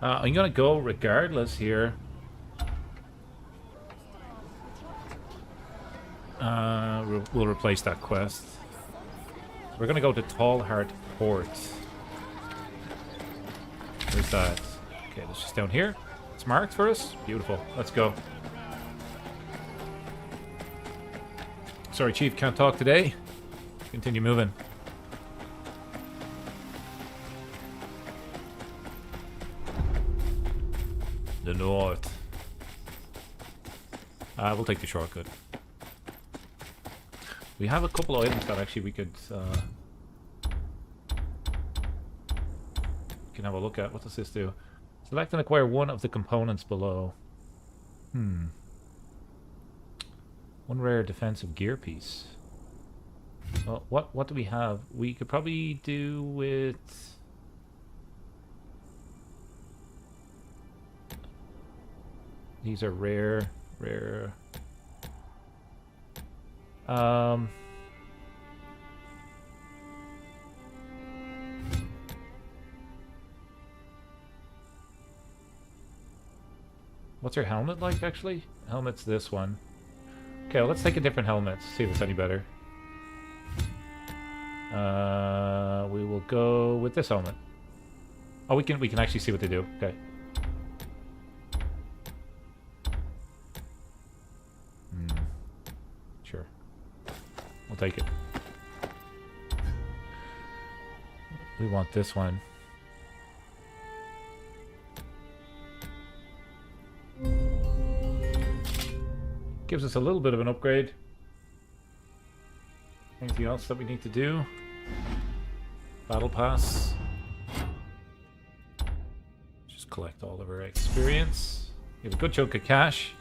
I'm gonna go regardless here. We'll replace that quest. We're gonna go to Tallheart Port. Where's that? Okay, that's just down here. It's marked for us. Beautiful. Let's go. Sorry, Chief, can't talk today. Continue moving. The north. We'll take the shortcut. We have a couple of items that actually we can have a look at. What does this do? Select and acquire one of the components below. One rare defensive gear piece. Well, what do we have? We could probably do with... These are rare. What's your helmet like, actually? Helmet's this one. Okay, well, let's take a different helmet, see if it's any better. We will go with this helmet. Oh, we can actually see what they do. Okay. Sure. We'll take it. We want this one. Gives us a little bit of an upgrade. Anything else that we need to do? Battle pass. Just collect all of our experience. We have a good chunk of cash.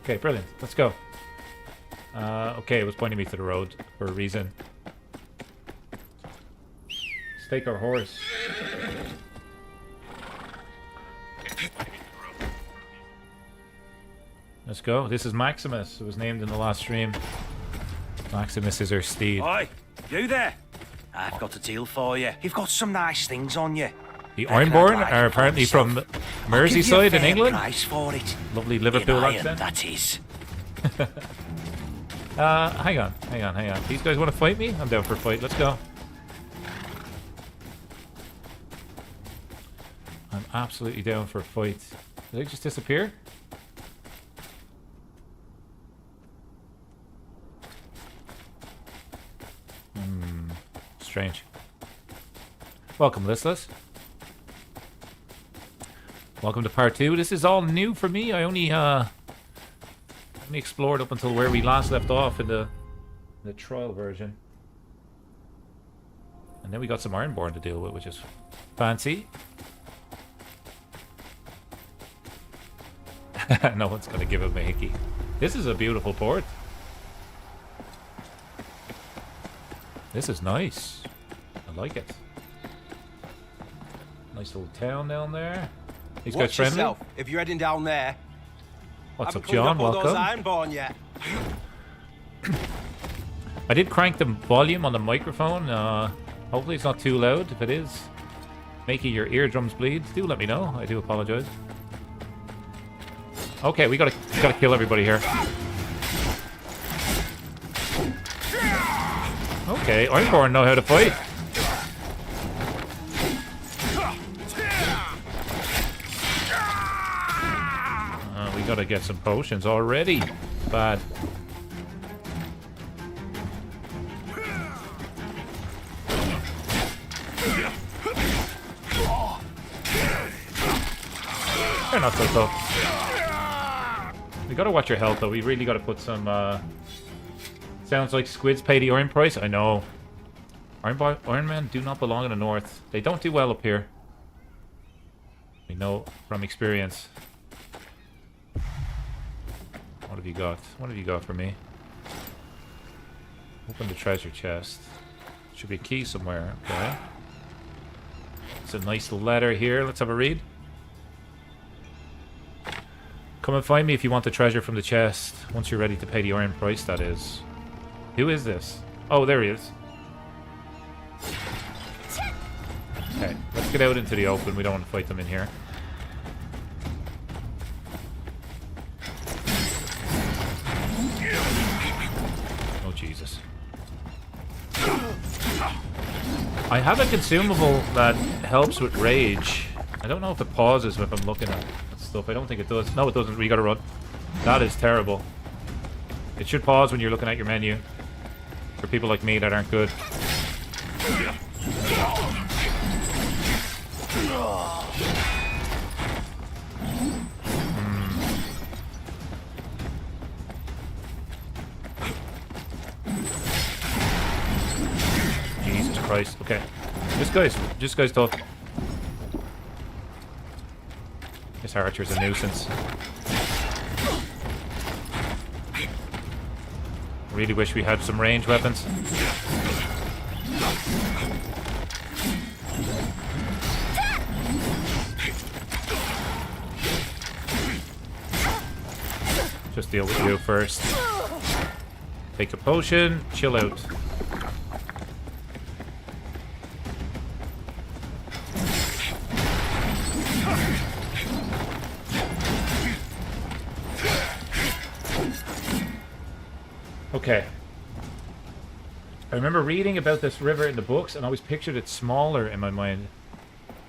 Okay, brilliant. Let's go. Okay, it was pointing me to the road for a reason. Stake our horse. Let's go. This is Maximus. It was named in the last stream. Maximus is our steed. Oi, you there? I've got a deal for you. You've got some nice things on you. The Ironborn are apparently from Merseyside in England. Price for it. Lovely Liverpool in accent. Iron, that is. Hang on. These guys want to fight me? I'm down for a fight. Let's go. I'm absolutely down for a fight. Did they just disappear? Strange. Welcome, listless. Welcome to part 2. This is all new for me. I only explored up until where we last left off in the trial version. And then we got some Ironborn to deal with, which is fancy. No one's gonna give him a hickey. This is a beautiful port. This is nice. I like it. Nice little town down there. These guys friendly? Yourself if you're heading down there. What's up, John? Welcome. Those Ironborn yet? I did crank the volume on the microphone. Hopefully it's not too loud. If it is, making your eardrums bleed, do let me know. I do apologize. Okay, we gotta kill everybody here. Okay, Ironborn know how to fight. We gotta get some potions already. Bad. They're not so tough. We gotta watch your health though. We really gotta put some sounds like squids pay the iron price. I know. Iron Men do not belong in the north. They don't do well up here. We know from experience. What have you got? What have you got for me? Open the treasure chest. Should be a key somewhere. Okay. It's a nice letter here. Let's have a read. Come and find me if you want the treasure from the chest. Once you're ready to pay the iron price, that is. Who is this? Oh, there he is. Okay, let's get out into the open. We don't want to fight them in here. I have a consumable that helps with rage. I don't know if it pauses if I'm looking at stuff. I don't think it does. No, it doesn't. We gotta run. That is terrible. It should pause when you're looking at your menu. For people like me that aren't good. Jesus Christ. Okay. This guy's tough. This archer's a nuisance. Really wish we had some ranged weapons. Just deal with you first. Take a potion, chill out. Okay. I remember reading about this river in the books and I always pictured it smaller in my mind.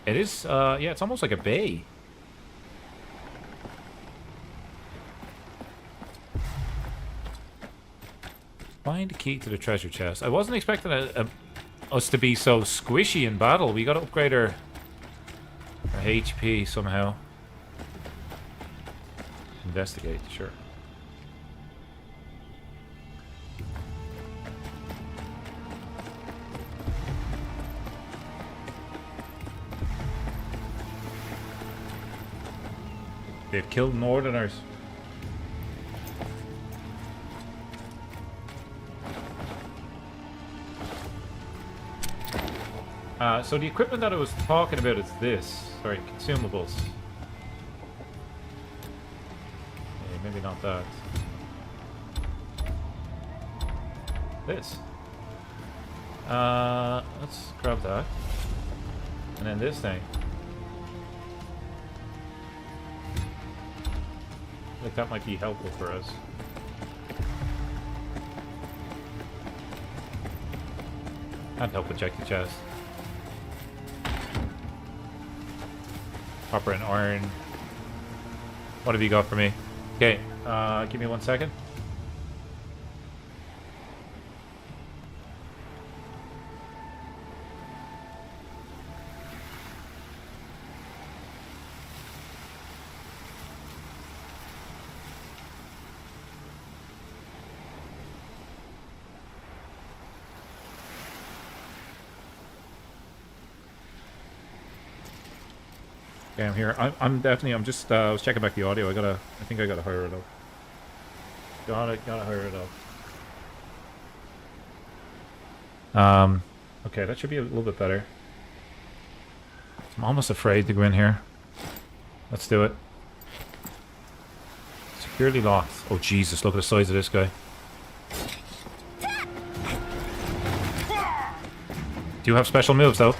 It is, yeah, it's almost like a bay. Find the key to the treasure chest. I wasn't expecting us to be so squishy in battle. We gotta upgrade our HP somehow. Investigate, sure. They've killed Northerners. So the equipment that I was talking about is this. Sorry, consumables. Okay, maybe not that. This. Let's grab that. And then this thing. I think that might be helpful for us. Can't help but check the chest. Copper and iron. What have you got for me? Okay, give me 1 second. Okay, I'm here. I'm definitely. I'm just. I was checking back the audio. I think I gotta hire it up. Gotta hire it up. Okay, that should be a little bit better. I'm almost afraid to go in here. Let's do it. Securely locked. Oh Jesus! Look at the size of this guy. Do you have special moves though?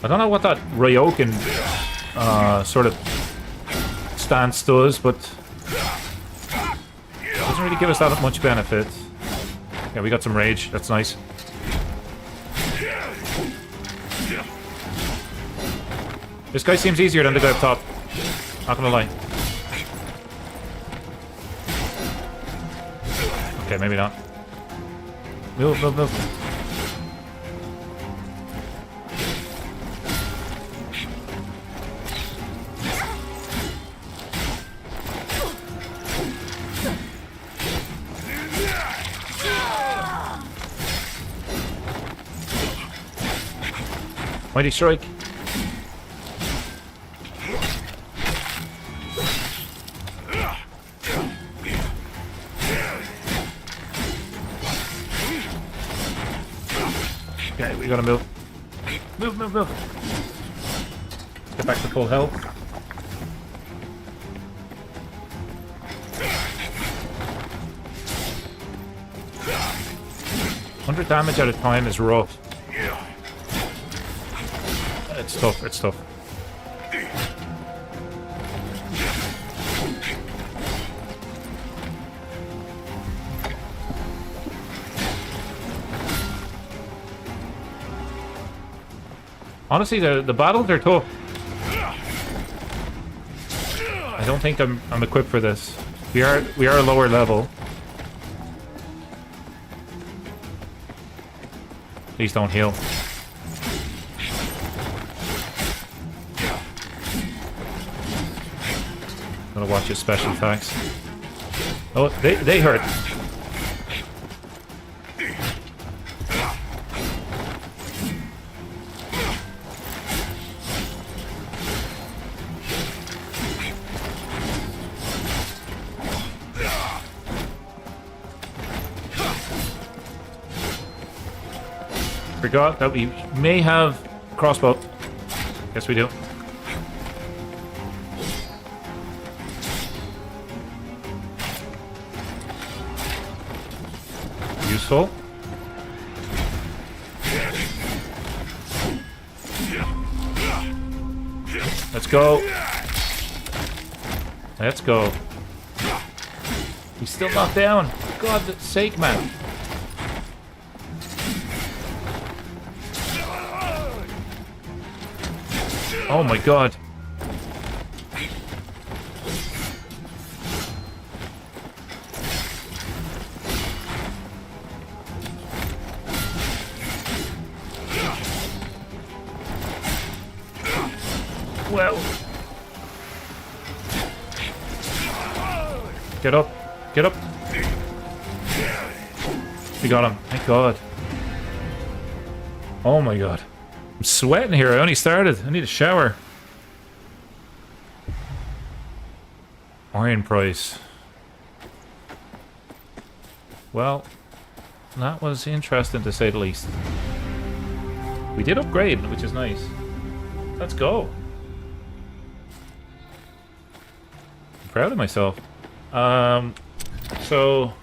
I don't know what that Ryokan sort of stance does, but it doesn't really give us that much benefit. Yeah, we got some rage. That's nice. This guy seems easier than the guy up top. Not gonna lie. Okay, maybe not. Move, move, move. Mighty strike. Okay, we gotta move. Move, move, move. Let's get back to full health. 100 damage at a time is rough. It's tough, it's tough. Honestly, the battles are tough. I don't think I'm equipped for this. We are a lower level. Please don't heal. Gonna watch his special attacks. Oh, they hurt. Forgot that we may have crossbow. Yes, we do. Useful. Let's go. Let's go. He's still not down. For God's sake, man. Oh my god. Well. Get up. Get up. We got him. Thank god. Oh my god. I'm sweating here. I only started. I need a shower. Iron price. Well, that was interesting to say the least. We did upgrade, which is nice. Let's go. I'm proud of myself. So...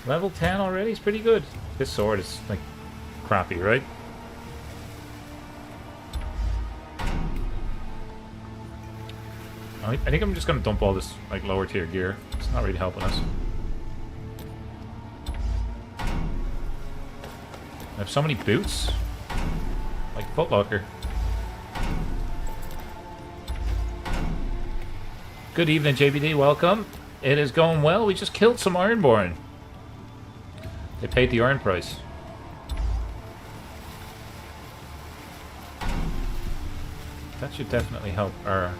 Level 10 already is pretty good. This sword is, like, crappy, right? I think I'm just gonna dump all this, like, lower tier gear. It's not really helping us. I have so many boots. Like Footlocker. Good evening, JBD. Welcome. It is going well. We just killed some Ironborn. They paid the iron price. That should definitely help our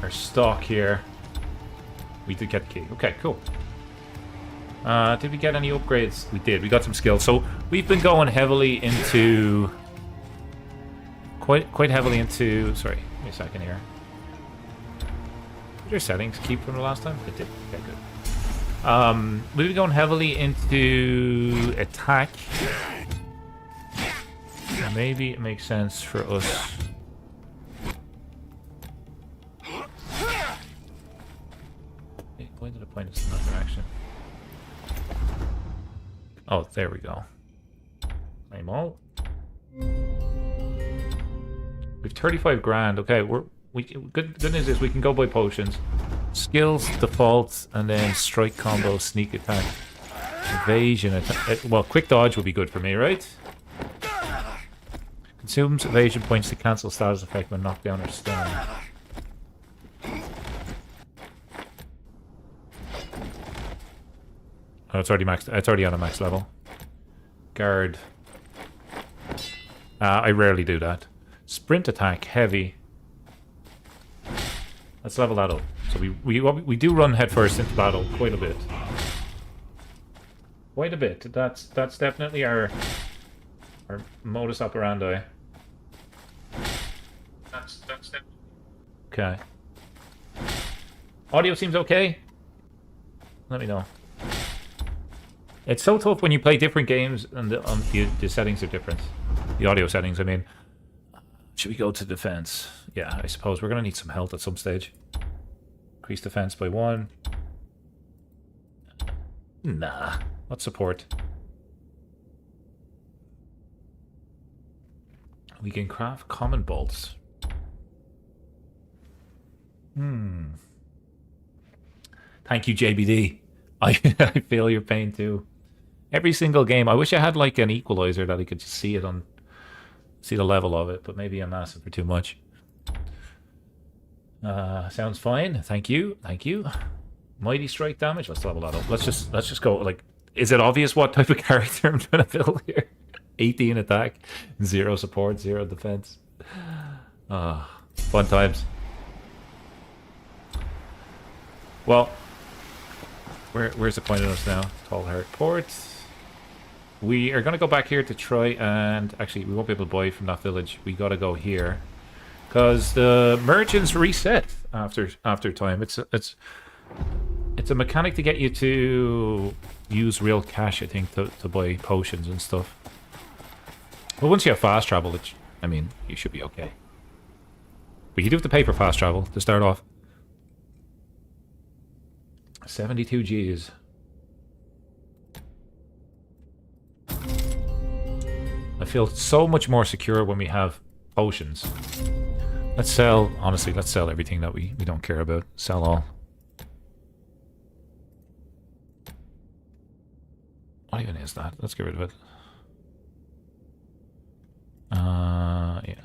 stock here. We did get the key. Okay, cool. Did we get any upgrades? We did. We got some skills. So we've been going heavily into... Quite heavily into... Sorry, give me a second here. Did your settings keep from the last time? It did. Okay, good. We've been going heavily into attack. Maybe it makes sense for us. Why did I point this in that direction? Oh, there we go. Claim all. We've 35 grand. Okay, good news is we can go buy potions. Skills, default, and then strike combo, sneak attack, evasion attack. Well, quick dodge would be good for me, right? Consumes evasion points to cancel status effect when knocked down or stunned. Oh, it's already maxed. It's already on a max level. Guard. I rarely do that. Sprint attack, heavy. Let's level that up. So we do run headfirst into battle quite a bit. Quite a bit. That's definitely our modus operandi. That's definitely... Okay. Audio seems okay. Let me know. It's so tough when you play different games and the settings are different. The audio settings, I mean. Should we go to defense? Yeah, I suppose we're going to need some health at some stage. Increase defense by 1. Nah. What support? We can craft common bolts. Thank you, JBD. I feel your pain too. Every single game. I wish I had like an equalizer that I could just see the level of it, but maybe I'm asking for too much. Sounds fine. Thank you. Thank you. Mighty strike damage. Let's level that up. Let's just go. Like, is it obvious what type of character I'm trying to build here? 18 attack, 0 support, 0 defense. Fun times. Well, where's the point of us now? Tall Heart Port. We are going to go back here to try and... Actually, we won't be able to buy from that village. We got to go here. Because the merchants reset after time. It's a mechanic to get you to use real cash, I think, to buy potions and stuff. But once you have fast travel, I mean, you should be okay. But you do have to pay for fast travel to start off. 72 Gs. I feel so much more secure when we have potions. Let's sell, honestly, let's sell everything that we don't care about. Sell all. What even is that? Let's get rid of it. Yeah.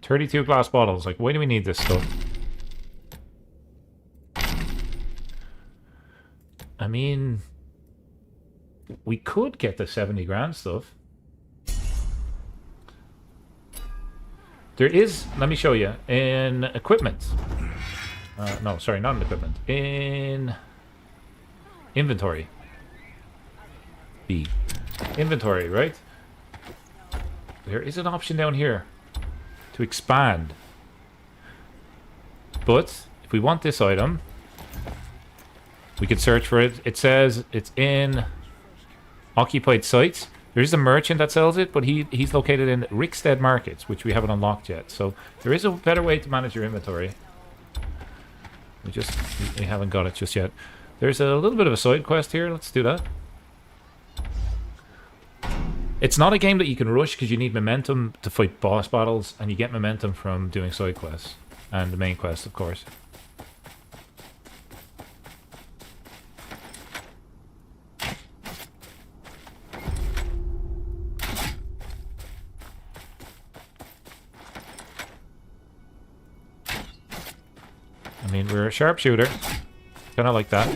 $32 glass bottles. Like, why do we need this stuff? I mean, we could get the 70 grand stuff. There is, let me show you, in equipment. No, sorry, not in equipment. In inventory. B. Inventory, right? There is an option down here to expand. But if we want this item, we could search for it. It says it's in occupied sites. There is a merchant that sells it, but he's located in Rickstead Markets, which we haven't unlocked yet. So there is a better way to manage your inventory. We haven't got it just yet. There's a little bit of a side quest here. Let's do that. It's not a game that you can rush because you need momentum to fight boss battles, and you get momentum from doing side quests and the main quest, of course. I mean, we're a sharpshooter. Kind of like that.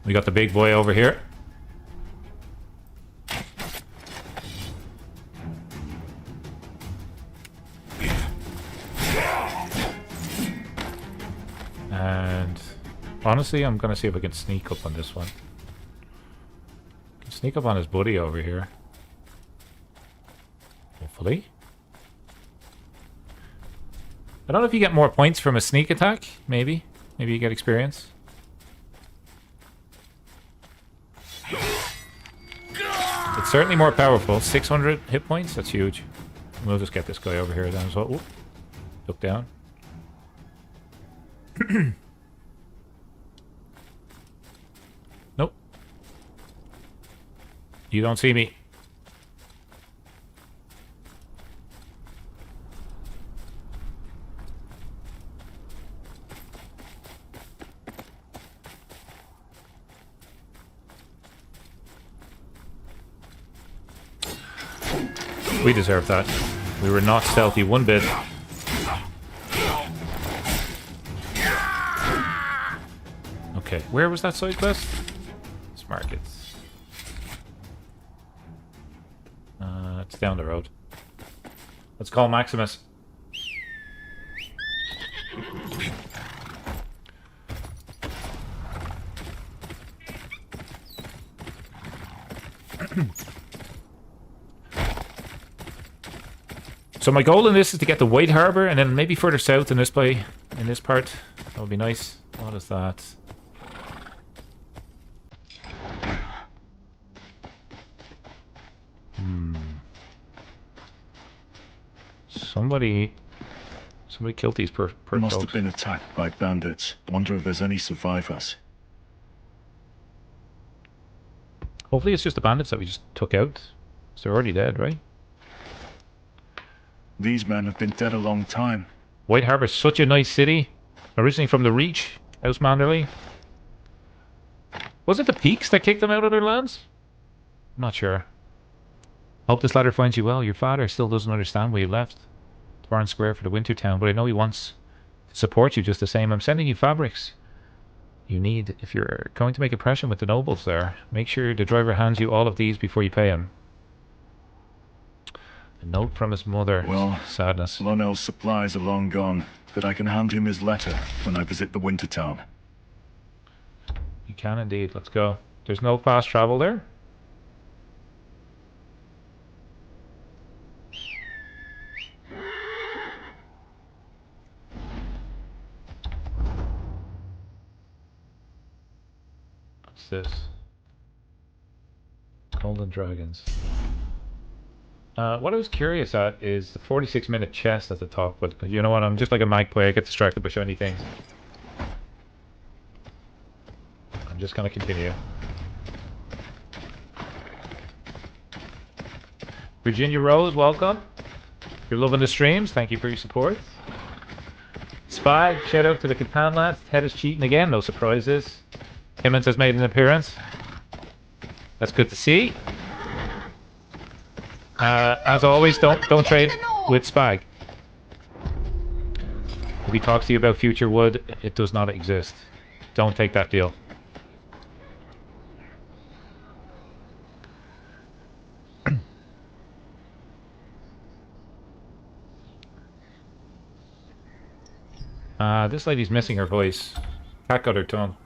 We got the big boy over here. And honestly, I'm going to see if I can sneak up on this one. Sneak up on his buddy over here. Hopefully. I don't know if you get more points from a sneak attack. Maybe. Maybe you get experience. It's certainly more powerful. 600 hit points. That's huge. We'll just get this guy over here then as well. Ooh. Look down. Nope. You don't see me. We deserve that. We were not stealthy one bit. Okay, where was that side quest? Let's mark it. It's down the road. Let's call Maximus. So my goal in this is to get the White Harbor, and then maybe further south in this part. That would be nice. What is that? Somebody killed these poor Must folks. have been attacked by bandits. Wonder if there's any survivors. Hopefully it's just the bandits that we just took out. So they're already dead, right? These men have been dead a long time. White Harbor's such a nice city. Originally from the Reach, House Manderley. Was it the Peaks that kicked them out of their lands? I'm not sure. Hope this letter finds you well. Your father still doesn't understand why you left Torrance Square for the Winter Town, but I know he wants to support you just the same. I'm sending you fabrics you need if you're going to make a impression with the nobles there. Make sure the driver hands you all of these before you pay him. A note from his mother. Well, sadness. Lonel's supplies are long gone, but I can hand him his letter when I visit the Winter Town. You can indeed. Let's go. There's no fast travel there. What's this? Golden Dragons. What I was curious at is the 46-minute chest at the top, but you know what, I'm just like a magpie, I get distracted by shiny things. I'm just gonna continue. Virginia Rose, welcome. If you're loving the streams, thank you for your support. Spy, shout out to the Catan lads. Ted is cheating again, no surprises. Timmons has made an appearance. That's good to see. As always, don't trade with Spag. If he talks to you about future wood, it does not exist. Don't take that deal. This lady's missing her voice. Cat got her tongue.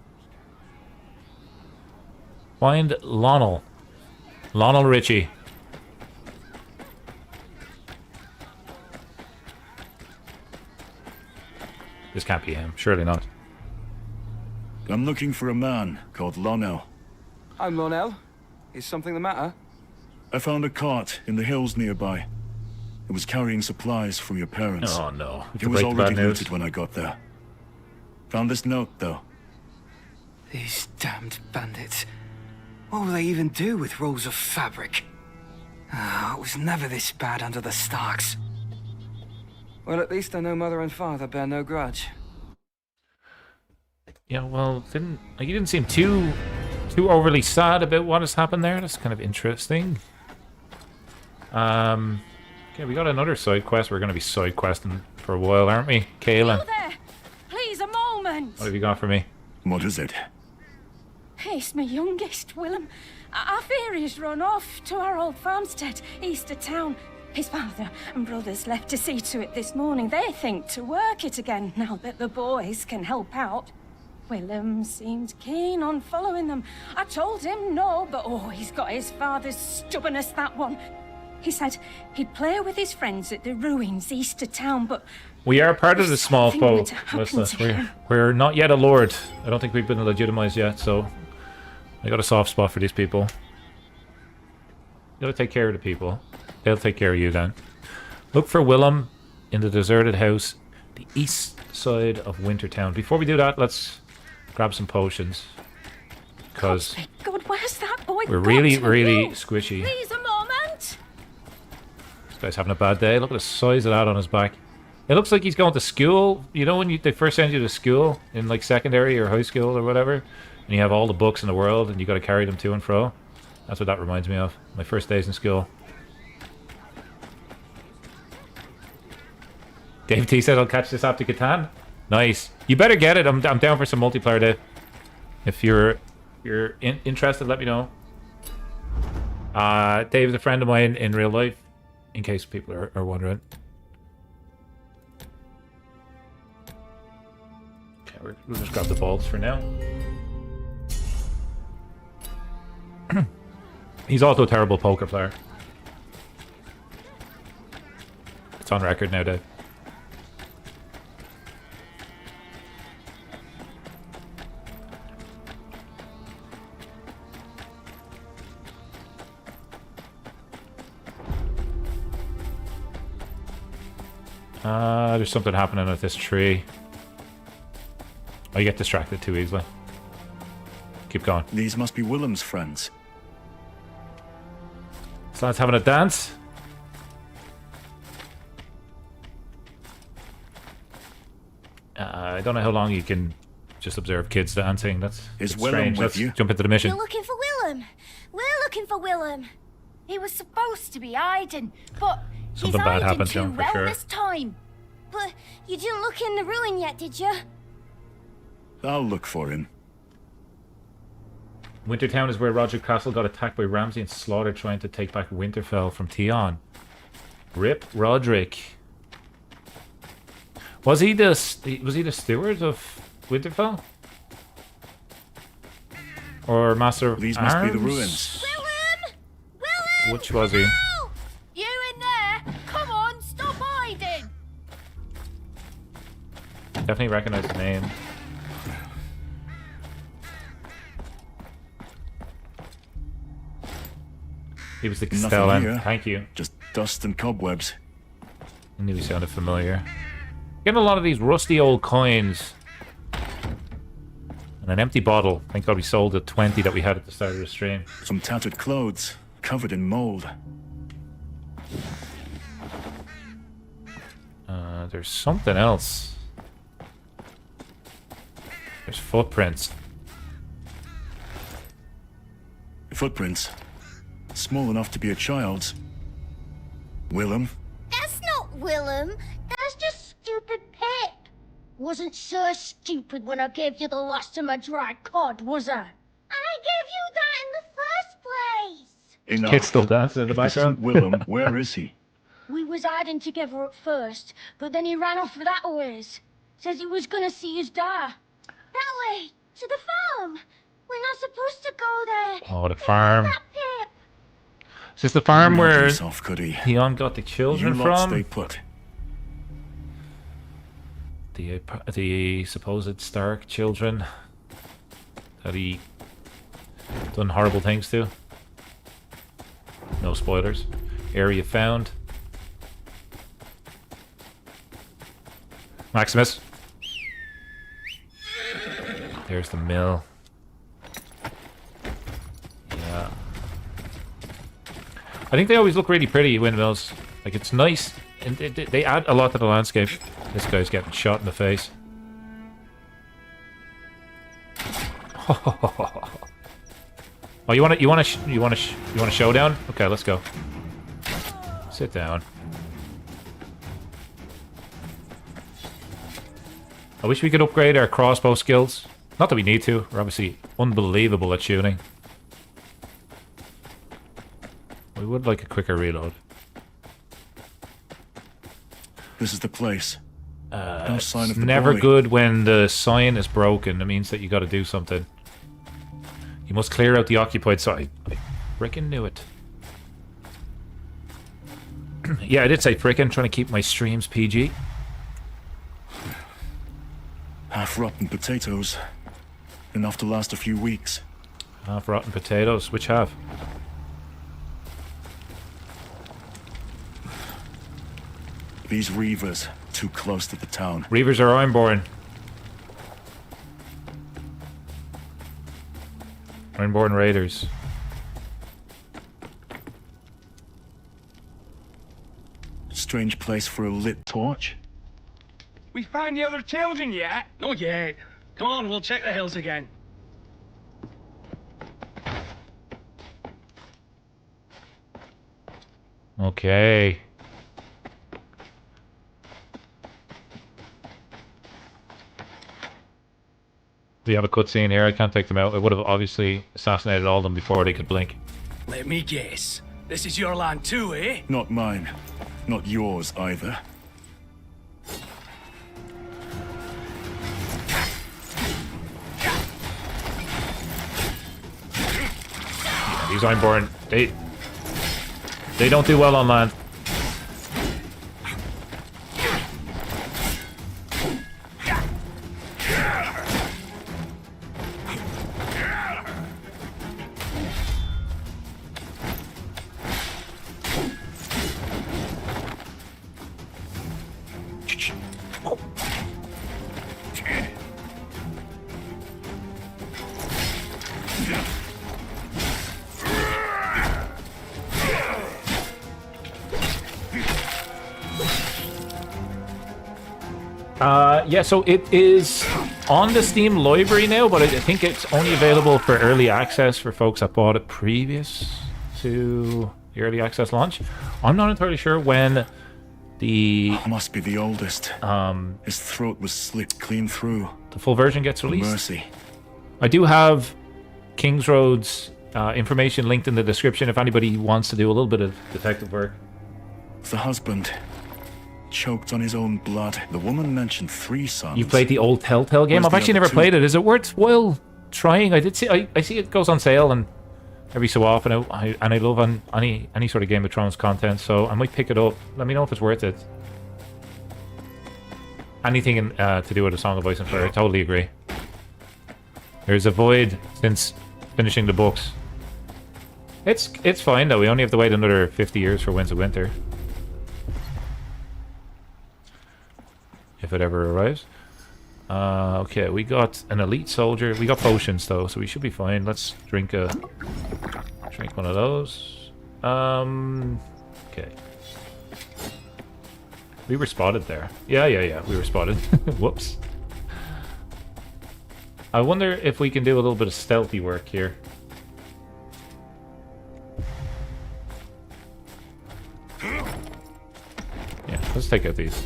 Find Lonel. Lonel Richie. This can't be him. Surely not. I'm looking for a man called Lonel. I'm Lonel. Is something the matter? I found a cart in the hills nearby. It was carrying supplies from your parents. Oh no. It was already looted when I got there. Found this note, though. These damned bandits. What will they even do with rolls of fabric? Oh, it was never this bad under the Starks. Well, at least I know Mother and Father bear no grudge. Yeah, well, you didn't seem too overly sad about what has happened there. That's kind of interesting. Okay, we got another side quest. We're going to be side questing for a while, aren't we, Kaelin? Hello there! Please, a moment! What have you got for me? What is it? It's my youngest, Willem. I fear he's run off to our old farmstead, east of town. His father and brothers left to see to it this morning. They think to work it again, now that the boys can help out. Willem seemed keen on following them. I told him no, but oh, he's got his father's stubbornness, that one. He said he'd play with his friends at the ruins east of town, but... We are part of the small something folk, would happen listeners. to him. We're not yet a lord. I don't think we've been legitimized yet, so... I got a soft spot for these people. You gotta take care of the people. They'll take care of you then. Look for Willem in the deserted house, the east side of Wintertown. Before we do that, let's grab some potions. Because God, where's that boy? we're got really, to really go? squishy. Please, a moment! This guy's having a bad day. Look at the size of that on his back. It looks like he's going to school. You know when they first send you to school in like secondary or high school or whatever, and you have all the books in the world and you got to carry them to and fro? That's what that reminds me of. My first days in school. Dave T said I'll catch this after Catan. Nice. You better get it. I'm down for some multiplayer day. If you're interested, let me know. Dave's a friend of mine in real life, in case people are wondering. Okay, we'll just grab the balls for now. He's also a terrible poker player. It's on record now, Dave. There's something happening with this tree. I get distracted too easily. Keep going. These must be Willem's friends. This lad's having a dance. I don't know how long you can just observe kids dancing. That's Willem strange. with Let's you? jump into the mission. You're looking for Willem. We're looking for Willem. He was supposed to be hiding, but Something he's bad hiding happened to too him, for well sure. this time. But you didn't look in the ruin yet, did you? I'll look for him. Wintertown is where Roger Castle got attacked by Ramsay and slaughtered trying to take back Winterfell from Tion. Rip Roderick. Was he the steward of Winterfell? Or Master of These Arms? must be the ruins. Willem! Willem! Which was he? Help! You in there? Come on, stop hiding! Definitely recognize the name. He was the Nothing Castellan. here. Thank you. Just dust and cobwebs. I knew he sounded familiar. Getting a lot of these rusty old coins. And an empty bottle. Thank God we sold the 20 that we had at the start of the stream. Some tattered clothes, covered in mold. There's something else. There's footprints. Footprints. Small enough to be a child's. Willem? That's not Willem. That's just stupid Pip. Wasn't so stupid when I gave you the last of my dry cod, was I? I gave you that in the first place. Enough. Kid's still dancing in the If this background. isn't Willem, where is he? We was hiding together at first, but then he ran off for that ways. Says he was gonna see his dad. That way, to the farm. We're not supposed to go there. Oh, the farm. That Pip. Is this the farm Knock where himself, could he? Theon got the You children lot from? stay put. The supposed Stark children that he done horrible things to. No spoilers. Area found. Maximus. There's the mill. Yeah. I think they always look really pretty, windmills. Like, it's nice. And they add a lot to the landscape. This guy's getting shot in the face. Oh, you want a showdown? Okay, let's go. Sit down. I wish we could upgrade our crossbow skills. Not that we need to. We're obviously unbelievable at shooting. We would like a quicker reload. This is the place. No sign It's of the never boy. good when the sign is broken. It means that you got to do something. You must clear out the occupied site. I frickin' knew it. Yeah, I did say frickin', trying to keep my streams PG. Half-rotten potatoes. Enough to last a few weeks. Half-rotten potatoes. Which half? These reavers, too close to the town. Reavers are Ironborn. Ironborn raiders. Strange place for a lit torch. We found the other children yet? Not yet. Come on, we'll check the hills again. Okay. We have a cutscene here. I can't take them out. I would have obviously assassinated all of them before they could blink. Let me guess. This is your land too, eh? Not mine. Not yours either. These Ironborn, they don't do well on land. Yeah, so it is on the Steam library now, but I think it's only available for early access for folks that bought it previous to the early access launch. I'm not entirely sure when the... Must be the oldest. His throat was slit clean through. The full version gets released. Mercy. I do have Kingsroad's information linked in the description if anybody wants to do a little bit of detective work. The husband choked on his own blood. The woman mentioned 3 sons. You played the old Telltale game? Where's I've the actually other never 2? played it. Is it worthwhile trying? I did see. I see it goes on sale and every so often. I love any sort of Game of Thrones content, so I might pick it up. Let me know if it's worth it. Anything to do with A Song of Ice and Fire, I totally agree. There's a void since finishing the books. It's fine though. We only have to wait another 50 years for Winds of Winter. If it ever arrives. Okay, we got an elite soldier. We got potions though, so we should be fine. Let's drink one of those. Okay. We were spotted there. Yeah, we were spotted. Whoops. I wonder if we can do a little bit of stealthy work here. Yeah, let's take out these.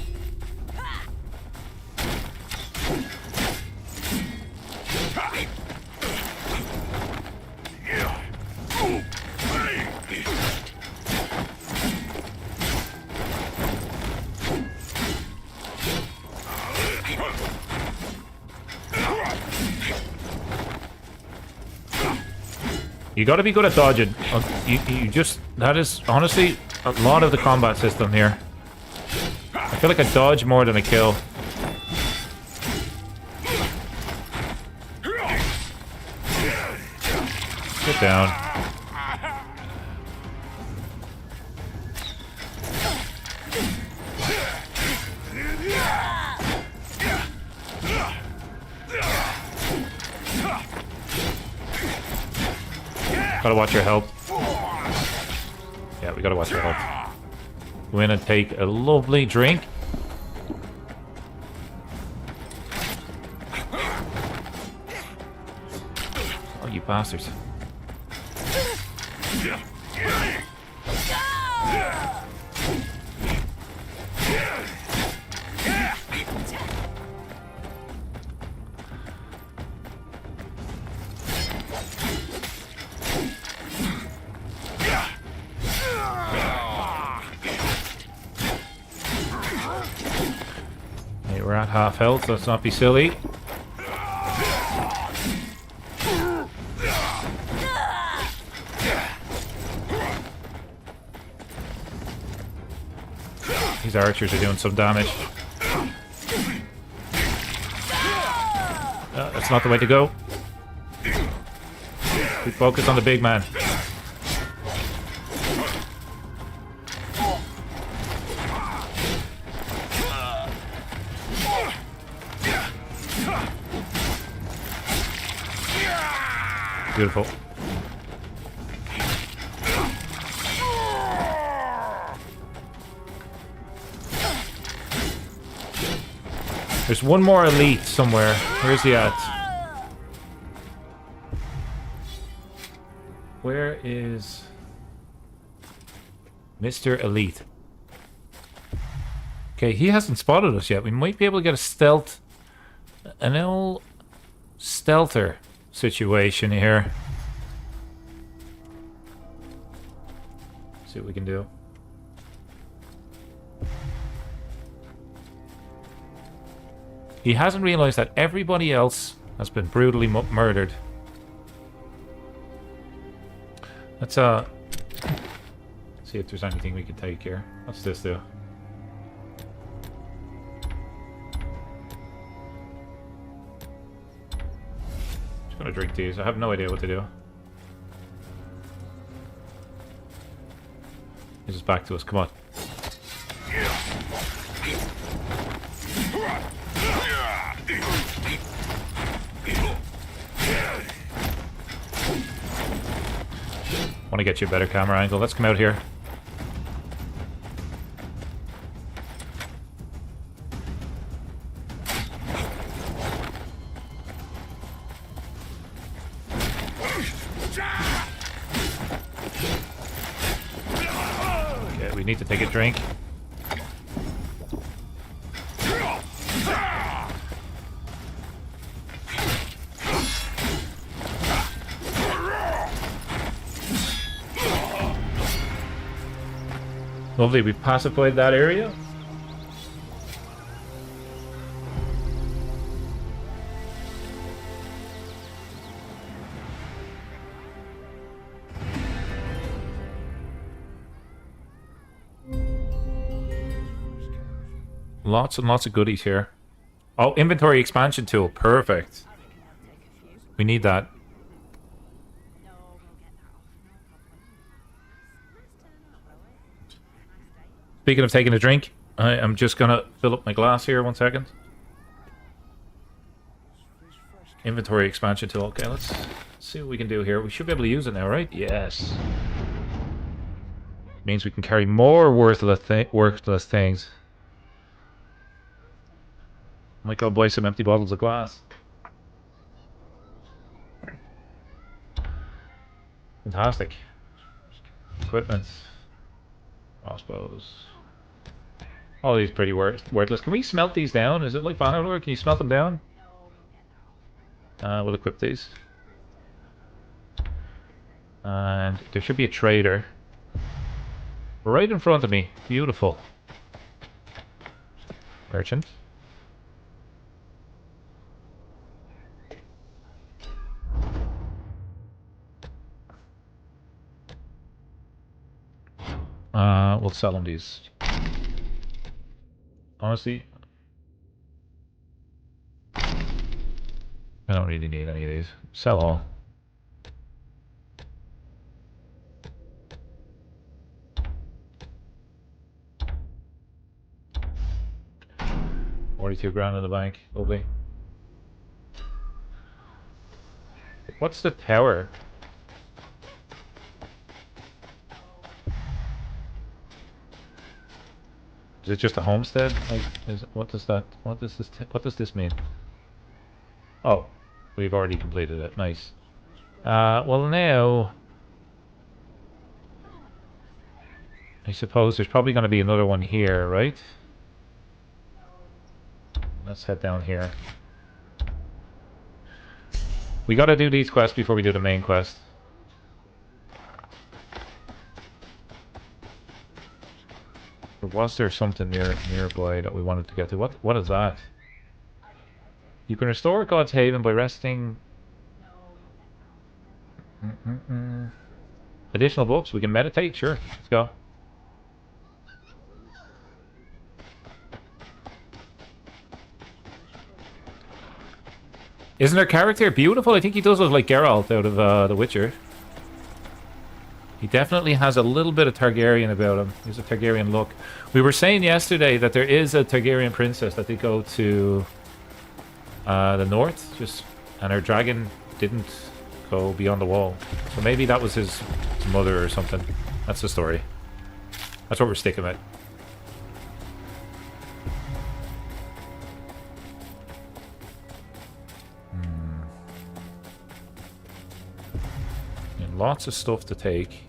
You gotta be good at dodging. You just... That is, honestly, a lot of the combat system here. I feel like I dodge more than I kill. Get down. Gotta watch your health. Yeah, we gotta watch our health. Go in and take a lovely drink. Oh, you bastards. We're at half health, let's not be silly. These archers are doing some damage. That's not the way to go. We focus on the big man. Beautiful. There's one more elite somewhere. Where's he at? Where is Mr. Elite? Okay, he hasn't spotted us yet. We might be able to get a stealth... An old stealther situation here. See what we can do. He hasn't realized that everybody else has been brutally murdered. Let's see if there's anything we can take here. What's this do? Just gonna drink these. I have no idea what to do. He's just back to us. Come on. Want to get you a better camera angle. Let's come out here. Okay, we need to take a drink. Lovely, we pacified that area. Lots and lots of goodies here. Oh, inventory expansion tool. Perfect. We need that. Speaking of taking a drink, I am just gonna fill up my glass here. 1 second. Inventory expansion tool. Okay, let's see what we can do here. We should be able to use it now, right? Yes. Means we can carry more worthless things. Might go buy some empty bottles of glass. Fantastic. Equipment. Crossbows. All these pretty worthless. Can we smelt these down? Is it like Vanillor? Can you smelt them down? We'll equip these. And there should be a trader. Right in front of me. Beautiful. Merchant. We'll sell him these. Honestly, I don't really need any of these. Sell all. $42,000 in the bank. Lovely. What's the tower? Is it just a homestead? Like, what does this mean? Oh, we've already completed it. Nice. Well now, I suppose there's probably going to be another one here, right? Let's head down here. We got to do these quests before we do the main quest. Or was there something nearby that we wanted to get to? What is that? You can restore God's Haven by resting... Additional books. We can meditate. Sure. Let's go. Isn't her character beautiful? I think he does look like Geralt out of The Witcher. He definitely has a little bit of Targaryen about him. He has a Targaryen look. We were saying yesterday that there is a Targaryen princess that they go to the north, and her dragon didn't go beyond the wall. So maybe that was his mother or something. That's the story. That's what we're sticking with. And lots of stuff to take.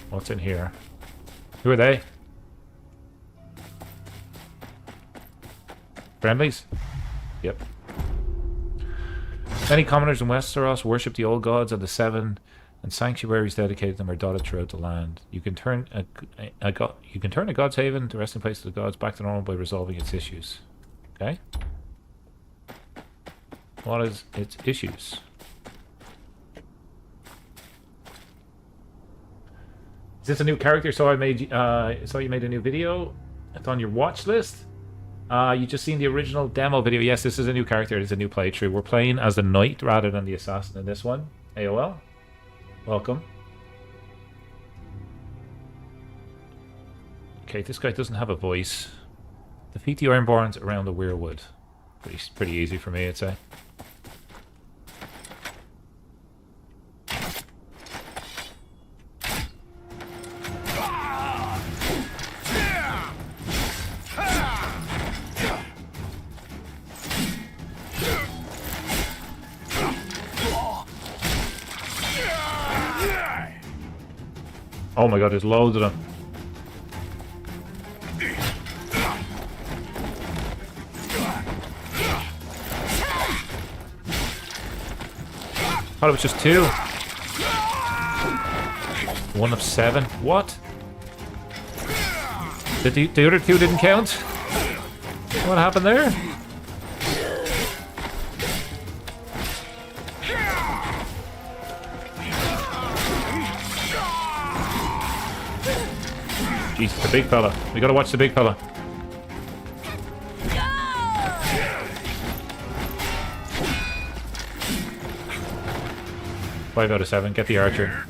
What's in here? Who are they? Friendlies? Yep. Many commoners in Westeros worship the old gods, and the seven and sanctuaries dedicated to them are dotted throughout the land. You can turn a God's Haven, the resting place of the gods, back to normal by resolving its issues. Okay. What is its issues? Is this a new character? So I made. Saw you made a new video. It's on your watch list. You just seen the original demo video. Yes, this is a new character. It's a new playthrough. We're playing as the knight rather than the assassin in this one. AOL, welcome. Okay, this guy doesn't have a voice. Defeat the Ironborns around the Weirwood. Pretty easy for me, I'd say. Oh my god, there's loads of them. Thought it was just 2. 1 of 7. What? The other 2 didn't count? What happened there? Jesus, the big fella. We gotta watch the big fella. Five out of 7. Get the archer.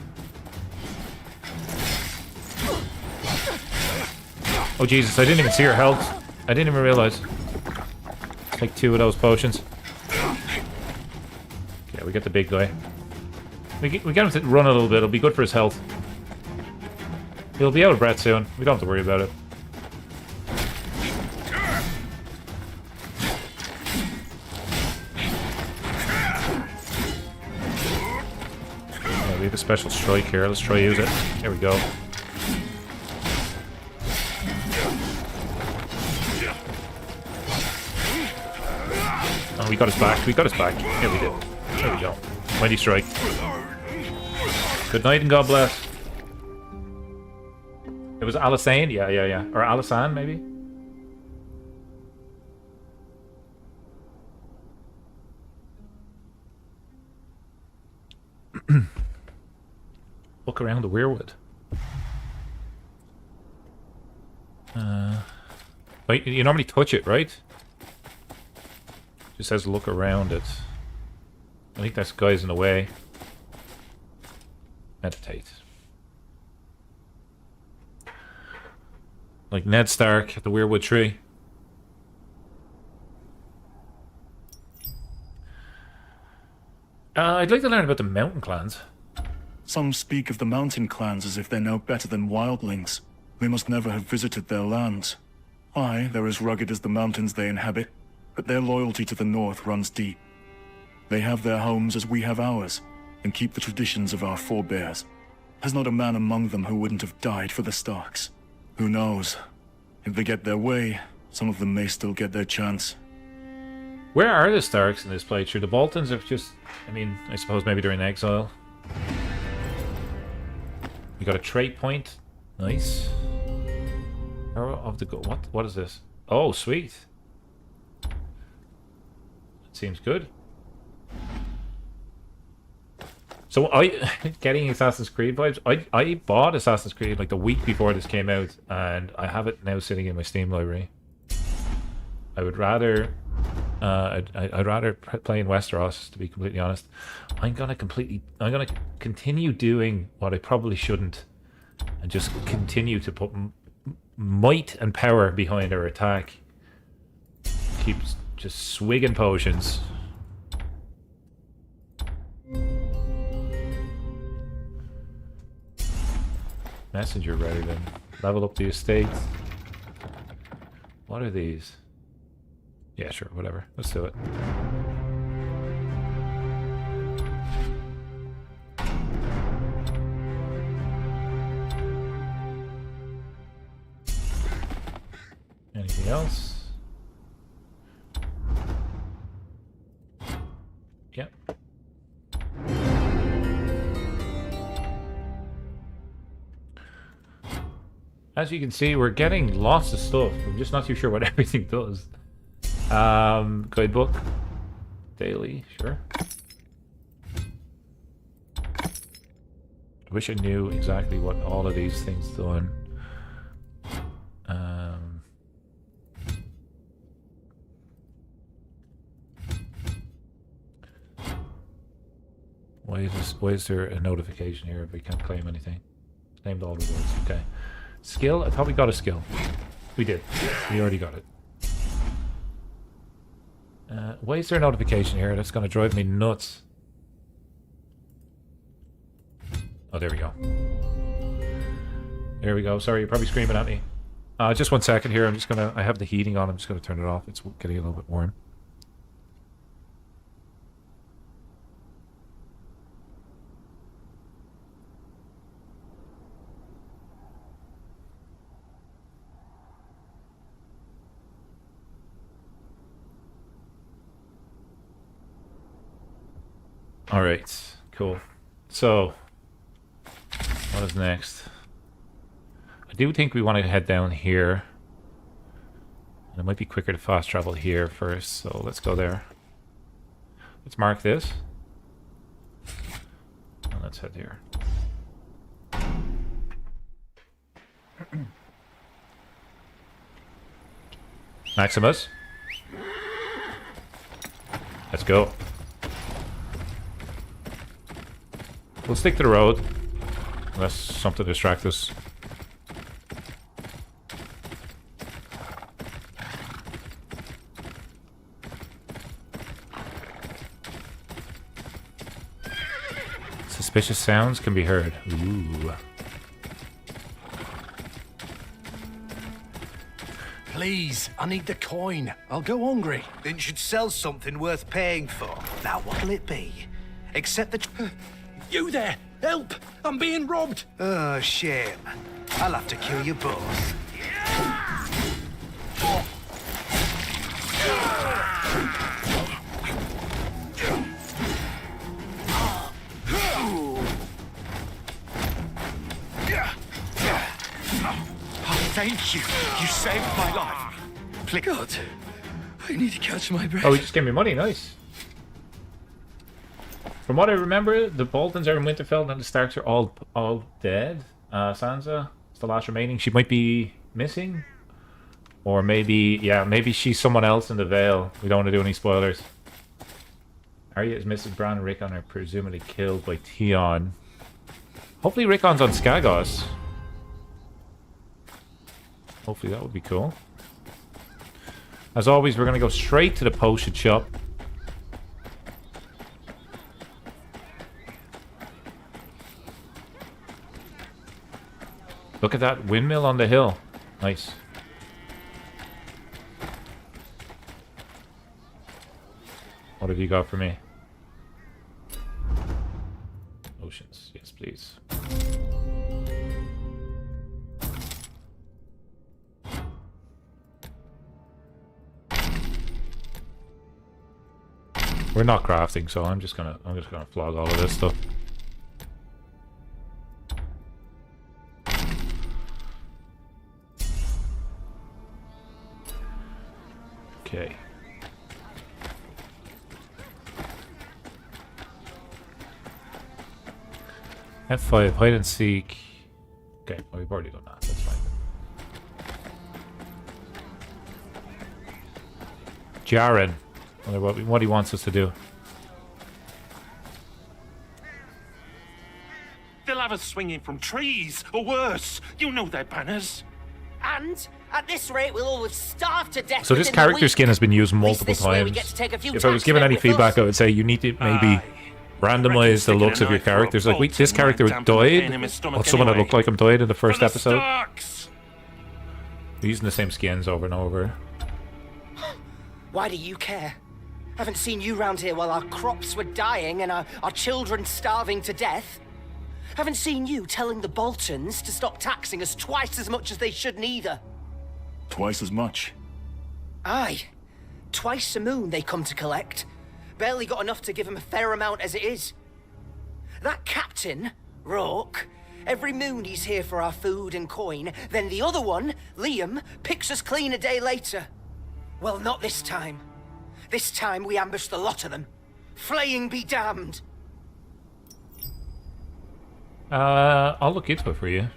Oh Jesus, I didn't even see her health. I didn't even realize. Take 2 of those potions. Yeah, we get the big guy. We get him to run a little bit. It'll be good for his health. He'll be out of breath soon. We don't have to worry about it. Yeah, we have a special strike here. Let's try use it. Here we go. Oh, we got his back. We got his back. Here we did. There we go. Mighty strike. Good night and God bless. It was Alisane? Yeah. Or Alisan, maybe? Look around the Weirwood. Wait, you normally touch it, right? Just says look around it. I think that guy's in the way. Meditate. Like Ned Stark at the Weirwood Tree. I'd like to learn about the mountain clans. Some speak of the mountain clans as if they're no better than wildlings. They must never have visited their lands. Aye, they're as rugged as the mountains they inhabit, but their loyalty to the north runs deep. They have their homes as we have ours, and keep the traditions of our forebears. There's not a man among them who wouldn't have died for the Starks. Who knows? If they get their way, some of them may still get their chance. Where are the Starks in this playthrough? The Boltons have just... I mean, I suppose maybe they're in exile. We got a trait point. Nice. Arrow of the go... What is this? Oh, sweet. That seems good. So getting Assassin's Creed vibes. I bought Assassin's Creed like the week before this came out, and I have it now sitting in my Steam library. I would rather, I'd rather play in Westeros, to be completely honest. I'm gonna continue doing what I probably shouldn't, and just continue to put might and power behind our attack. Keep just swigging potions. Messenger ready then. Level up the estate. What are these? Yeah, sure, whatever. Let's do it. Anything else? Yep. As you can see, we're getting lots of stuff. I'm just not too sure what everything does. Guidebook. Daily, sure. I wish I knew exactly what all of these things done. Why is there a notification here if we can't claim anything? Claimed all rewards. Okay. Skill? I thought we got a skill. We did. We already got it. Why is there a notification here? That's going to drive me nuts. Oh, there we go. There we go. Sorry, you're probably screaming at me. Just 1 second here. I have the heating on. I'm just going to turn it off. It's getting a little bit warm. Alright, cool. So, what is next? I do think we want to head down here. And it might be quicker to fast travel here first, so let's go there. Let's mark this. And let's head here. Maximus. Let's go. We'll stick to the road, unless something distracts us. Suspicious sounds can be heard. Ooh. Please, I need the coin. I'll go hungry. Then you should sell something worth paying for. Now, what'll it be? Except the... You there! Help! I'm being robbed! Oh, shame. I'll have to kill you both. Oh, thank you. You saved my life. Please. God, I need to catch my breath. Oh, he just gave me money. Nice. From what I remember, the Boltons are in Winterfell and the Starks are all dead. Sansa is the last remaining. She might be missing. Or maybe, yeah, maybe she's someone else in the Vale. We don't want to do any spoilers. Arya is Mrs. Bran and Rickon are presumably killed by Theon. Hopefully Rickon's on Skagos. Hopefully that would be cool. As always, we're going to go straight to the potion shop. Look at that windmill on the hill. Nice. What have you got for me? Oceans. Yes, please. We're not crafting, so I'm just gonna flog all of this stuff. Okay. F5, hide and seek. Okay, well, we've already done that. That's fine. Jaren. I wonder what he wants us to do. They'll have us swinging from trees, or worse. You know their banners. And at this rate, we'll all starve to death. So this character skin has been used multiple times. If I was given any feedback, I would say you need to maybe randomize the looks of your characters. Like, this character died, or someone that looked like him died in the first episode. Using the same skins over and over. Why do you care? Haven't seen you round here while our crops were dying and our children starving to death. Haven't seen you telling the Boltons to stop taxing us twice as much as they should neither. Twice as much? Aye. Twice a moon they come to collect. Barely got enough to give them a fair amount as it is. That captain, Rourke, every moon he's here for our food and coin, then the other one, Liam, picks us clean a day later. Well, not this time. This time we ambush the lot of them. Flaying be damned. I'll look into it for you.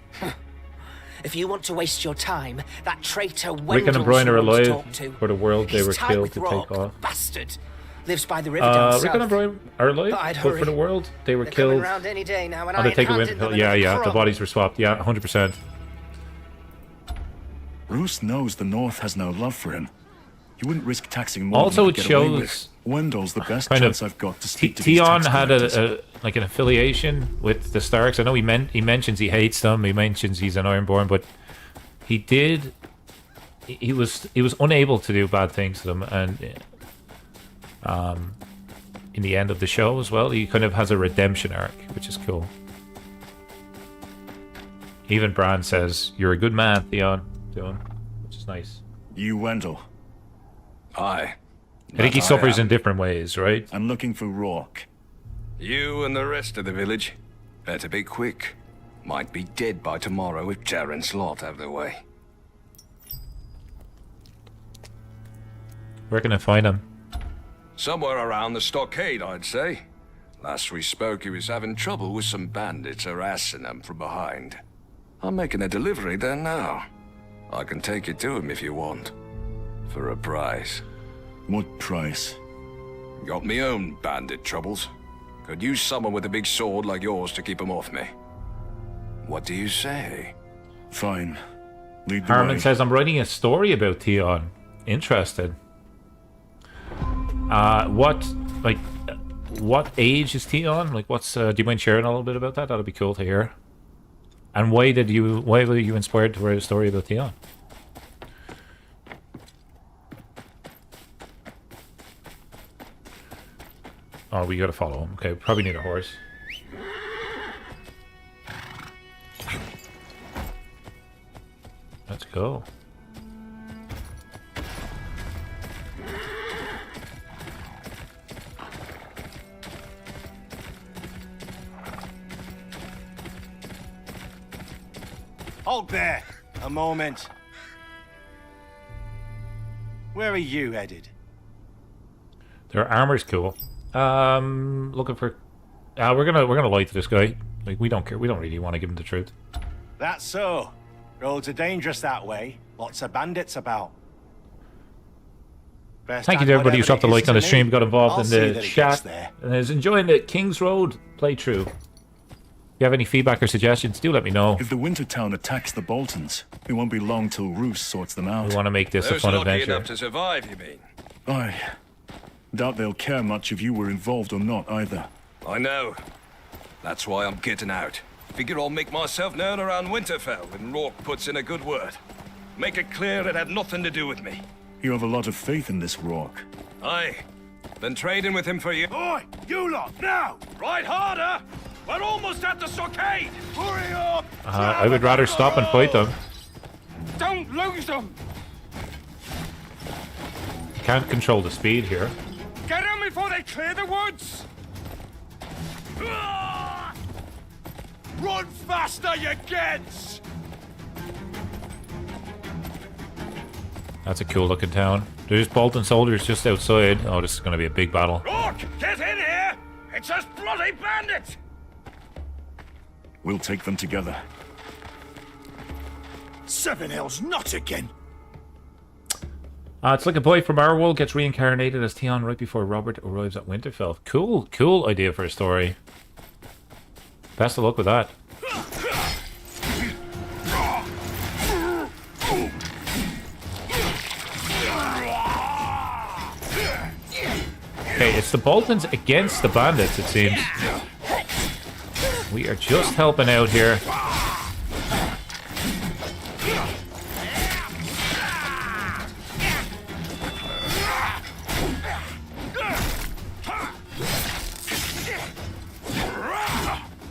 If you want to waste your time, that traitor Rickon and Brian are alive for the world they were killed to take off. Bastard. Lives by the river down Rickon south. and Brian are alive, But I'd but for hurry. the world, they were They're coming killed. round any day now, and Oh, I they ain't take a handing them Winterfell. Yeah, another the crumb. bodies were swapped. Yeah, 100%. Roose knows the North has no love for him. You wouldn't risk taxing more Also, than it you get away with. shows Wendell's the best kind of chance I've got to speak to these Tion tax had collectors. like an affiliation with the Starks. I know he mentions he hates them. He mentions he's an Ironborn, but he did. He was unable to do bad things to them, and in the end of the show as well, he kind of has a redemption arc, which is cool. Even Bran says, "You're a good man, Theon," to him, which is nice. You, Wendell. Aye. I think he That suffers am. in different ways, right? I'm looking for Rourke. You and the rest of the village. Better be quick. Might be dead by tomorrow if Terence Lot out of the way. Where can I find him? Somewhere around the stockade, I'd say. Last we spoke, he was having trouble with some bandits harassing him from behind. I'm making a delivery there now. I can take you to him if you want. For a price. What price? Got me own bandit troubles. Could use someone with a big sword like yours to keep them off me. What do you say? Fine. Lead the Harmon way. says, I'm writing a story about Theon. Interested. What age is Theon? Like, do you mind sharing a little bit about that? That'd be cool to hear. And why were you inspired to write a story about Theon? Oh, we gotta follow him. Okay, probably need a horse. Let's go. Hold there. A moment. Where are you headed? Their armor's cool. Looking for. We're gonna lie to this guy. Like, we don't care. We don't really want to give him the truth. That's so. Roads are dangerous that way. Lots of bandits about. Best Thank you add to everybody who whatever dropped a it is like on to the stream, me. got involved I'll in see the that it gets chat, there. and is enjoying the Kingsroad playthrough. If you have any feedback or suggestions, do let me know. If the Wintertown attacks the Boltons, it won't be long till Roose sorts them out. We want to make this a Those fun lucky adventure. enough to survive, you mean? I doubt they'll care much if you were involved or not, either. I know. That's why I'm getting out. Figure I'll make myself known around Winterfell when Rourke puts in a good word. Make it clear it had nothing to do with me. You have a lot of faith in this Rourke. Aye. Been trading with him for years. Oi! You lot, now! Ride harder! We're almost at the stockade! Hurry up! I would rather stop and fight them. Don't lose them! Can't control the speed here. Get them before they clear the woods! Run faster, you gents! That's a cool looking town. There's Bolton soldiers just outside. Oh, this is going to be a big battle. Rourke, get in here! It's us bloody bandits! We'll take them together. Seven hells, not again! It's like a boy from our world gets reincarnated as Theon right before Robert arrives at Winterfell. Cool idea for a story. Best of luck with that. Okay, it's the Boltons against the Bandits, it seems. We are just helping out here.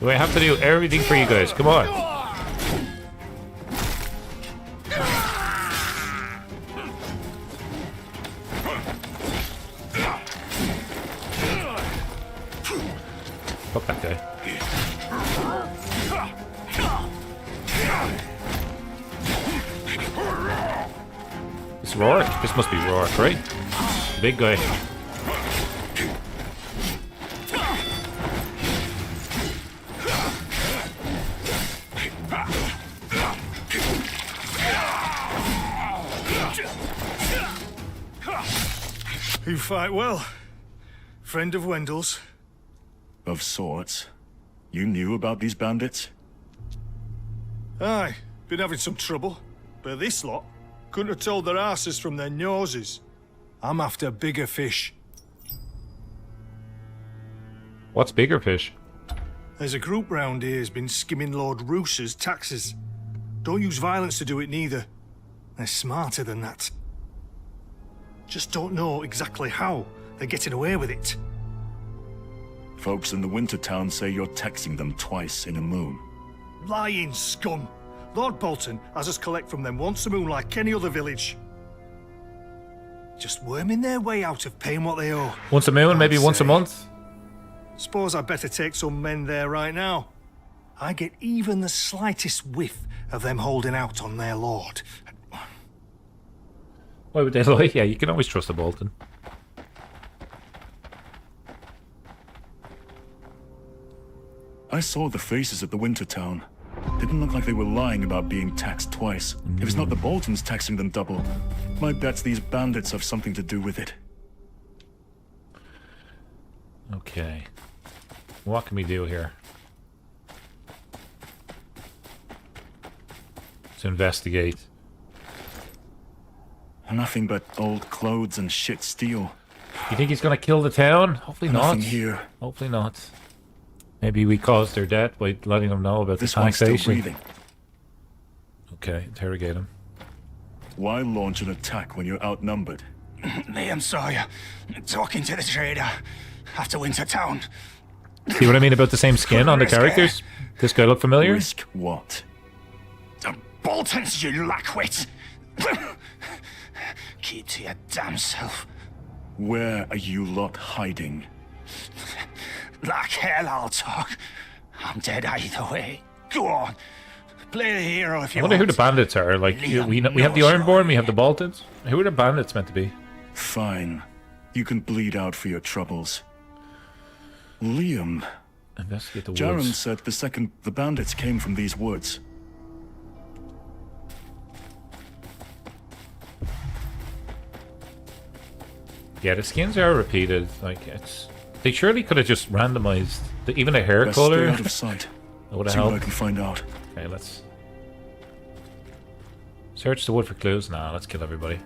We have to do everything for you guys. Come on. Fuck that guy. It's Rourke. This must be Rourke, right? The big guy. You fight well. Friend of Wendell's? Of sorts. You knew about these bandits? Aye, been having some trouble. But this lot couldn't have told their asses from their noses. I'm after bigger fish. What's bigger fish? There's a group round here who's been skimming Lord Rooster's taxes. Don't use violence to do it neither. They're smarter than that. Just don't know exactly how they're getting away with it. Folks in the winter town say you're taxing them twice in a moon. Lying scum! Lord Bolton has us collect from them once a moon like any other village. Just worming their way out of paying what they owe. Once a moon, maybe once a month? Suppose I'd better take some men there right now. I get even the slightest whiff of them holding out on their lord. Why would they lie? Yeah, you can always trust a Bolton. I saw the faces at the winter town. Didn't look like they were lying about being taxed twice. If it's not the Boltons taxing them double, my bet's these bandits have something to do with it. Okay. What can we do here? To investigate. Nothing but old clothes and shit steel. You think he's gonna kill the town? Hopefully not. Nothing here. Hopefully not. Maybe we caused their death by letting them know about This the one's still taxation. breathing. Okay, interrogate him. Why launch an attack when you're outnumbered? Liam Sawyer, talking to the trader after Wintertown. See what I mean about the same skin on the characters? This guy look familiar? Risk what? The Boltons, you lackwit! Keep to your damn self. Where are you lot hiding? Like hell I'll talk. I'm dead either way. Go on. Play the hero if you I wonder want. who the bandits are. Like, we have the Ironborn, we have the Boltons. Who are the bandits meant to be? Fine. You can bleed out for your troubles. Liam. Investigate the Jaren woods. said the bandits came from these woods. Yeah, the skins are repeated. Like, it's... They surely could have just randomized even a hair Let's color. stay out of sight. That would have See what I helped. can find out. Okay, let's search the wood for clues. Nah, let's kill everybody.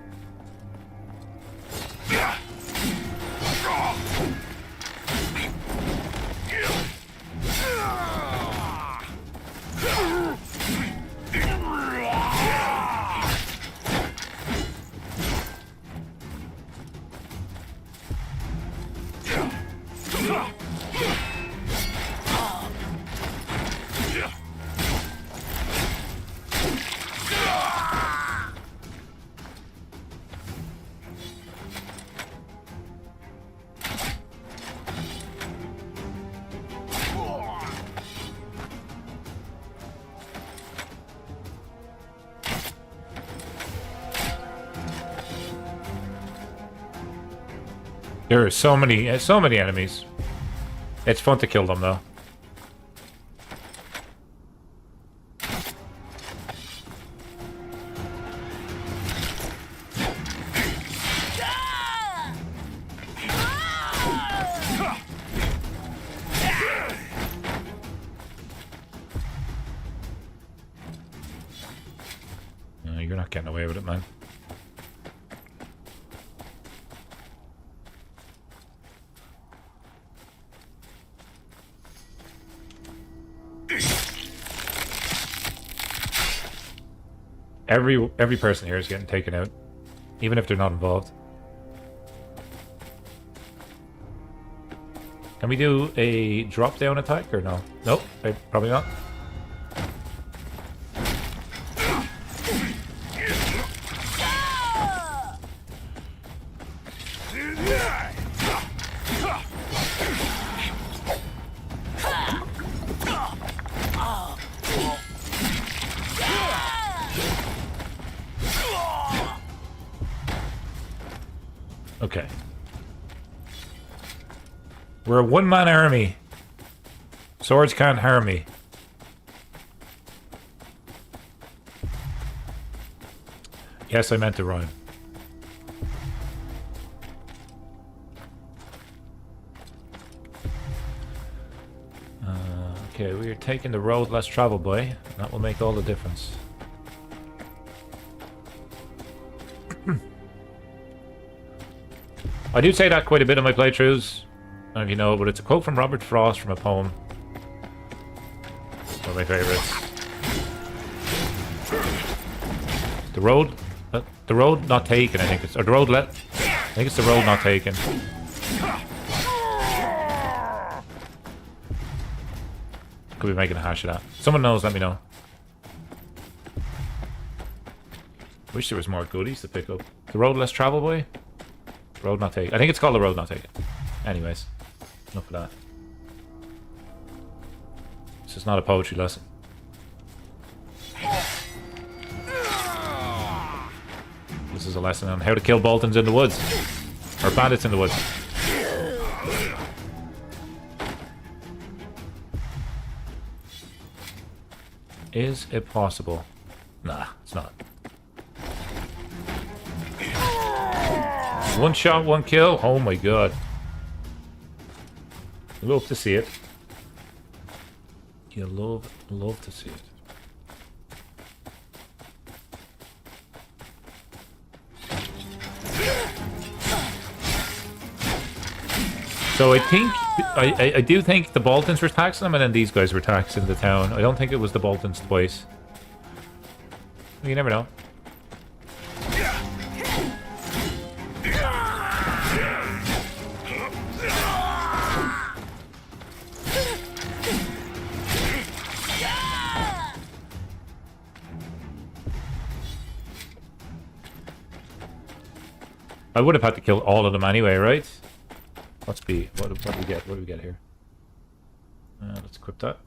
There are so many enemies. It's fun to kill them though. No, you're not getting away with it, man. Every person here is getting taken out, even if they're not involved. Can we do a drop-down attack or no? Nope, probably not. Okay. We're a one-man army. Swords can't harm me. Yes, I meant to rhyme. Okay, we are taking the road less traveled by. That will make all the difference. I do say that quite a bit in my playthroughs. I don't know if you know, but it's a quote from Robert Frost from a poem. One of my favorites. The road not taken, I think it's, or the road let. I think it's the road not taken. Could be making a hash of that. Someone knows, let me know. Wish there was more goodies to pick up. The road less travel by? Road not taken. I think it's called the road not taken. Anyways, enough of that. This is not a poetry lesson. This is a lesson on how to kill Boltons in the woods. Or bandits in the woods. Is it possible? Nah, it's not. One shot, one kill. Oh my god. Love to see it. You love to see it. So I think, I do think the Boltons were taxing them and then these guys were taxing the town. I don't think it was the Boltons twice. You never know. I would have had to kill all of them anyway, right? Let's be. What do we get? What do we get here? Let's equip that.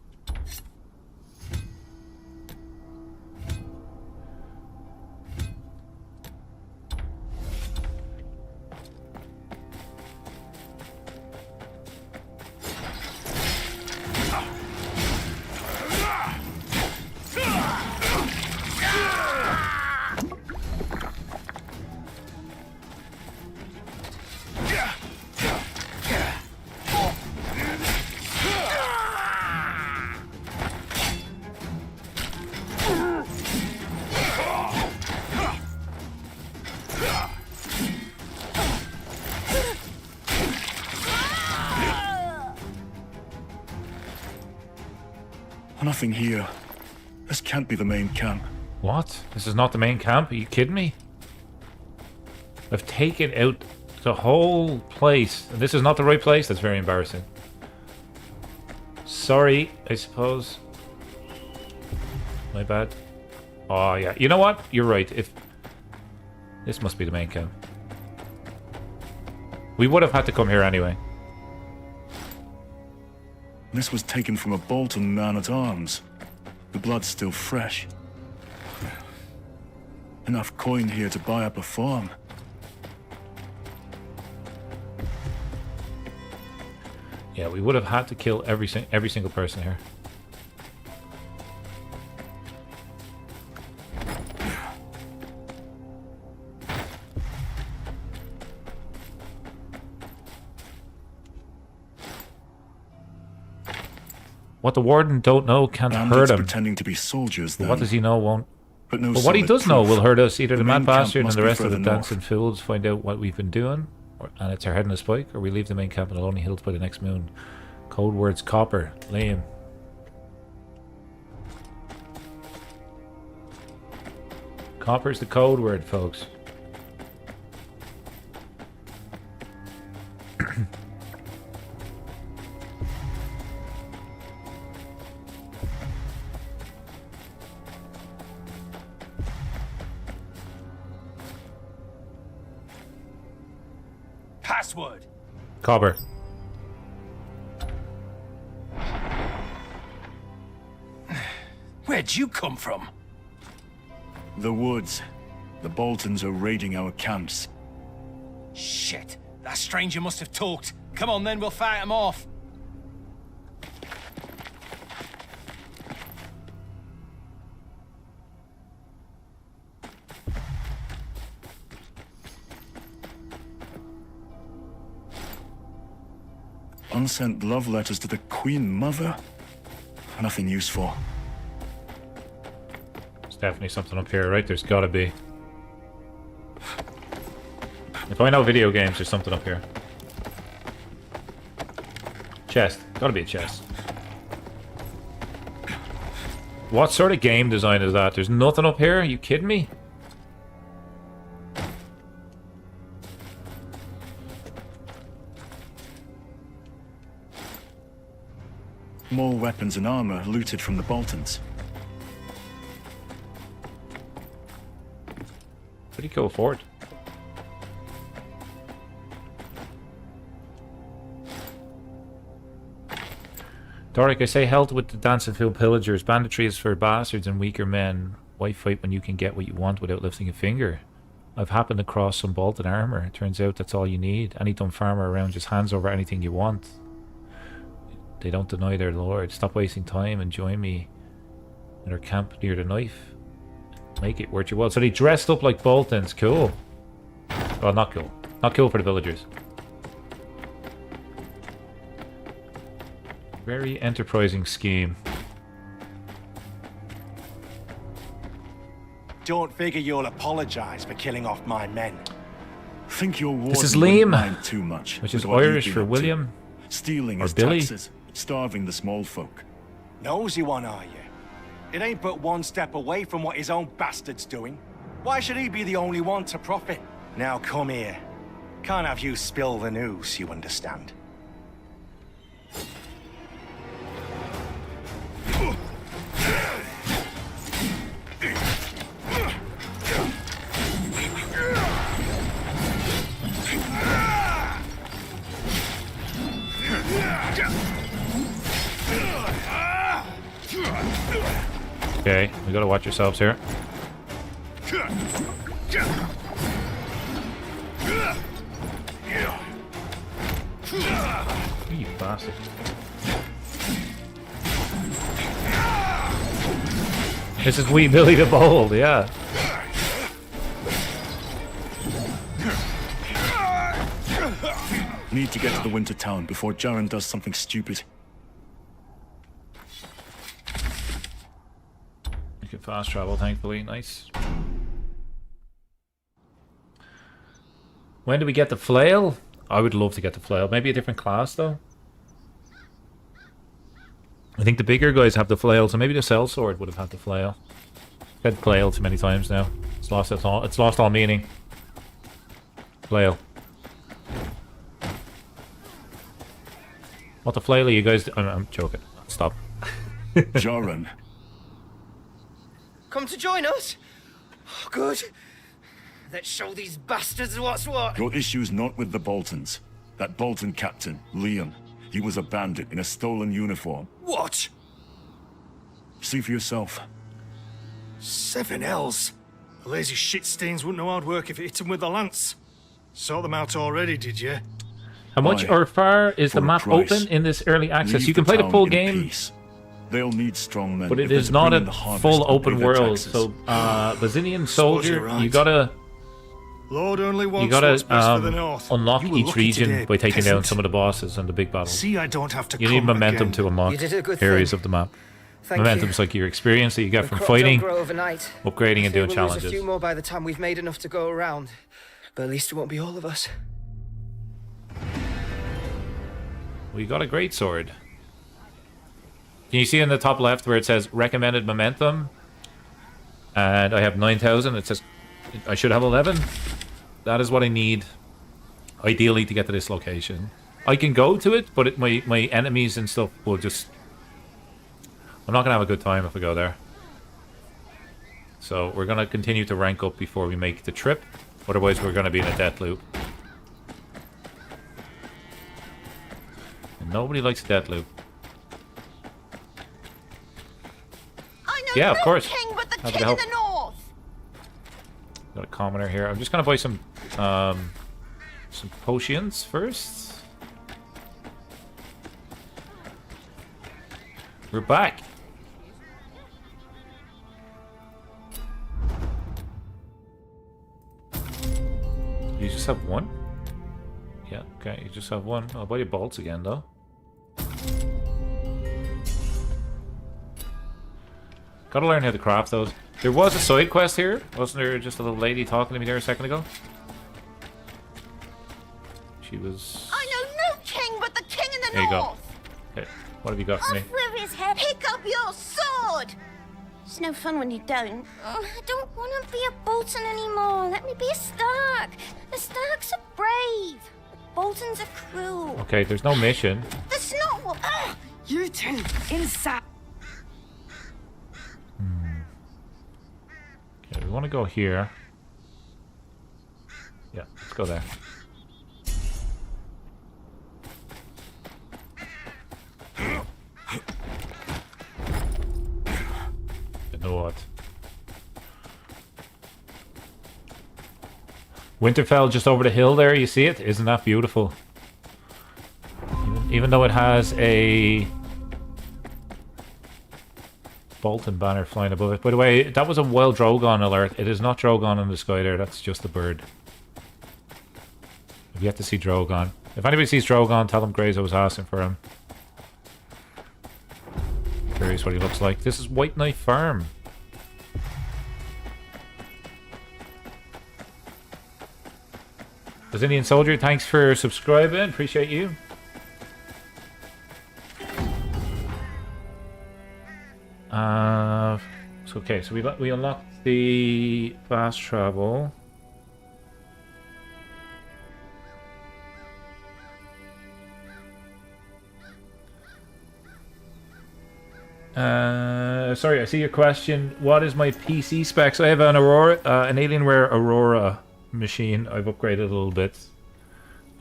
Nothing here. This can't be the main camp. What? This is not the main camp? Are you kidding me? I've taken out the whole place. And this is not the right place? That's very embarrassing. Sorry, I suppose. My bad. Oh, yeah. You know what? You're right. If this must be the main camp. We would have had to come here anyway. This was taken from a Bolton man-at-arms. The blood's still fresh. Enough coin here to buy up a farm. Yeah, we would have had to kill every single person here. What the warden don't know can't hurt him. Pretending to be soldiers, but what does he know won't? But, no but what he does know will hurt us. Either the mad bastard and the rest of the north. dancing fools find out what we've been doing, and it's our head in a spike, or we leave the main camp in the lonely hills by the next moon. Code words copper. Liam. Copper's the code word, folks. Password. Copper. Where'd you come from? The woods. The Boltons are raiding our camps. Shit. That stranger must have talked. Come on then, we'll fight him off. Unsent love letters to the Queen Mother? Nothing useful. There's definitely something up here, right? There's gotta be. If I know video games, there's something up here. Chest. Gotta be a chest. What sort of game design is that? There's nothing up here? Are you kidding me? More weapons and armor looted from the Boltons. Pretty cool fort. Doric, I say held with the Dancefield pillagers. Banditry is for bastards and weaker men. Why fight when you can get what you want without lifting a finger? I've happened across some Bolton armor. It turns out that's all you need. Any dumb farmer around just hands over anything you want. They don't deny their lord. Stop wasting time and join me in our camp near the knife. Make it worth your while. So they dressed up like Boltons. Cool. Well, not cool. Not cool for the villagers. Very enterprising scheme. Don't figure you'll apologize for killing off my men. Think your warden This is wouldn't Liam, mind too much, which is with what you've Irish been for up to. William. Stealing Or his Billy. taxes, starving the small folk. Nosy one, are you? It ain't but one step away from what his own bastard's doing. Why should he be the only one to profit? Now come here. Can't have you spill the news, you understand? Okay, we gotta watch yourselves here. You bastard. This is Wee Billy the Bold, yeah. Need to get to the Winter Town before Jaren does something stupid. You can fast travel, thankfully. Nice. When do we get the flail? I would love to get the flail. Maybe a different class, though. I think the bigger guys have the flail, so maybe the sellsword would have had the flail. I've had flail too many times now. It's lost all meaning. Flail. What the flail are you guys I'm joking. Stop. Jaren. Come to join us? Oh, good. Let's show these bastards what's what. Your issue's not with the Boltons. That Bolton captain, Liam, he was a bandit in a stolen uniform. What? See for yourself. 7 L's. The lazy shit stains wouldn't know hard work if it hit them with the lance. Sort them out already, did you? How much or far is the map open in this early access? You can play the full game, They'll need strong men, but it is not a full open world. So, Basinian soldier, you gotta Lord only wants what's best for the north. unlock You were each lucky region today, by taking down peasant. some of the bosses and the big battles. See, I don't have to You need come momentum again. to unlock You did a good areas thing. of the map. Thank Momentum's you. like your experience that you get The from crop fighting, don't grow overnight. upgrading, and I fear doing we'll challenges. lose a few more by the time we've made enough to go around. But at least it won't be all of us. We got a great sword. Can you see in the top left where it says recommended momentum? And I have 9,000. It says I should have 11. That is what I need, ideally, to get to this location. I can go to it, but my enemies and stuff will just... I'm not going to have a good time if I go there. So we're going to continue to rank up before we make the trip. Otherwise, we're going to be in a death loop. And nobody likes a death loop. Yeah, of course. King, but the Happy king to of help. the north. Got a commoner here. I'm just gonna buy some potions first. We're back. You just have one? Yeah, okay, you just have one. I'll buy you bolts again though. Gotta learn how to craft those. There was a side quest here. Wasn't there just a little lady talking to me there a second ago? She was... I know no king but the king in the There you go. north. Okay, what have you got for me? Off with his head, pick up your sword. It's no fun when you don't. Oh, I don't want to be a Bolton anymore. Let me be a Stark. The Starks are brave. The Boltons are cruel. Okay, there's no mission. That's not what... You two, inside. Okay, we want to go here. Yeah, let's go there. You know what? Winterfell just over the hill there, you see it? Isn't that beautiful? Even though it has a Bolton banner flying above it. By the way, that was a wild Drogon alert. It is not Drogon in the sky there, that's just a bird. I've yet to see Drogon. If anybody sees Drogon, tell them Greyzo was asking for him. Curious what he looks like. This is White Knight Farm. Brazilian Soldier, thanks for subscribing. Appreciate you. Okay, so we unlocked the fast travel. Sorry, I see your question. What is my PC specs? I have an Aurora, an Alienware Aurora machine. I've upgraded a little bit.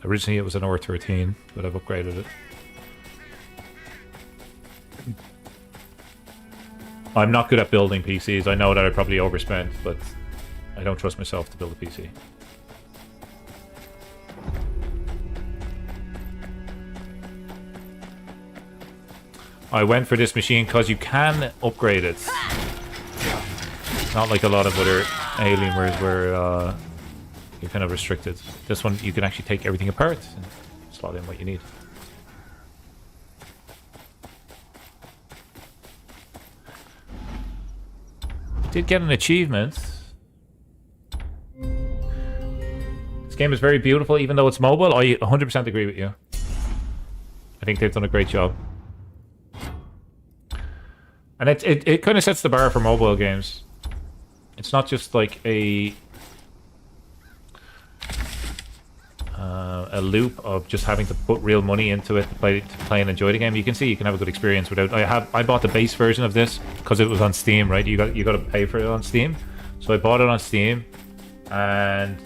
Originally it was an R13, but I've upgraded it. I'm not good at building PCs. I know that I probably overspent, but I don't trust myself to build a PC. I went for this machine because you can upgrade it. Not like a lot of other Alienwares where you're kind of restricted. This one, you can actually take everything apart and slot in what you need. Did get an achievement. This game is very beautiful, even though it's mobile. I 100% agree with you. I think they've done a great job. And it kind of sets the bar for mobile games. It's not just like a loop of just having to put real money into it to play and enjoy the game. You can see you can have a good experience without. I bought the base version of this because it was on Steam, right? You got to pay for it on Steam, so I bought it on Steam, and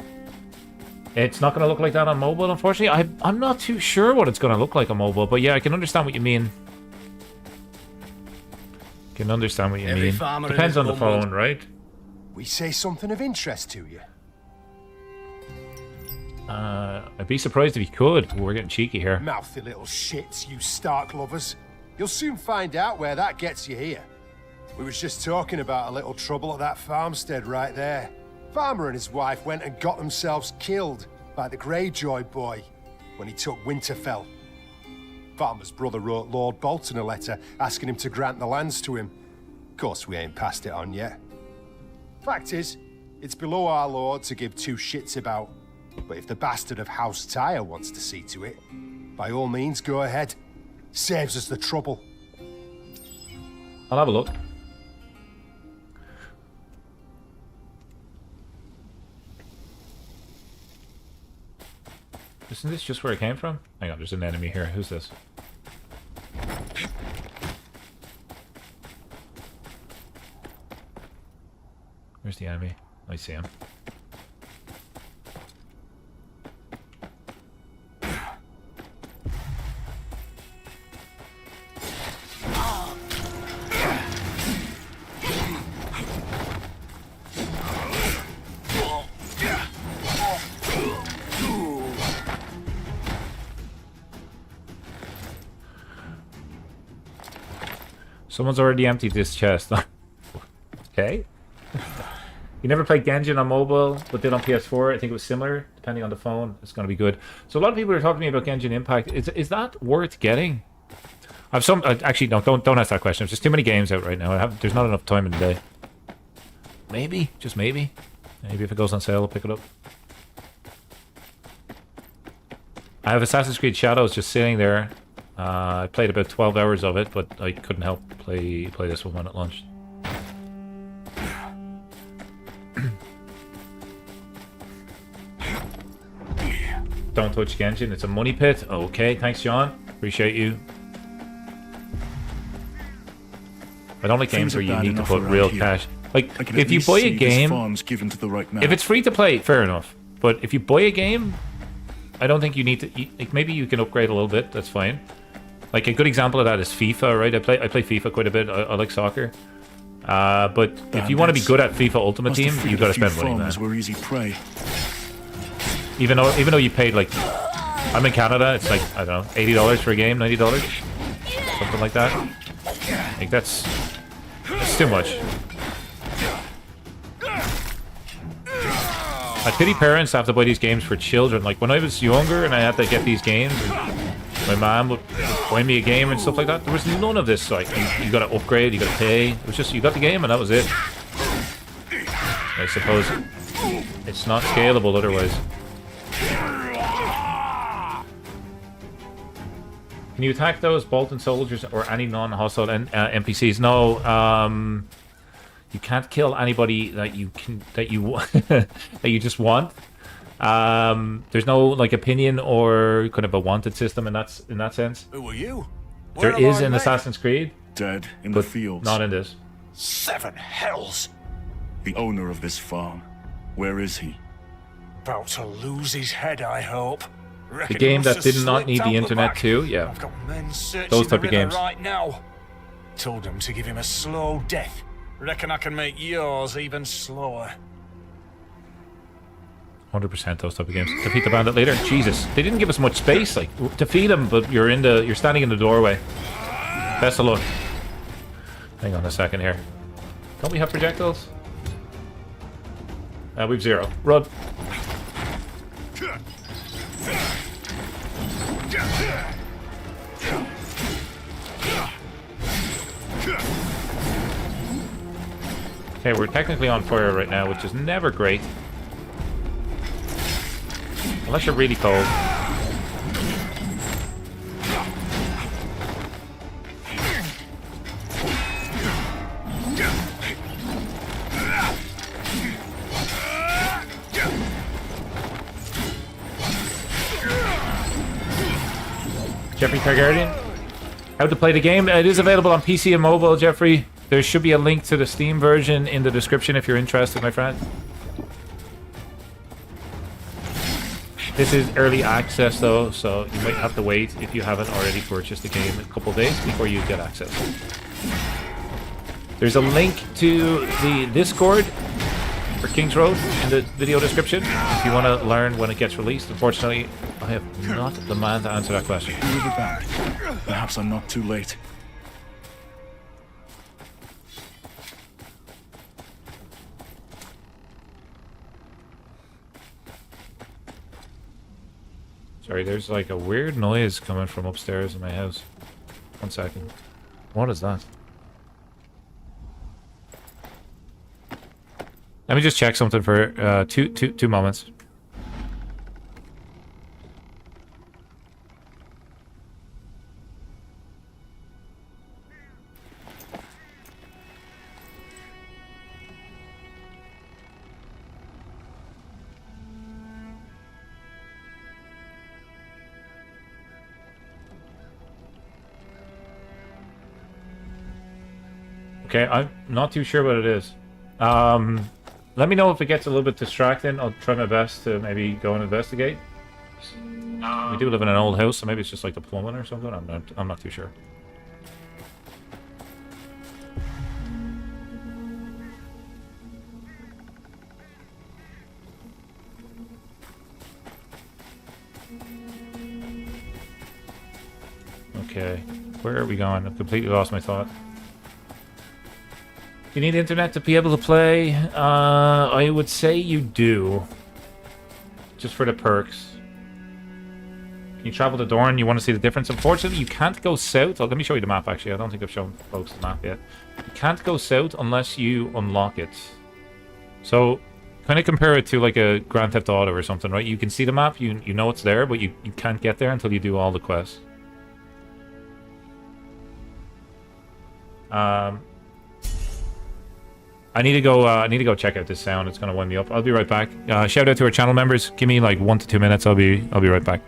it's not going to look like that on mobile, unfortunately. I'm not too sure what it's going to look like on mobile, but yeah, I can understand what you mean. Depends on the phone, right? We say something of interest to you. I'd be surprised if he could. We're getting cheeky here. Mouthy little shits, you Stark lovers. You'll soon find out where that gets you here. We was just talking about a little trouble at that farmstead right there. Farmer and his wife went and got themselves killed by the Greyjoy boy when he took Winterfell. Farmer's brother wrote Lord Bolton a letter asking him to grant the lands to him. Of course, we ain't passed it on yet. Fact is, it's below our lord to give two shits about. But if the bastard of House Tyre wants to see to it, by all means, go ahead. Saves us the trouble. I'll have a look. Isn't this just where it came from? Hang on, there's an enemy here. Who's this? Where's the enemy? I see him. Someone's already emptied this chest. Okay. You never played Genshin on mobile, but did on PS4. I think it was similar, depending on the phone. It's going to be good. So a lot of people are talking to me about Genshin Impact. Is that worth getting? I've some actually no, don't ask that question. There's just too many games out right now. There's not enough time in the day. Maybe, just maybe if it goes on sale, I'll pick it up. I have Assassin's Creed Shadows just sitting there. I played about 12 hours of it, but I couldn't help play this one when it launched. Don't touch Genshin, it's a money pit. Okay, thanks John. Appreciate you. I don't like games where you need to put real cash. Like, if you buy a game, given to the right man. if it's free to play, fair enough. But if you buy a game, I don't think you need to. Like, maybe you can upgrade a little bit. That's fine. Like a good example of that is FIFA, right? I play FIFA quite a bit. I like soccer. But if you want to be good at FIFA Ultimate Team, you've got to spend money, man. Were easy prey. Even though you paid like, I'm in Canada, it's like I don't know, $80 for a game, $90, something like that. Like that's too much. I pity parents have to buy these games for children. Like when I was younger and I had to get these games, and my mom would buy me a game and stuff like that. There was none of this. Like you got to upgrade, you got to pay. It was just you got the game and that was it. I suppose it's not scalable otherwise. Can you attack those Bolton soldiers or any non-hostile NPCs? No. You can't kill anybody that you that you just want. There's no like opinion or kind of a wanted system in that sense. Who are you? There is in Assassin's Creed. Dead in the fields. Not in this. 7 hells! The owner of this farm. Where is he? About to lose his head, I hope. The game that did not need the internet too, yeah. I've got men searching those type the of games. right now. Told him to give him a slow death. Reckon I can make yours even slower. 100% those type of games. Defeat the bandit later. Jesus, they didn't give us much space. Like defeat him, but you're standing in the doorway. Best of luck. Hang on a second here. Don't we have projectiles? We've 0. Run. Okay, we're technically on fire right now, which is never great. Unless you're really cold. Jeffrey Targaryen. How to play the game? It is available on PC and mobile, Jeffrey. There should be a link to the Steam version in the description if you're interested, my friend. This is early access though, so you might have to wait if you haven't already purchased the game a couple of days before you get access. There's a link to the Discord for Kingsroad in the video description if you want to learn when it gets released. Unfortunately, I have not the man to answer that question. We'll be back. Perhaps I'm not too late. Sorry, there's like a weird noise coming from upstairs in my house. 1 second. What is that? Let me just check something for two moments. Okay, I'm not too sure what it is. Let me know if it gets a little bit distracting. I'll try my best to maybe go and investigate. We do live in an old house, so maybe it's just like the plumbing or something. I'm not too sure. Okay, where are we going? I've completely lost my thought. You need internet to be able to play? I would say you do. Just for the perks. You travel to Dorne, you want to see the difference. Unfortunately, you can't go south. Oh, let me show you the map, actually. I don't think I've shown folks the map yet. You can't go south unless you unlock it. So, kind of compare it to like a Grand Theft Auto or something, right? You can see the map, you know it's there, but you can't get there until you do all the quests. I need to go check out this sound. It's gonna wind me up. I'll be right back. Shout out to our channel members. Give me like 1 to 2 minutes. I'll be right back.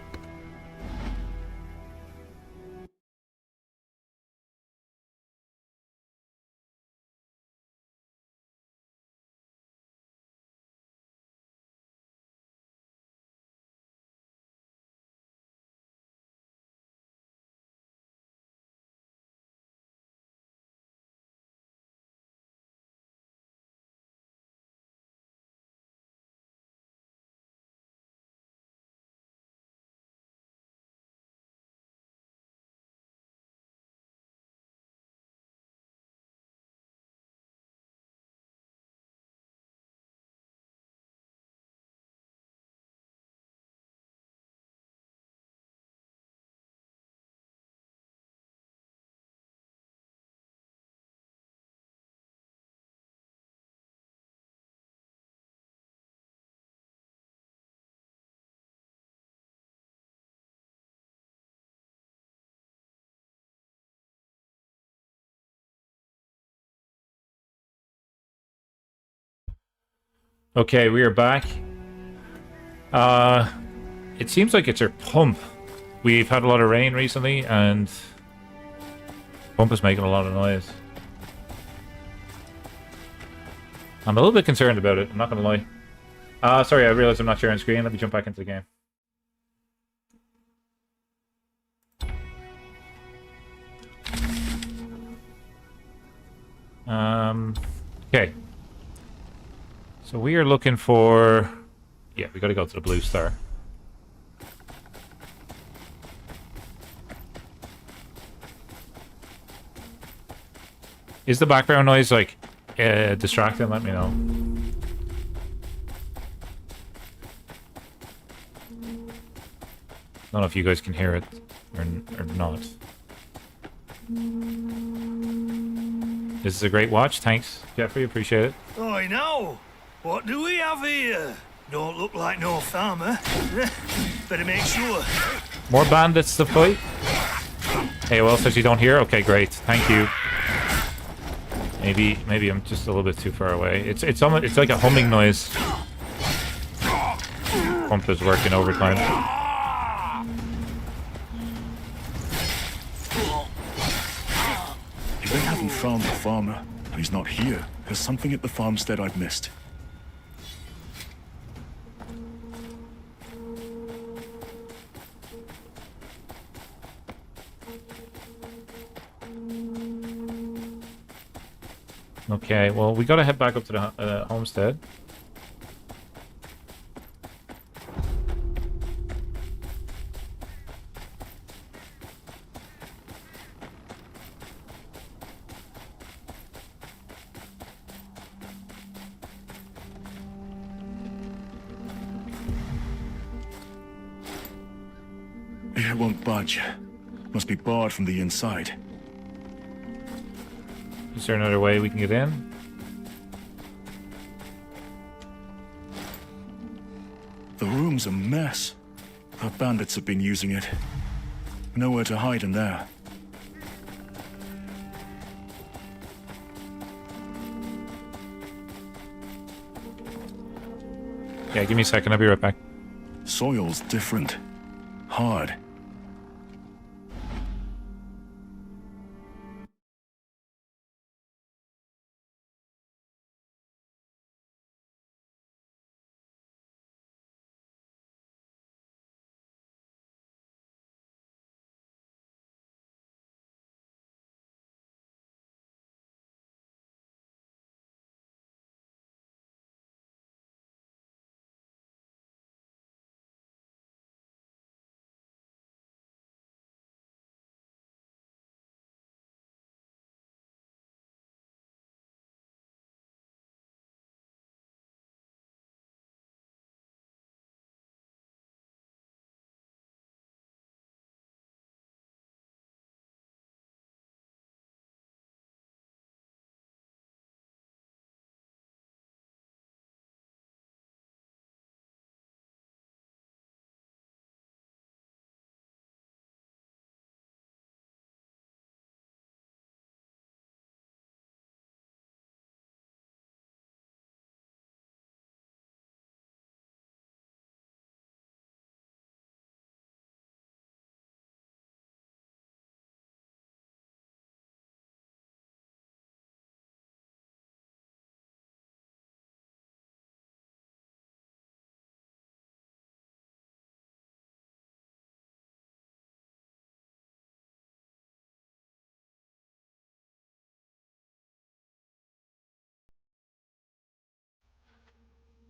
Okay, we are back. It seems like it's our pump. We've had a lot of rain recently, and pump is making a lot of noise. I'm a little bit concerned about it, I'm not gonna lie. Sorry, I realized I'm not sharing screen. Let me jump back into the game. Okay. So we are looking for... Yeah, we gotta go to the Blue Star. Is the background noise, like, distracting? Let me know. I don't know if you guys can hear it or not. This is a great watch. Thanks, Jeffrey. Appreciate it. I know. What do we have here? Don't look like no farmer. Better make sure. More bandits to fight. AOL says you don't hear? Okay, great. Thank you. Maybe I'm just a little bit too far away. It's like a humming noise. Pump is working overtime. If they haven't found the farmer, and he's not here, there's something at the farmstead I've missed. Okay, well, we gotta head back up to the homestead. It won't budge. Must be barred from the inside. Is there another way we can get in? The room's a mess. The bandits have been using it. Nowhere to hide in there. Yeah, give me a second. I'll be right back. Soil's different. Hard.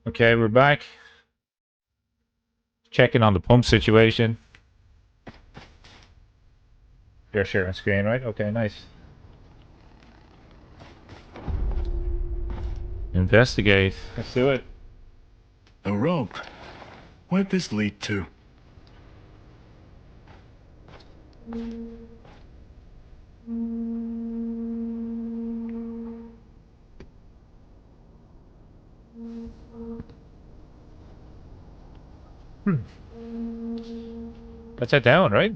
Okay, we're back. Checking on the pump situation. You're sharing screen, right? Okay, nice. Investigate. Let's do it. A rope. Where'd this lead to? Let's head down, right?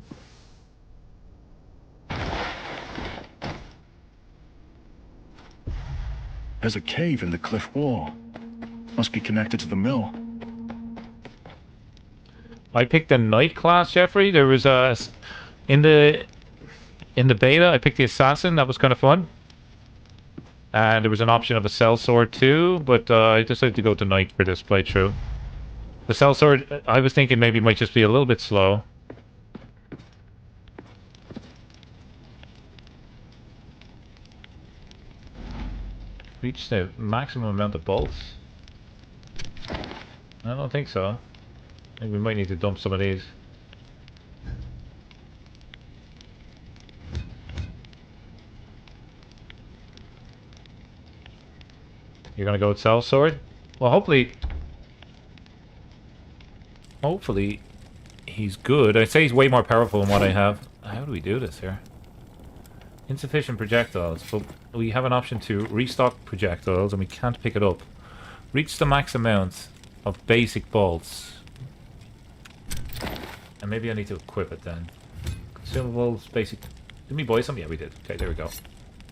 There's a cave in the cliff wall. Must be connected to the mill. I picked the knight class, Jeffrey. There was a in the beta. I picked the assassin. That was kind of fun. And there was an option of a sellsword too, but I decided to go to knight for this playthrough. The sellsword, I was thinking maybe might just be a little bit slow. Reach the maximum amount of bolts? I don't think so. I think we might need to dump some of these. You're gonna go with sellsword? Well, hopefully he's good. I'd say he's way more powerful than what I have. How do we do this here? Insufficient projectiles, but we have an option to restock projectiles and we can't pick it up. Reach the max amount of basic bolts. And maybe I need to equip it then. Consumables, basic... Did we buy some? Yeah, we did. Okay, there we go.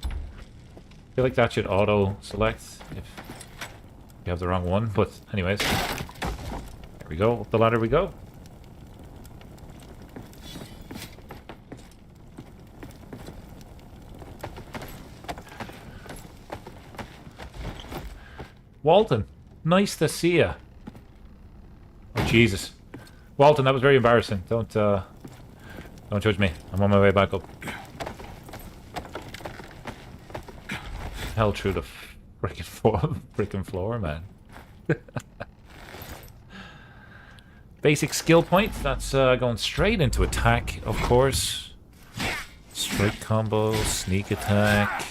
I feel like that should auto-select if you have the wrong one, but anyways. There we go. Up the ladder we go. Walton, nice to see ya. Oh Jesus, Walton, that was very embarrassing. Don't judge me. I'm on my way back up. Hell through the freaking floor, man. Basic skill points. That's going straight into attack, of course. Strike combo, sneak attack.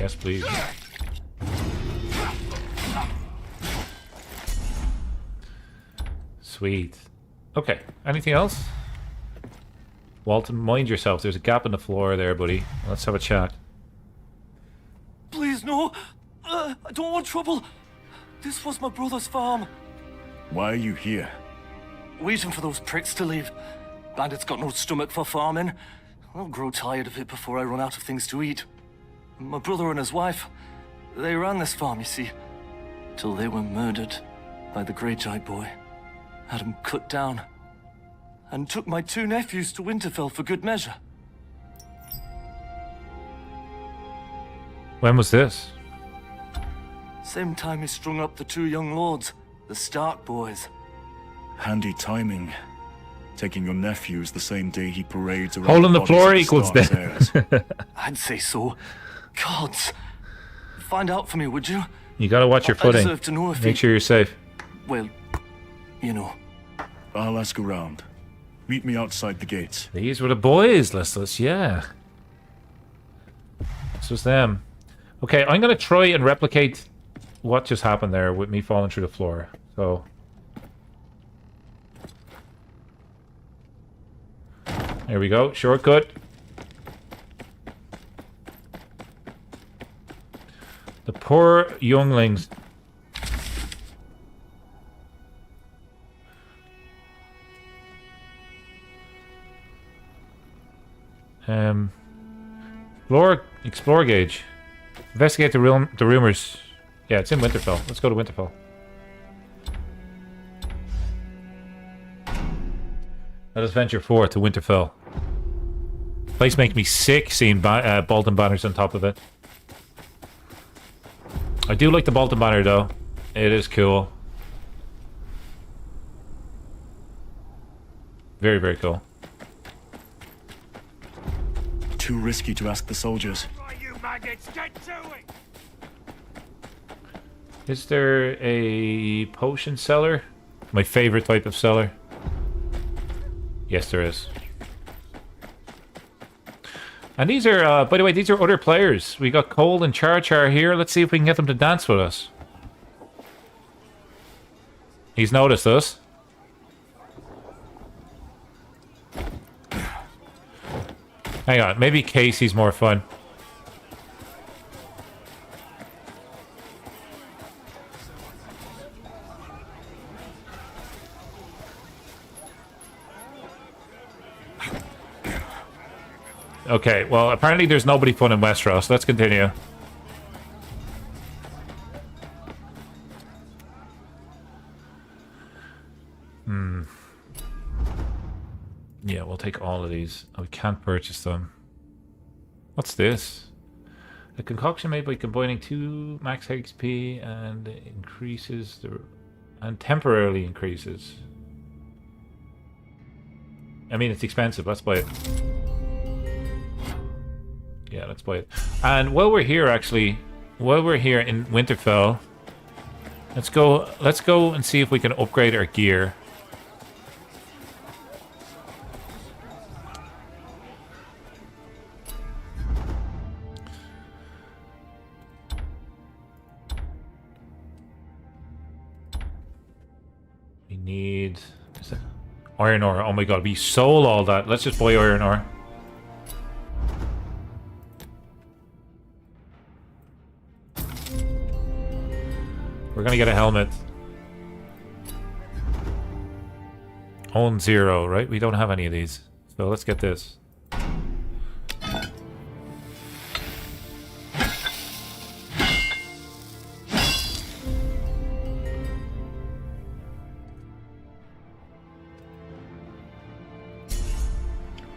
Yes, please. Sweet. Okay, anything else? Walton, mind yourself. There's a gap in the floor there, buddy. Let's have a chat. Please, no. I don't want trouble. This was my brother's farm. Why are you here? Waiting for those pricks to leave. Bandit's got no stomach for farming. I'll grow tired of it before I run out of things to eat. My brother and his wife, they ran this farm, you see, till they were murdered by the Greyjoy boy. Had him cut down, and took my two nephews to Winterfell for good measure. When was this? Same time he strung up the two young lords, the Stark boys. Handy timing. Taking your nephews the same day he parades around. Hole in the bodies floor of the equals Stark's death. heirs. I'd say so. Gods. Find out for me, would you? You gotta watch your I footing. deserve to know if Make sure you're safe. Well, you know. I'll ask around. Meet me outside the gates. These were the boys, Listless, yeah. This was them. Okay, I'm gonna try and replicate what just happened there with me falling through the floor. So... There we go, shortcut. The poor younglings. Explore gauge. Investigate the rumors. Yeah, it's in Winterfell. Let's go to Winterfell. Let us venture forth to Winterfell. Place makes me sick seeing Bolton banners on top of it. I do like the Bolton banner though. It is cool. Very, very cool. too risky to ask the soldiers. You maggots, get to it! Is there a potion seller? My favorite type of seller. Yes, there is. And these are, by the way, these are other players. We got Cole and Char here. Let's see if we can get them to dance with us. He's noticed us. Hang on, maybe Casey's more fun. Okay, well, apparently there's nobody fun in Westeros. Let's continue. Yeah, we'll take all of these. Oh, we can't purchase them. What's this? A concoction made by combining 2 max XP and increases the... and temporarily increases. I mean, it's expensive. Let's buy it. Yeah, let's buy it. And while we're here, actually, while we're here in Winterfell, let's go and see if we can upgrade our gear. We need iron ore. Oh my god, we sold all that. Let's just buy iron ore. We're gonna get a helmet. Own 0, right? We don't have any of these. So let's get this.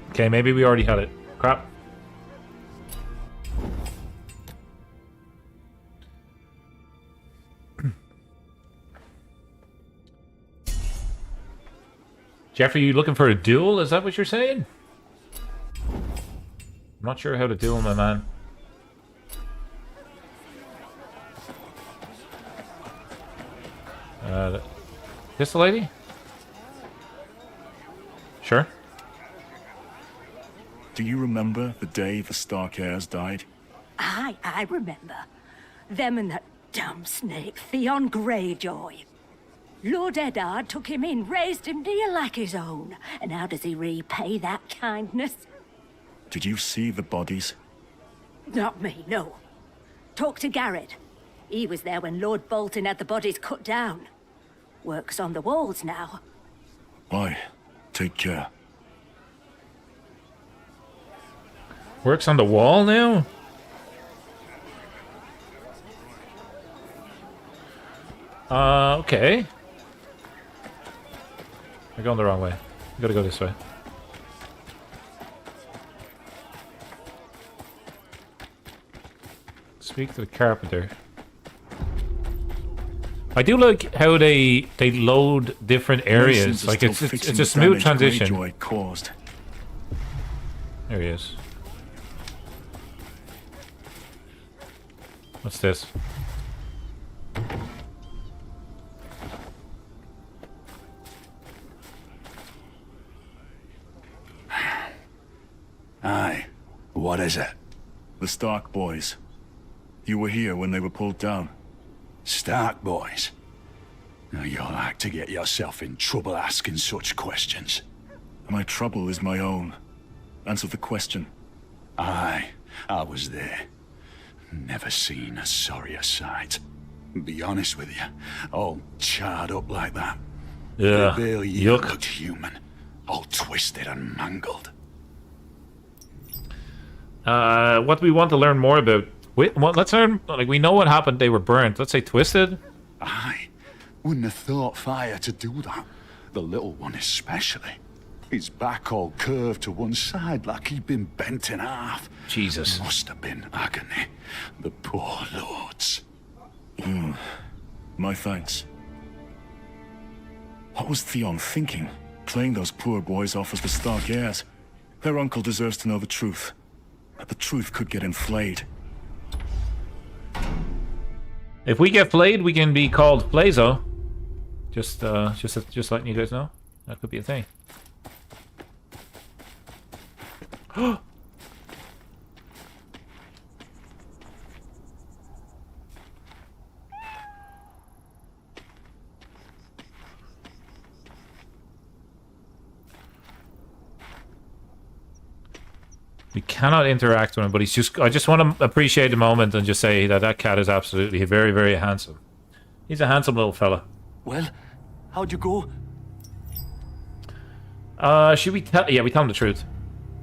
Okay, maybe we already had it. Crap. Jeffrey, you looking for a duel? Is that what you're saying? I'm not sure how to duel, my man. This the lady? Sure. Do you remember the day the Stark heirs died? Aye, I remember. Them and that damn snake, Theon Greyjoy. Lord Eddard took him in, raised him dear like his own. And how does he repay that kindness? Did you see the bodies? Not me, no. Talk to Garrett. He was there when Lord Bolton had the bodies cut down. Works on the walls now. Why? Take care. Works on the wall now? Okay. We're going the wrong way. We gotta go this way. Speak to the carpenter. I do like how they load different areas. Like it's a smooth transition. There he is. What's this? Aye. What is it? The Stark boys. You were here when they were pulled down. Stark boys? Now you'll like to get yourself in trouble asking such questions. My trouble is my own. Answer the question. Aye, I was there. Never seen a sorrier sight. Be honest with you, all charred up like that. Yeah, they barely even looked human. All twisted and mangled. What do we want to learn more about? Wait, well, let's learn. Like, we know what happened. They were burnt. Let's say twisted. Aye, wouldn't have thought fire to do that. The little one especially. His back all curved to one side like he'd been bent in half. Jesus. Must have been agony. The poor lords. My thanks. What was Theon thinking? Playing those poor boys off as the Stark heirs? Their uncle deserves to know the truth. but the truth could get inflated. If we get flayed, we can be called Flazo. Just letting you guys know. That could be a thing. We cannot interact with him, but he's just... I just want to appreciate the moment and just say that that cat is absolutely very, very handsome. He's a handsome little fella. Well, how'd you go? Should we tell... Yeah, we tell him the truth.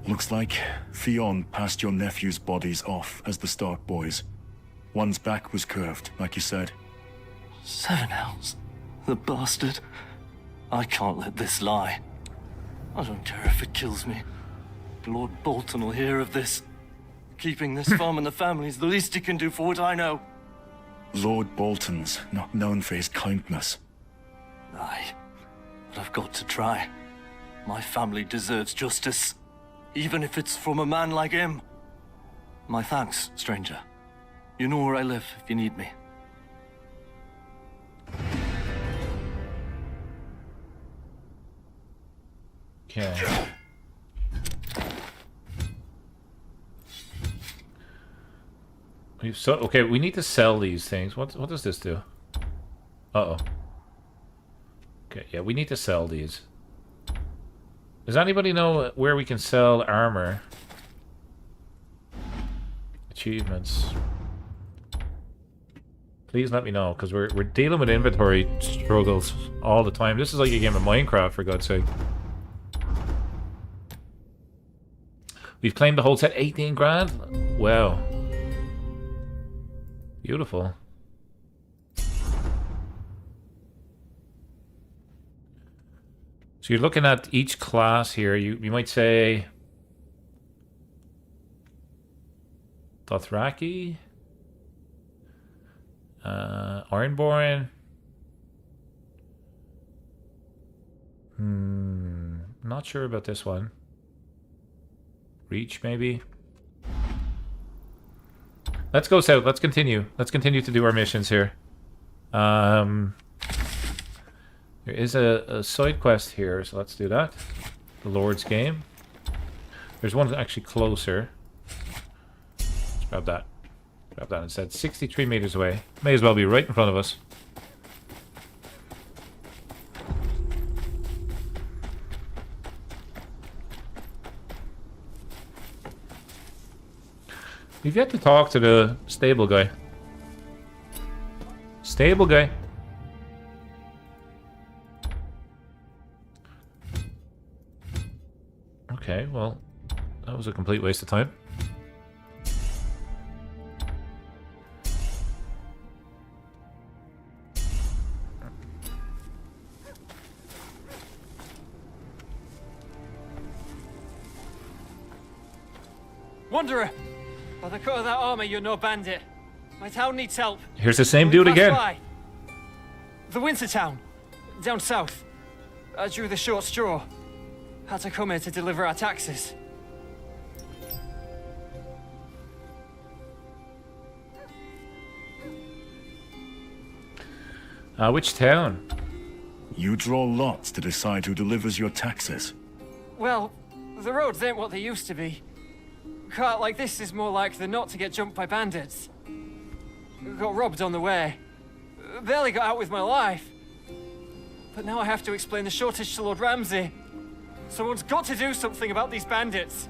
Looks like Theon passed your nephew's bodies off as the Stark boys. One's back was curved, like you said. 7 hours? The bastard. I can't let this lie. I don't care if it kills me. Lord Bolton will hear of this. Keeping this farm and the family is the least he can do for what I know. Lord Bolton's not known for his kindness. Aye, but I've got to try. My family deserves justice, even if it's from a man like him. My thanks, stranger. You know where I live if you need me. Okay. Okay, we need to sell these things. What does this do? Uh-oh. Okay, yeah, we need to sell these. Does anybody know where we can sell armor? Achievements. Please let me know, because we're dealing with inventory struggles all the time. This is like a game of Minecraft, for God's sake. We've claimed the whole set, 18 grand? Wow. Beautiful. So you're looking at each class here. You might say Dothraki, Ironborn. Not sure about this one. Reach, maybe. Let's go south. Let's continue. Let's continue to do our missions here. There is a side quest here, so let's do that. The Lord's Game. There's one actually closer. Let's grab that. Grab that instead. 63 meters away. May as well be right in front of us. We've yet to talk to the stable guy. Stable guy. Okay, well, that was a complete waste of time. Wanderer! By the cut of that armor, you're no bandit. My town needs help. Here's the same We dude pass again. by. The winter town. Down south. I drew the short straw. Had to come here to deliver our taxes. Which town? You draw lots to decide who delivers your taxes. Well, the roads ain't what they used to be. A cart like this is more likely than not to get jumped by bandits. Got robbed on the way. Barely got out with my life. But now I have to explain the shortage to Lord Ramsay. Someone's got to do something about these bandits.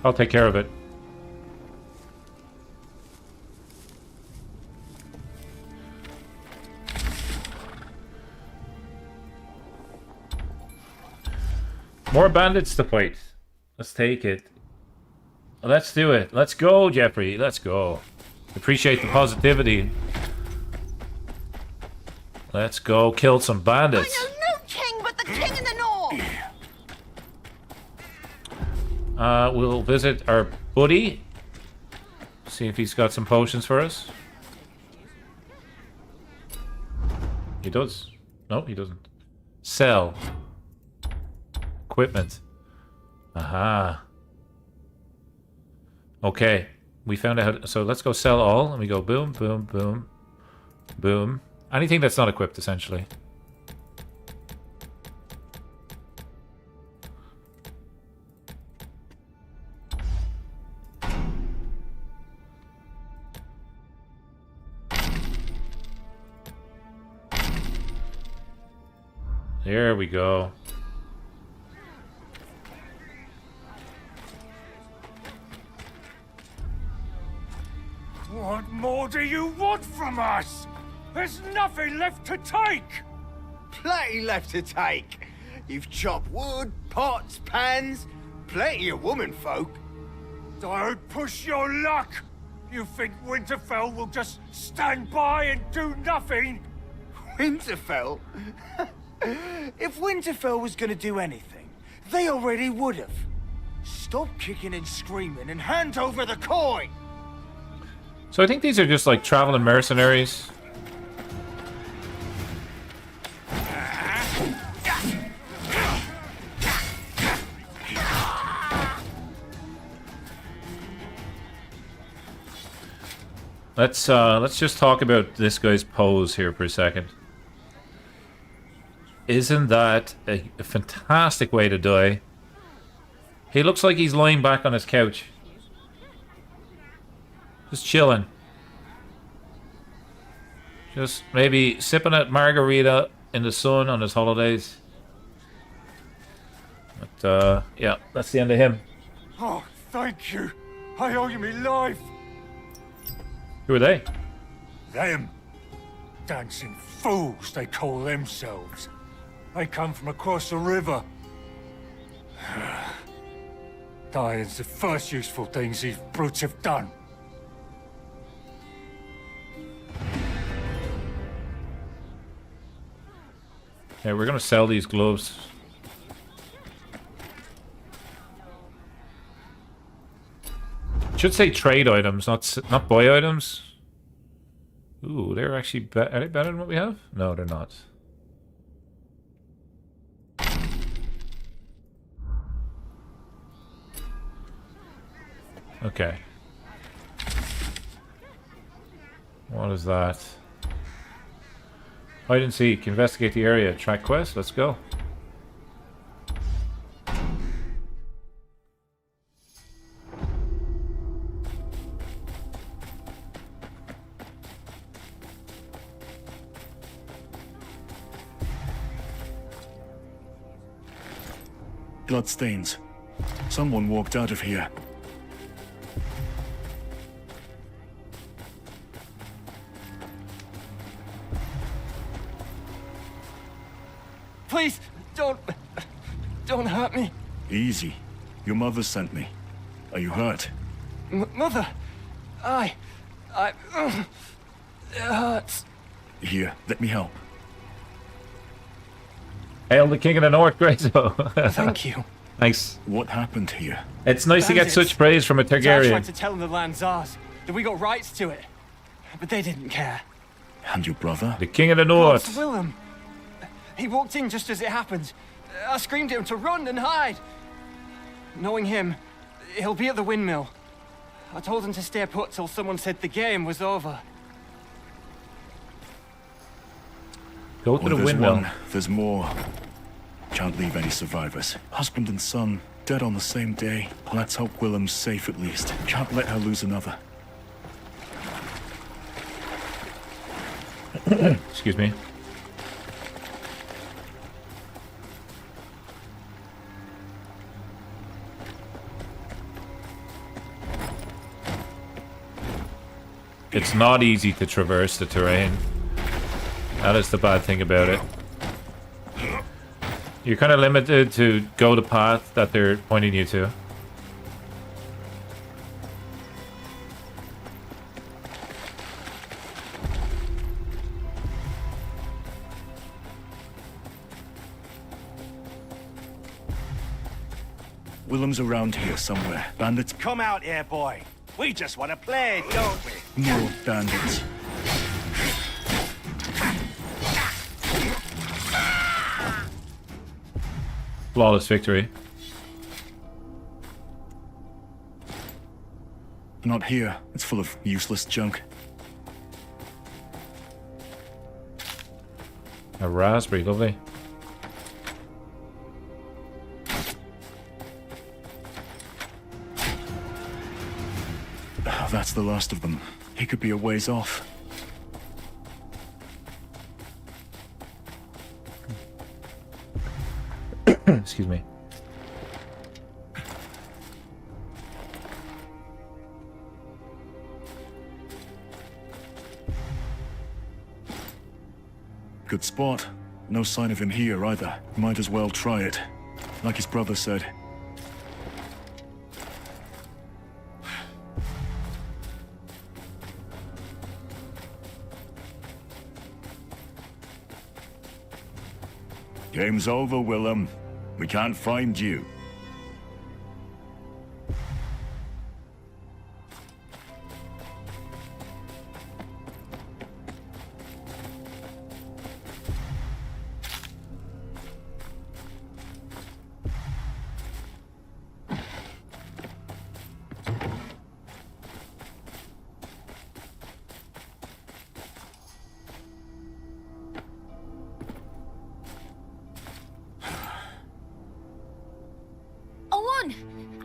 I'll take care of it. More bandits to fight. Let's take it. Let's do it. Let's go, Jeffrey. Let's go. Appreciate the positivity. Let's go kill some bandits. I know no king but the king in the north! We'll visit our buddy. See if he's got some potions for us. He does. No, he doesn't. Sell. Equipment. Aha. Okay, we found out. So let's go sell all, and we go boom, boom, boom, boom. Anything that's not equipped, essentially. There we go. What more do you want from us? There's nothing left to take! Plenty left to take. You've chopped wood, pots, pans, plenty of woman folk. Don't push your luck! You think Winterfell will just stand by and do nothing? Winterfell? If Winterfell was gonna do anything, they already would have. Stop kicking and screaming and hand over the coin! So I think these are just like traveling mercenaries. Let's just talk about this guy's pose here for a second. Isn't that a fantastic way to die? He looks like he's lying back on his couch. Just chilling. Just maybe sipping a margarita in the sun on his holidays. But, yeah, that's the end of him. Oh, thank you. I owe you my life. Who are they? Them. Dancing fools, they call themselves. They come from across the river. Dying's the first useful things these brutes have done. Yeah, we're gonna sell these gloves. Should say trade items, not buy items. Ooh, they're actually are they better than what we have? No, they're not. Okay. What is that? Hide and seek. Investigate the area. Track quest. Let's go. Bloodstains. Someone walked out of here. Please, don't hurt me. Easy. Your mother sent me. Are you hurt? Mother, it hurts. Here, let me help. Hail the King of the North, Grayso. Thank you. Thanks. What happened here? It's nice to get such praise from a Dad Targaryen. tried to tell them the land's ours, that we got rights to it, but they didn't care. And your brother? The King of the North. It's Willem. He walked in just as it happened. I screamed at him to run and hide. Knowing him, he'll be at the windmill. I told him to stay put till someone said the game was over. Go to the there's windmill. One, there's more. Can't leave any survivors. Husband and son, dead on the same day. Let's hope Willem's safe at least. Can't let her lose another. Excuse me. It's not easy to traverse the terrain. That is the bad thing about it. You're kind of limited to go the path that they're pointing you to. Willem's around here somewhere. Bandits? Come out here, boy. We just want to play, don't we? More bandits. Flawless victory. Not here. It's full of useless junk. A raspberry, lovely. Oh, that's the last of them. He could be a ways off. Excuse me. Good spot. No sign of him here either. Might as well try it. Like his brother said. Game's over, Willem. We can't find you.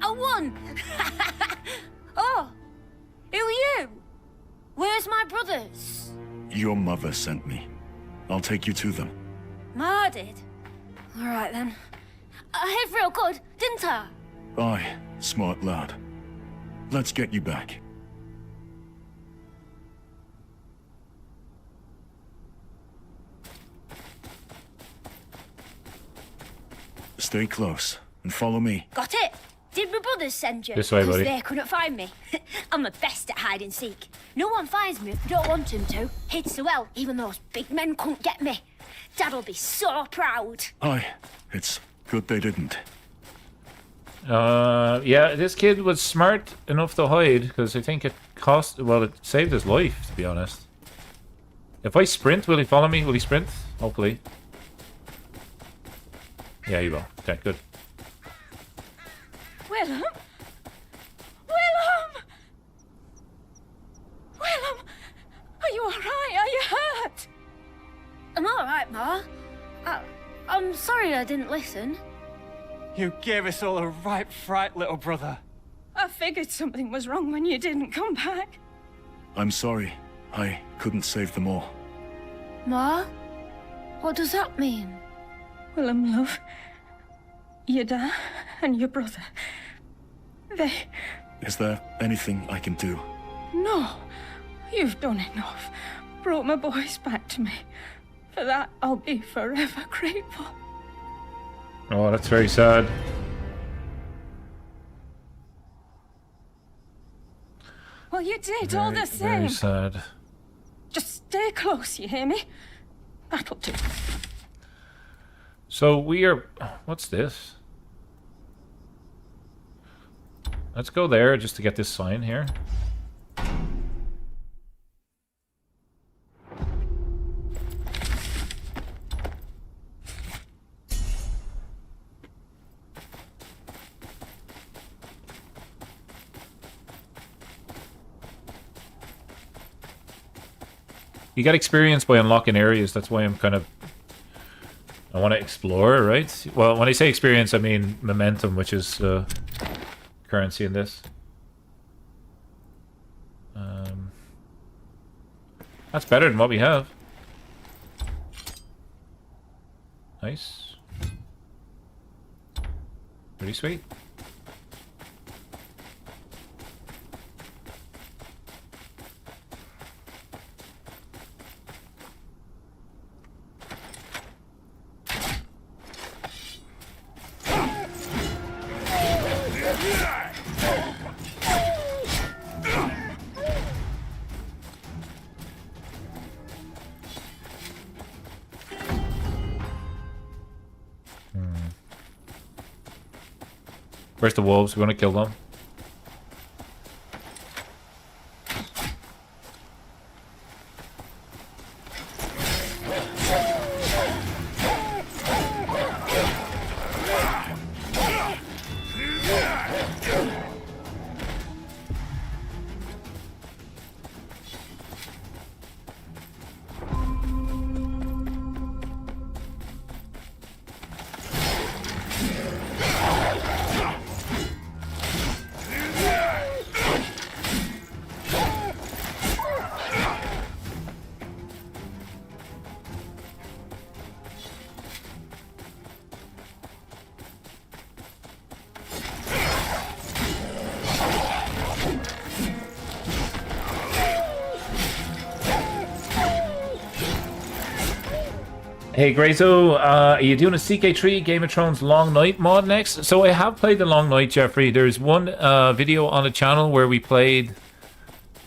I won! Oh, who are you? Where's my brothers? Your mother sent me. I'll take you to them. Ma did? Alright then. I hit real good, didn't I? Aye, smart lad. Let's get you back. Stay close and follow me. Got it? Did my brothers send you? This way, buddy. They couldn't find me. I'm the best at hide and seek. No one finds me if I don't want him to. Hid so well, even those big men couldn't get me. Dad'll be so proud. Aye, it's good they didn't. Yeah, this kid was smart enough to hide, because I think it cost... Well, it saved his life, to be honest. If I sprint, will he follow me? Will he sprint? Hopefully. Yeah, he will. Okay, good. Willem? Willem! Willem! Are you alright? Are you hurt? I'm alright, Ma. I'm sorry I didn't listen. You gave us all a right fright, little brother. I figured something was wrong when you didn't come back. I'm sorry. I couldn't save them all. Ma? What does that mean? Willem, love. Your dad and your brother. They... Is there anything I can do? No. You've done enough. Brought my boys back to me. For that, I'll be forever grateful. Oh, that's very sad. Well, you did all the same. Very sad. Just stay close, you hear me? That'll do. So we are... What's this? Let's go there just to get this sign here. You get experience by unlocking areas, that's why I'm kind of... I want to explore, right? Well, when I say experience, I mean momentum, which is currency in this. That's better than what we have. Nice. Pretty sweet. Where's the wolves? We want to kill them. Hey Grayzo, are you doing a CK3 Game of Thrones Long Night mod next? So I have played the Long Night, Jeffrey. There's one video on the channel where we played,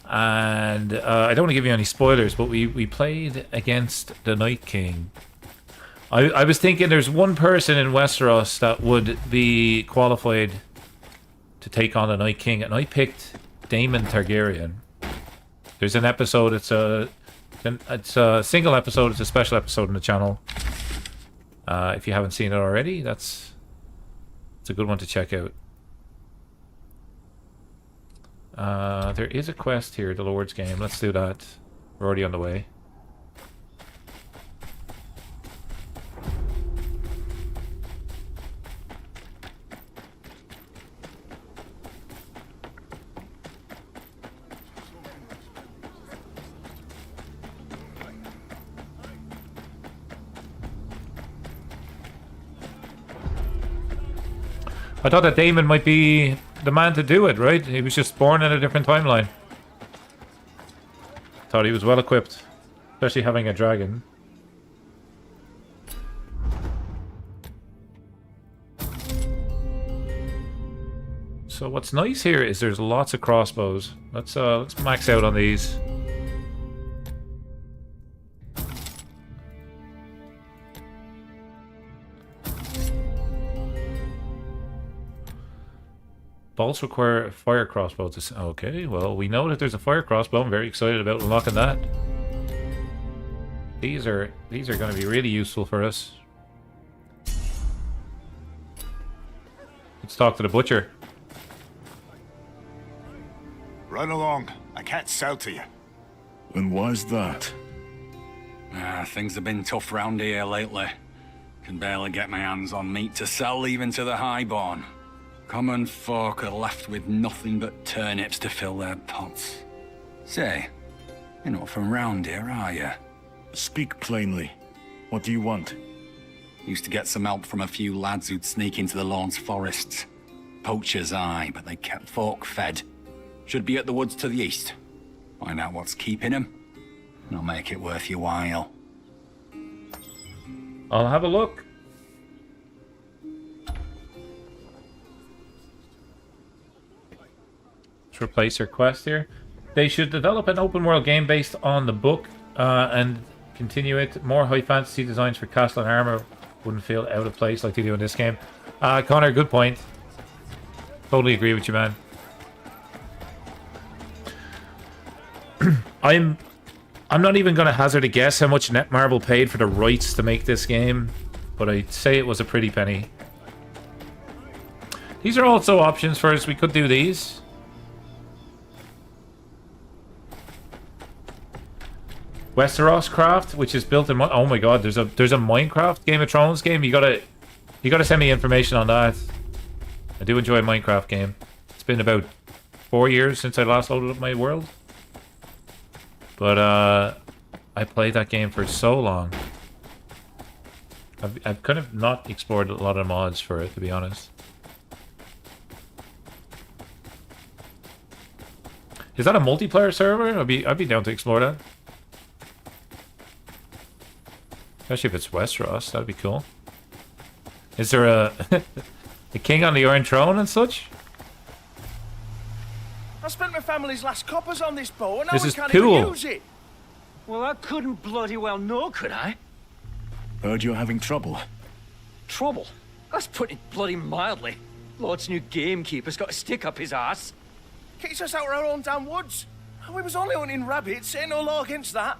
and I don't want to give you any spoilers, but we played against the Night King. I was thinking there's one person in Westeros that would be qualified to take on the Night King, and I picked Daemon Targaryen. There's an episode, it's a single episode, it's a special episode on the channel. If you haven't seen it already, it's a good one to check out. There is a quest here, the Lord's Game. Let's do that. We're already on the way. I thought that Daemon might be the man to do it, right? He was just born in a different timeline. Thought he was well equipped, especially having a dragon. So what's nice here is there's lots of crossbows. Let's max out on these. Bolts require fire crossbows. Okay, well, we know that there's a fire crossbow. I'm very excited about unlocking that. These are going to be really useful for us. Let's talk to the butcher. Run along. I can't sell to you. And why's that? Things have been tough round here lately. Can barely get my hands on meat to sell even to the highborn. Common folk are left with nothing but turnips to fill their pots. Say, you're not from round here, are you? Speak plainly. What do you want? Used to get some help from a few lads who'd sneak into the Lorne's forests. Poachers, aye, but they kept folk fed. Should be at the woods to the east. Find out what's keeping them, and I'll make it worth your while. I'll have a look. Replace your quest here. They should develop an open world game based on the book and continue it. More high fantasy designs for castle and armor wouldn't feel out of place like they do in this game. Connor, good point. Totally agree with you, man. I'm not even going to hazard a guess how much Netmarble paid for the rights to make this game, but I'd say it was a pretty penny. These are also options for us. We could do these. Westeros Craft, which is built in... Oh my god, there's a Minecraft Game of Thrones game. You gotta send me information on that. I do enjoy a Minecraft game. It's been about 4 years since I last loaded up my world. But I played that game for so long. I've kind of not explored a lot of mods for it, to be honest. Is that a multiplayer server? I'd be down to explore that. Especially if it's Westeros, that'd be cool. Is there a king on the Iron Throne and such? I spent my family's last coppers on this boat, and now This I is can't cool. even use it. Well, I couldn't bloody well know, could I? Heard you're having trouble. Trouble? That's putting it bloody mildly. Lord's new gamekeeper's got a stick up his arse. Keeps us out of our own damn woods. We was only hunting rabbits, ain't no law against that.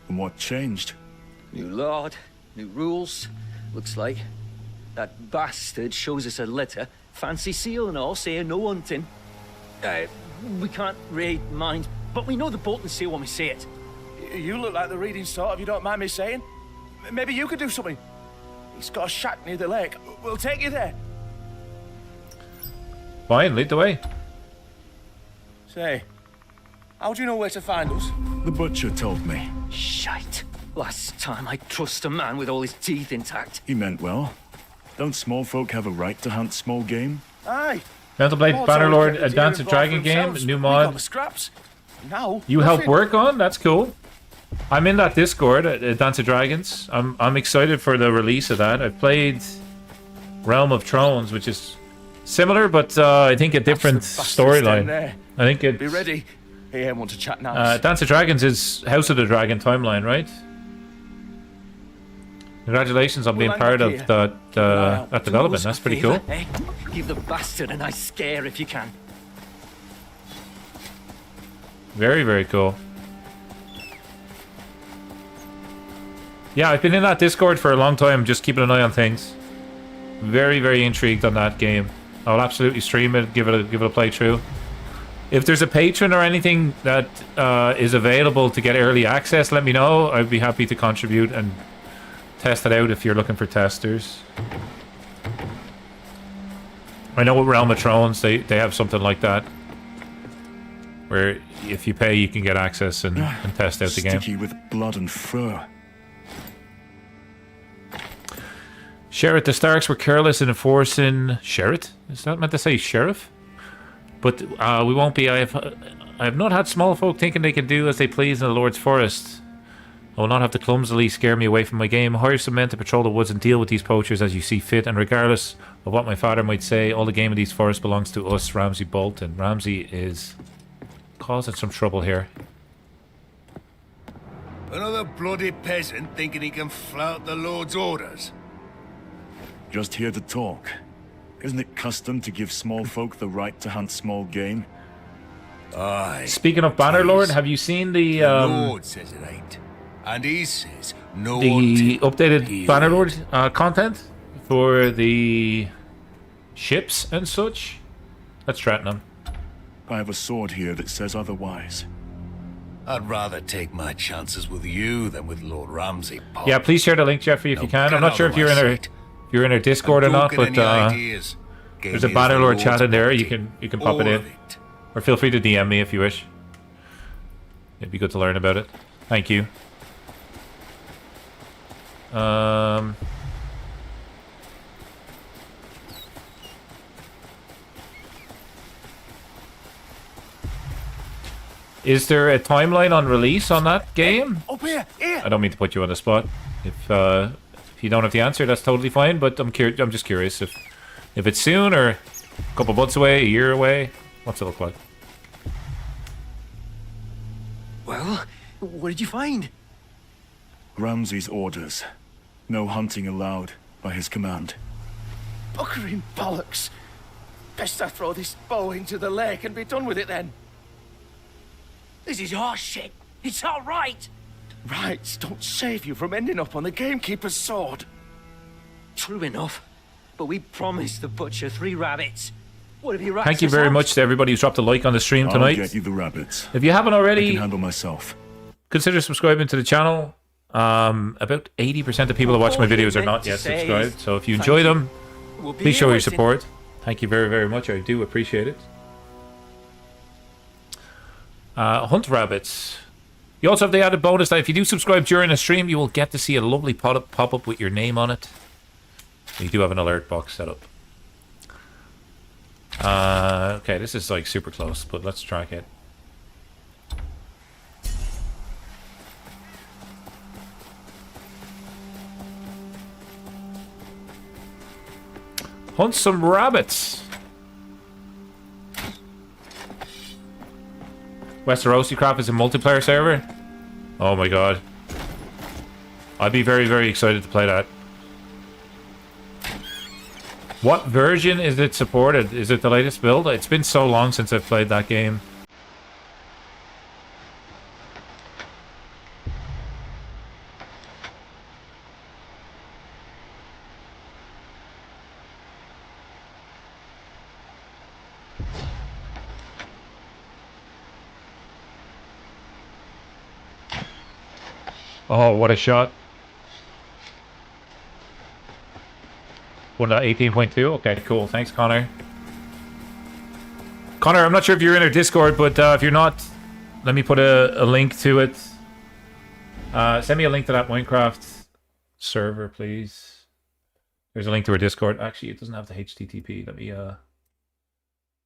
And what changed? New lord, new rules. Looks like that bastard shows us a letter, fancy seal and all, saying no hunting. We can't raid mines, but we know the Bolton seal when we see it. You look like the reading sort, if you don't mind me saying. Maybe you could do something. He's got a shack near the lake. We'll take you there. Fine, lead the way. Say, how do you know where to find us? The butcher told me. Shite. Last time I trust a man with all his teeth intact. He meant well. Don't small folk have a right to hunt small game? Aye. Metal Blade Lord's Bannerlord, already a Dance of involved Dragon for game, themselves. new We got mod. the scraps. Now, You help nothing. work on? That's cool. I'm in that Discord at Dance of Dragons. I'm excited for the release of that. I've played Realm of Thrones, which is similar, but I think a different storyline. I think it's... Be ready. Hey, I want to chat now. Dance of Dragons is House of the Dragon timeline, right? Congratulations on being part of that development. That's pretty cool. Hey, give the bastard a nice scare if you can. Very, very cool. Yeah, I've been in that Discord for a long time, just keeping an eye on things. Very, very intrigued on that game. I'll absolutely stream it, give it a playthrough. If there's a patron or anything that is available to get early access, let me know. I'd be happy to contribute and test it out if you're looking for testers. I know with Realm of Thrones, they have something like that, where if you pay, you can get access and test out the game. Sticky with blood and fur. Sheriff, the Starks were careless in enforcing... Sheriff? Is that meant to say sheriff? But we won't be. I have not had small folk thinking they can do as they please in the Lord's Forest. I will not have to clumsily scare me away from my game. Hire some men to patrol the woods and deal with these poachers as you see fit. And regardless of what my father might say, all the game in these forests belongs to us, Ramsay Bolton. Ramsay is causing some trouble here. Another bloody peasant thinking he can flout the Lord's orders. Just here to talk. Isn't it custom to give small folk the right to hunt small game? Aye. Speaking of Bannerlord, have you seen the Lord says it ain't. And he says no the updated Bannerlord content for the ships and such? Let's threaten them. I have a sword here that says otherwise. I'd rather take my chances with you than with Lord Ramsay. Pop. Yeah, please share the link, Jeffrey, if you can. I'm not sure if you're in our Discord or not, but there's a Bannerlord chat in there. You can pop it in, or feel free to DM me if you wish. It'd be good to learn about it. Thank you. Is there a timeline on release on that game? Up here. I don't mean to put you on the spot. If you don't have the answer, that's totally fine. But I'm just curious if it's soon or a couple months away, a year away. What's it look like? Well, what did you find? Ramsay's orders. No hunting allowed by his command. Buckering bollocks. Best I throw this bow into the lake and be done with it then. This is horse shit. It's all right. Rights don't save you from ending up on the gamekeeper's sword. True enough. But we promised the butcher 3 rabbits. What have you Thank you very much to everybody who's dropped a like on the stream tonight. I'll get you the rabbits. If you haven't already, I can handle myself. Consider subscribing to the channel. About 80% of people that watch my videos are not yet subscribed. So if you enjoy them, please show your support. Thank you very, very much. I do appreciate it. Hunt rabbits. You also have the added bonus that if you do subscribe during a stream, you will get to see a lovely pop-up with your name on it. You do have an alert box set up. Okay, this is like super close, but let's track it. Hunt some rabbits. Westeros Craft is a multiplayer server? Oh my god. I'd be very, very excited to play that. What version is it supported? Is it the latest build? It's been so long since I've played that game. Oh, what a shot. 1.18.2? Okay, cool. Thanks, Connor. Connor, I'm not sure if you're in our Discord, but if you're not, let me put a link to it. Send me a link to that Minecraft server, please. There's a link to our Discord. Actually, it doesn't have the HTTP. Let me,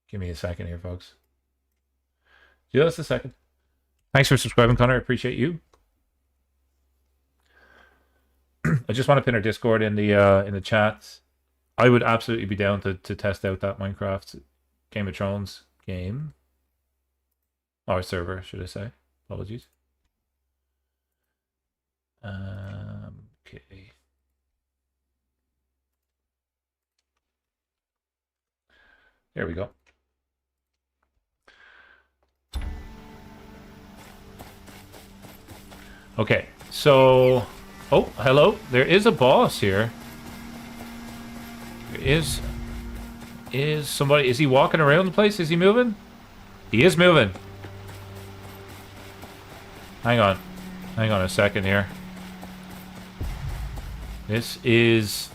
give me a second here, folks. Just a second. Thanks for subscribing, Connor. I appreciate you. I just want to pin our Discord in the chat. I would absolutely be down to test out that Minecraft Game of Thrones game. Or server, should I say. Apologies. Okay. There we go. Okay, so... Oh, hello. There is a boss here. There is somebody... Is he walking around the place? Is he moving? He is moving. Hang on. Hang on a second here. This is...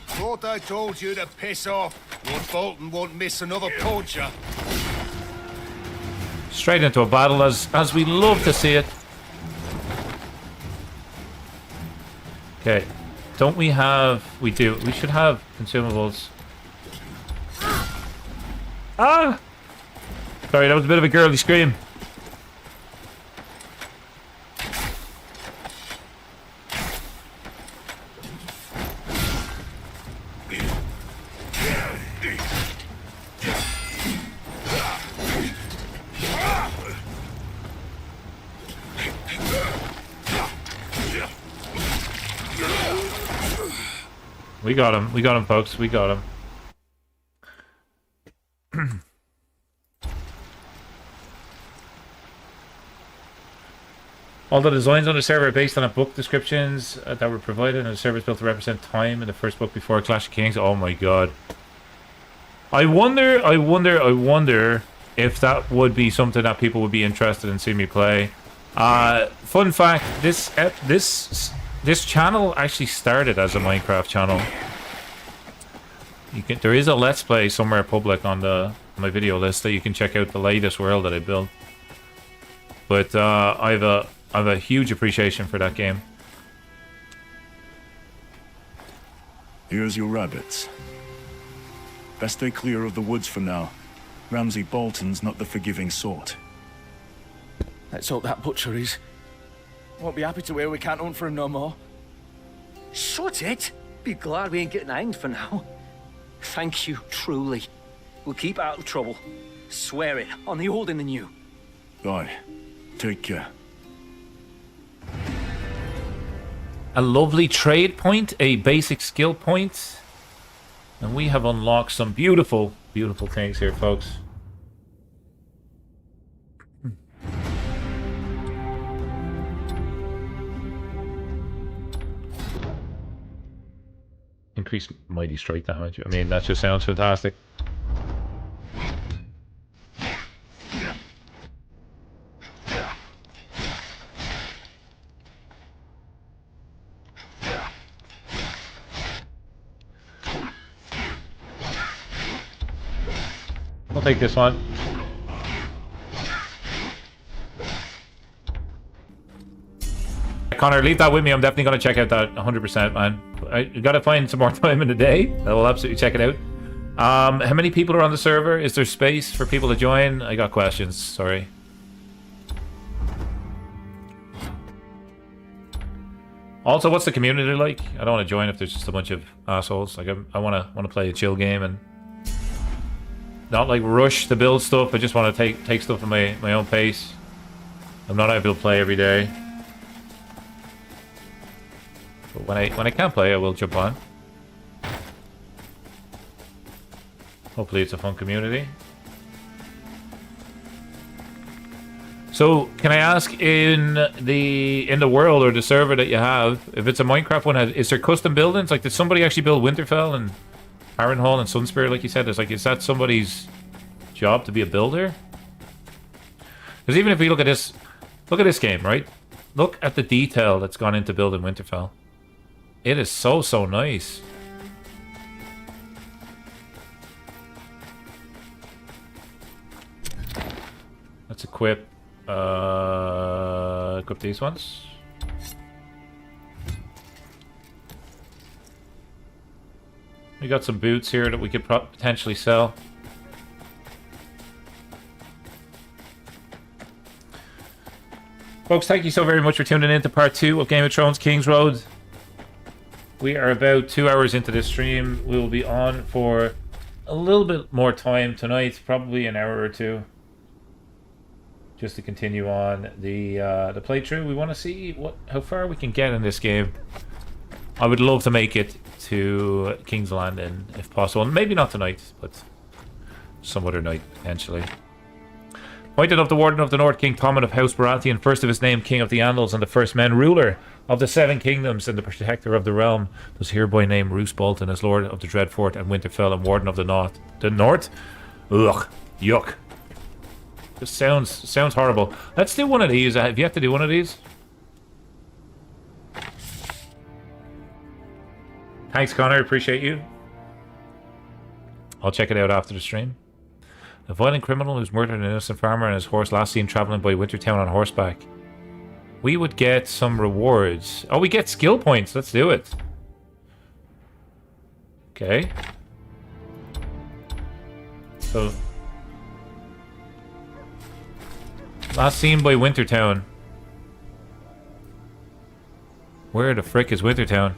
Thought I told you to piss off. Lord Bolton won't miss another poacher. Straight into a battle as we love to see it. Okay. Don't we have... We do. We should have consumables. Ah! Sorry, that was a bit of a girly scream. We got him, folks. We got him. All the designs on the server are based on book descriptions that were provided, and the server is built to represent time in the first book before Clash of Kings. Oh my god. I wonder if that would be something that people would be interested in seeing me play. Fun fact, this channel actually started as a Minecraft channel. There is a Let's Play somewhere public on my video list that you can check out the latest world that I built. But I have a huge appreciation for that game. Here's your rabbits. Best stay clear of the woods for now. Ramsay Bolton's not the forgiving sort. Let's hope that butcher is. Won't be happy to hear we can't hunt for him no more. Shut it! Be glad we ain't getting hanged for now. Thank you, truly. We'll keep out of trouble. Swear it, on the old and the new. Aye. Take care. A lovely trade point, a basic skill point. And we have unlocked some beautiful, beautiful things here, folks. Increased mighty strike damage. I mean, that just sounds fantastic. I'll take this one. Connor, leave that with me. I'm definitely going to check out that 100%, man. I gotta find some more time in the day. I will absolutely check it out. How many people are on the server? Is there space for people to join? I got questions. Sorry. Also, what's the community like? I don't want to join if there's just a bunch of assholes. Like I want to play a chill game and not like rush to build stuff. I just want to take stuff at my own pace. I'm not able to play every day. But when I can play, I will jump on. Hopefully it's a fun community. So, can I ask, in the world or the server that you have, if it's a Minecraft one, is there custom buildings? Like, did somebody actually build Winterfell and Ironborn and Sunspirit, like you said? Is that somebody's job to be a builder? Because even if we look at this game, right? Look at the detail that's gone into building Winterfell. It is so nice. Let's equip these ones. We got some boots here that we could potentially sell. Folks, thank you so very much for tuning in to part 2 of Game of Thrones Kingsroad. We are about 2 hours into this stream. We will be on for a little bit more time tonight, probably an hour or two, just to continue on the playthrough. We want to see how far we can get in this game. I would love to make it to King's Landing if possible. Maybe not tonight, but some other night potentially. Appointed of the Warden of the North, King Tommen of House Baratheon, first of his name, King of the Andals, and the first men, ruler of the Seven Kingdoms and the protector of the realm, does hereby name Roose Bolton as Lord of the Dreadfort and Winterfell and Warden of the North. The North? Ugh, yuck. This sounds horrible. Let's do one of these. Have you have to do one of these? Thanks, Connor. Appreciate you. I'll check it out after the stream. A violent criminal who's murdered an innocent farmer and his horse last seen travelling by Wintertown on horseback. We would get some rewards. Oh, we get skill points. Let's do it. Okay. So, last seen by Wintertown. Where the frick is Wintertown?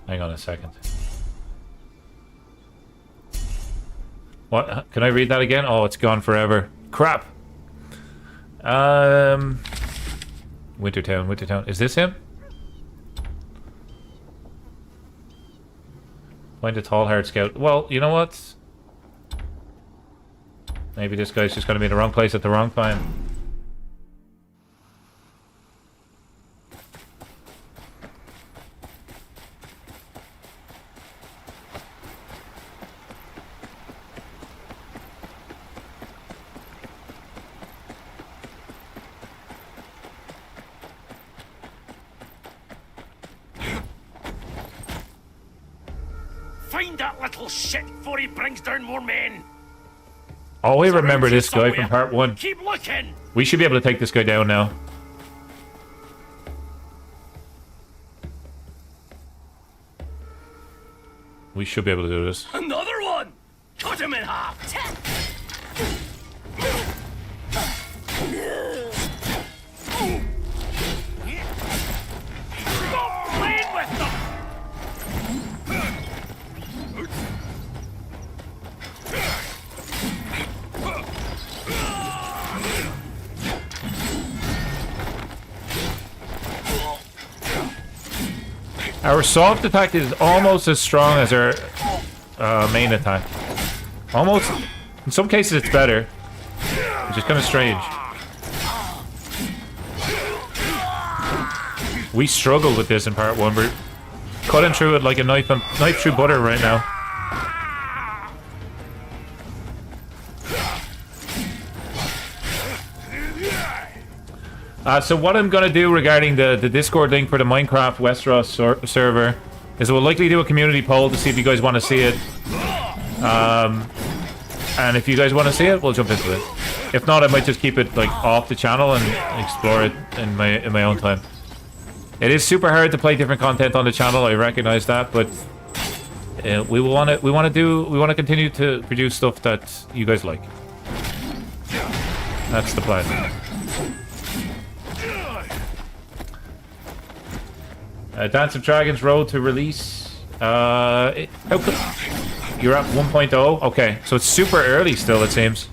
Hang on a second. What? Can I read that again? Oh, it's gone forever. Crap. Wintertown. Is this him? Find a tall, hard scout. Well, you know what? Maybe this guy's just going to be in the wrong place at the wrong time. Find that little shit before he brings down more men. Oh, we remember this guy from part 1. Keep looking. We should be able to take this guy down now. We should be able to do this. Another one. Cut him in half. Stop playing with them. Our soft attack is almost as strong as our main attack. Almost. In some cases it's better, which is kind of strange. We struggled with this in part 1. We're cutting through it like a knife through butter right now. So what I'm going to do regarding the Discord link for the Minecraft Westeros server is we'll likely do a community poll to see if you guys want to see it. And if you guys want to see it, we'll jump into it. If not, I might just keep it like off the channel and explore it in my own time. It is super hard to play different content on the channel. I recognize that, but we want to continue to produce stuff that you guys like. That's the plan. Dance of Dragons Road to release. You're at 1.0? Okay, so it's super early still, it seems.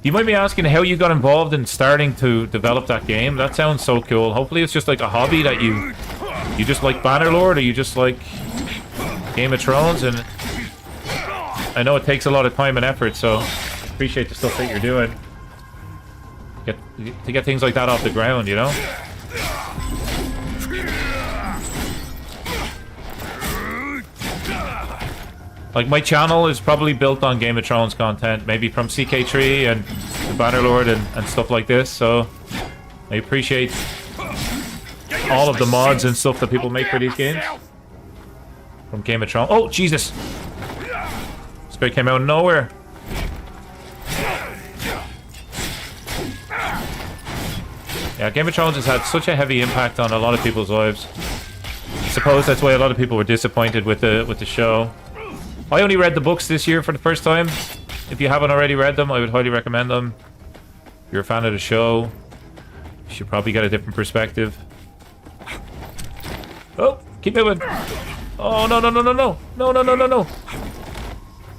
You might be asking how you got involved in starting to develop that game. That sounds so cool. Hopefully it's just like a hobby that you just like Bannerlord, or you just like Game of Thrones, and I know it takes a lot of time and effort, so appreciate the stuff that you're doing to get things like that off the ground, you know? Like, my channel is probably built on Game of Thrones content, maybe from CK3 and Bannerlord and stuff like this, so I appreciate all of the mods and stuff that people make for these games from Game of Thrones. Oh, Jesus! This guy came out of nowhere. Yeah, Game of Thrones has had such a heavy impact on a lot of people's lives. suppose that's why a lot of people were disappointed with the show. I only read the books this year for the first time. If you haven't already read them, I would highly recommend them. If you're a fan of the show, you should probably get a different perspective. Oh, keep moving. Oh, no, no, no, no, no. No, no, no, no, no.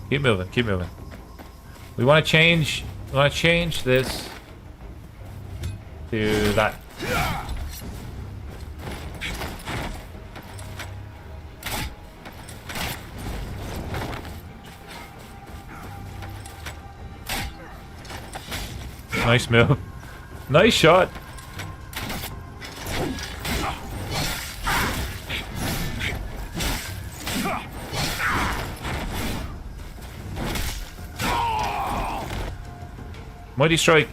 Keep moving, keep moving. We want to change this to that. Nice move. Nice shot. Mighty strike.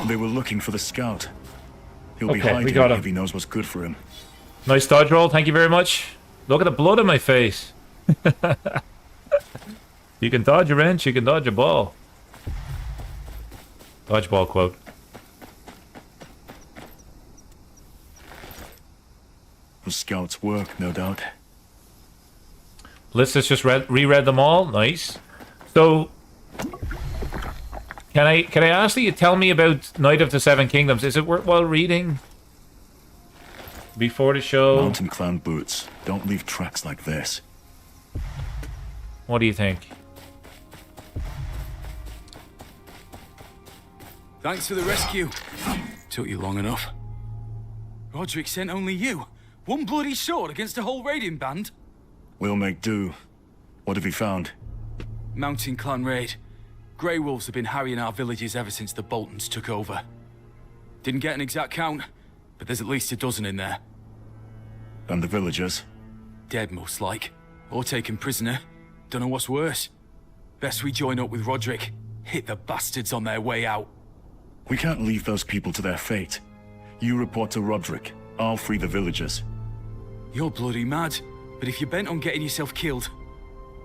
They were looking for the scout. He'll be Okay, hiding we got him. if he knows what's good for him. Nice dodge roll. Thank you very much. Look at the blood on my face. You can dodge a wrench, you can dodge a ball. Dodgeball quote. The scout's work, no doubt. Let's just reread them all. Nice. So, can I ask that you tell me about Night of the Seven Kingdoms? Is it worthwhile reading before the show? Mountain clan boots. Don't leave tracks like this. What do you think? Thanks for the rescue. Took you long enough. Roderick sent only you. One bloody sword against a whole raiding band. We'll make do. What have you found? Mountain clan raid. Grey Wolves have been harrying our villages ever since the Boltons took over. Didn't get an exact count, but there's at least a dozen in there. And the villagers? Dead, most like. Or taken prisoner. Don't know what's worse. Best we join up with Roderick. Hit the bastards on their way out. We can't leave those people to their fate. You report to Roderick. I'll free the villagers. You're bloody mad. But if you're bent on getting yourself killed,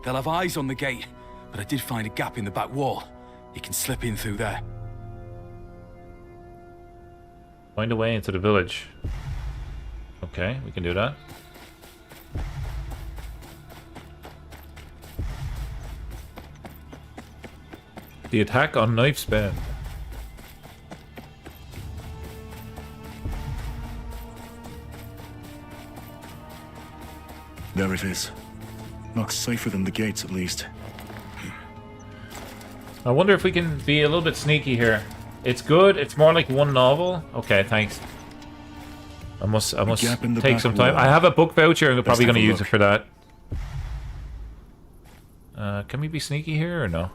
they'll have eyes on the gate. But I did find a gap in the back wall. You can slip in through there. Find a way into the village. Okay, we can do that. The attack on Knife's Bend. There it is. Looks safer than the gates, at least. I wonder if we can be a little bit sneaky here. It's good. It's more like one novel. Okay, thanks. I must take some time. I have a book voucher. I'm probably going to use it for that. Can we be sneaky here or no?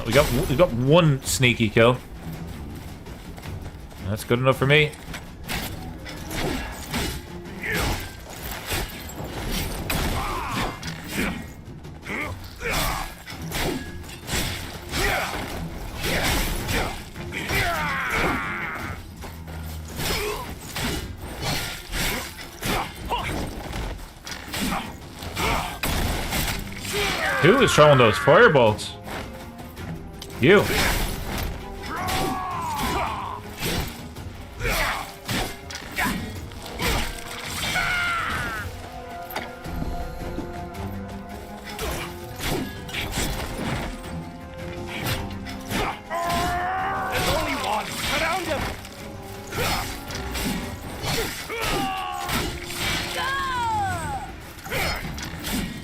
We got one sneaky kill. That's good enough for me. Who is throwing those firebolts? You.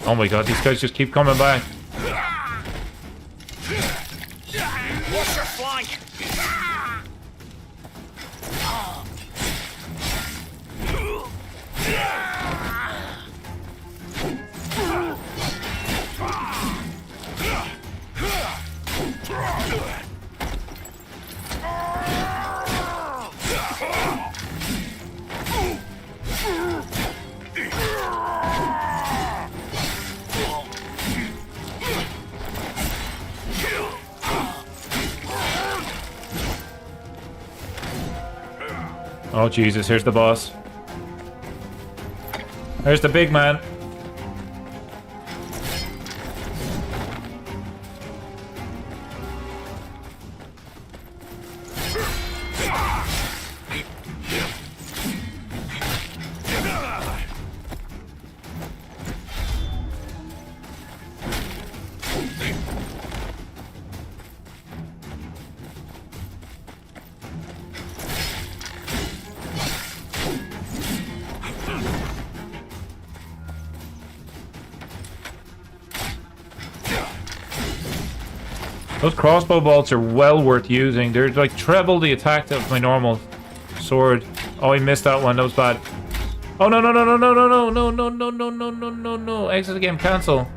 Oh my god, these guys just keep coming back. Watch your flank! Oh Jesus, here's the boss. There's the big man. Those crossbow bolts are well worth using. They're like treble the attack of my normal sword. Oh, I missed that one. That was bad. Oh no no no no no no no no no no no no no no no! Exit the game. Cancel.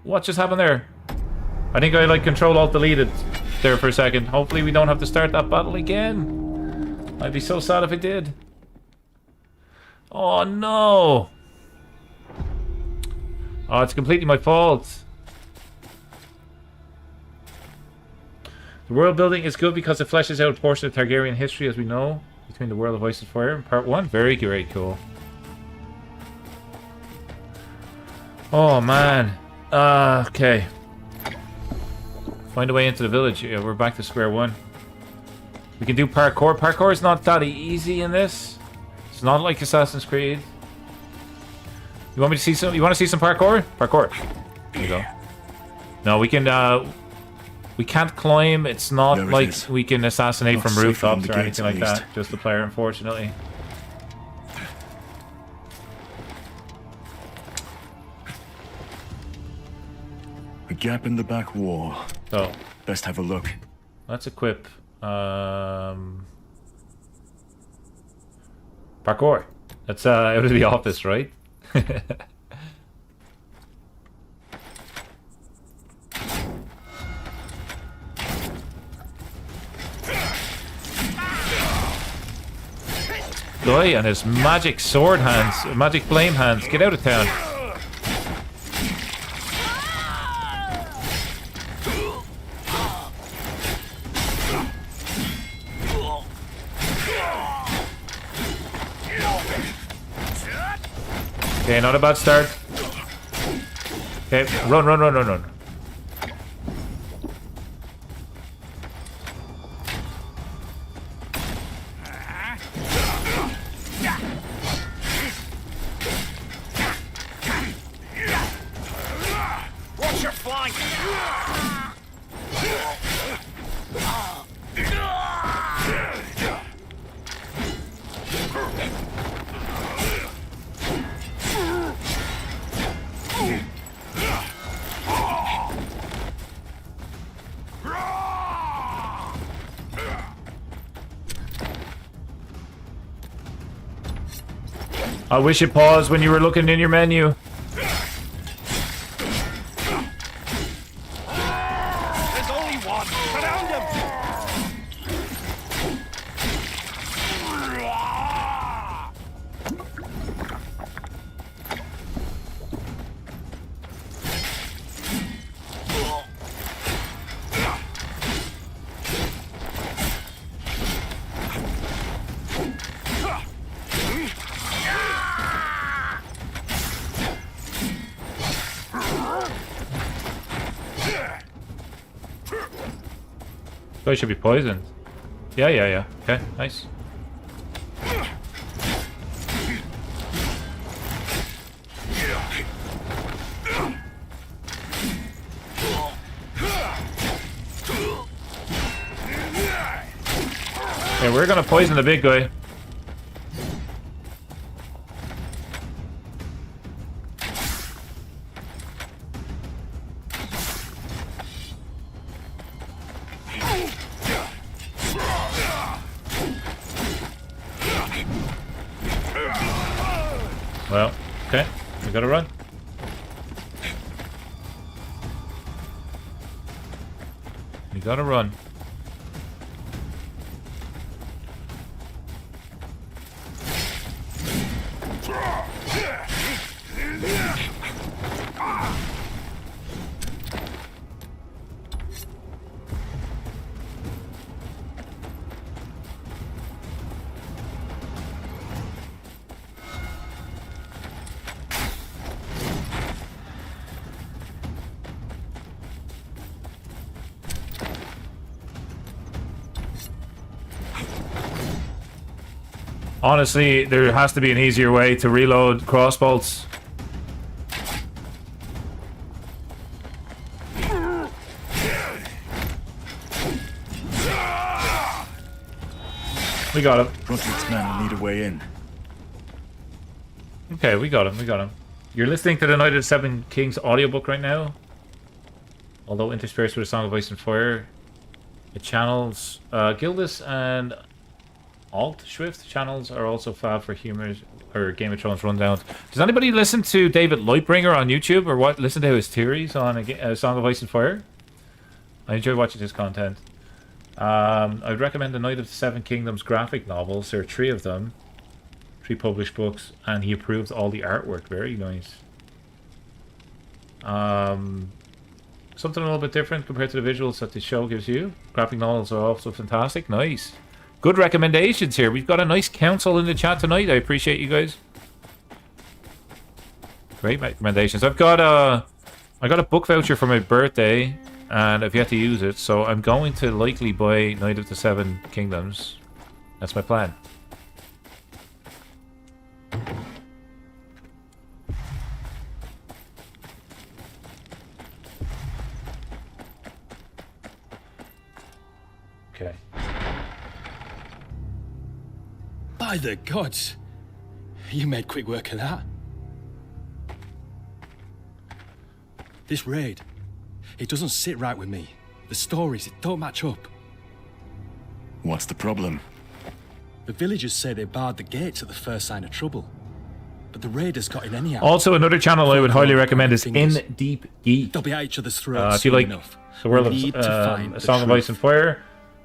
What just happened there? I think I like Control Alt deleted there for a second. Hopefully we don't have to start that battle again. I'd be so sad if it did. Oh no! Oh, it's completely my fault. The world building is good because it fleshes out a portion of Targaryen history as we know, between the world of Ice and Fire and Part 1. Very, very cool. Oh, man. Okay. Find a way into the village. Yeah, we're back to square one. We can do parkour. Parkour is not that easy in this. It's not like Assassin's Creed. You want me to see some? You want to see some parkour? Parkour. There you go. No, we can. We can't climb. It's not like we can assassinate from rooftops or anything like that. Just the player, unfortunately. A gap in the back wall. So best have a look. Let's equip. Parkour. That's out of the office, right? Guy and his magic sword hands, magic flame hands, get out of town. Okay, not a bad start. Okay, run, run, run, run, run. Watch your flank! I wish it paused when you were looking in your menu. There's only one! Surround him! I should be poisoned. Yeah, yeah, yeah. Okay, nice. Okay, we're gonna poison the big guy. Well, okay, we gotta run. We gotta run. Honestly, there has to be an easier way to reload crossbolts. We got him. Roderick's men need a way in. Okay, we got him. We got him. You're listening to the Night of the Seven Kings audiobook right now. Although interspersed with a Song of Ice and Fire, it channels Gildas and Alt Schrift channels are also fab for humor or Game of Thrones rundowns. Does anybody listen to David Lightbringer on YouTube or what? Listen to his theories on a Song of Ice and Fire? I enjoy watching his content. I'd recommend the Night of the Seven Kingdoms graphic novels. There are 3 of them. 3 published books, and he approved all the artwork. Very nice. Something a little bit different compared to the visuals that the show gives you. Graphic novels are also fantastic. Nice. Good recommendations here. We've got a nice council in the chat tonight. I appreciate you guys. Great recommendations. I got a book voucher for my birthday, and I've yet to use it, so I'm going to likely buy Night of the Seven Kingdoms. That's my plan. Okay. By the gods! You made quick work of that. This raid, it doesn't sit right with me. The stories, it don't match up. What's the problem? The villagers say they barred the gates at the first sign of trouble. But the raiders got in anyhow. Also, another channel I would highly recommend is In Deep Geek. They'll be at each other's throats if you like enough. the world of find A the Song of truth. Ice and Fire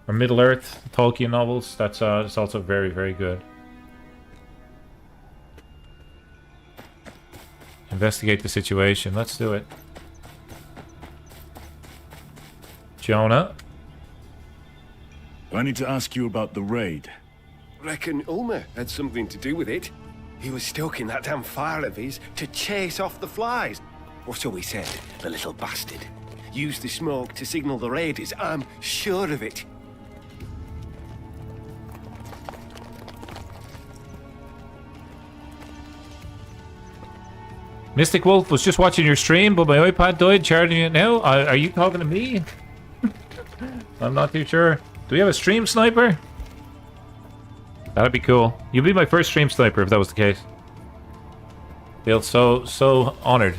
or Middle Earth, Tolkien novels, that's also very, very good. Investigate the situation. Let's do it. Jonah? I need to ask you about the raid. Reckon Ulmer had something to do with it. He was stoking that damn fire of his to chase off the flies. Or so he said, the little bastard. Used the smoke to signal the raiders, I'm sure of it. Mystic Wolf was just watching your stream, but my iPad died. Charging it now. Are you talking to me? I'm not too sure. Do we have a stream sniper? That'd be cool. You'd be my first stream sniper if that was the case. Feel so honored.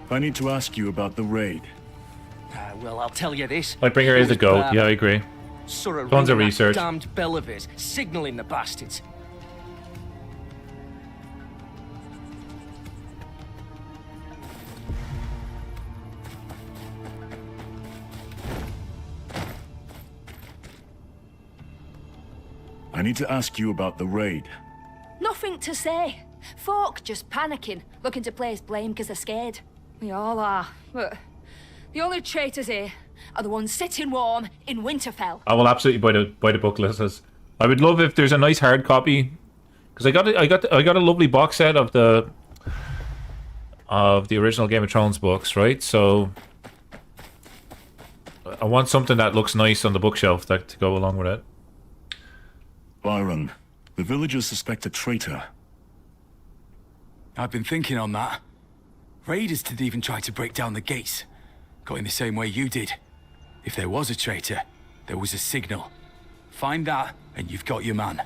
I need to ask you about the raid. Well, I'll tell you this. Lightbringer is a goat. Yeah, I agree. Sort of Tons of ringing that research. Damned bell of his, signaling the bastards. I need to ask you about the raid. Nothing to say. Folk just panicking, looking to place blame because they're scared. We all are, but the only traitors here are the ones sitting warm in Winterfell. I will absolutely buy the book, listeners. I would love if there's a nice hard copy, because I got a lovely box set of the original Game of Thrones books, right? So I want something that looks nice on the bookshelf to go along with it. Byron, the villagers suspect a traitor. I've been thinking on that. Raiders didn't even try to break down the gates. Going the same way you did. If there was a traitor, there was a signal. Find that, and you've got your man.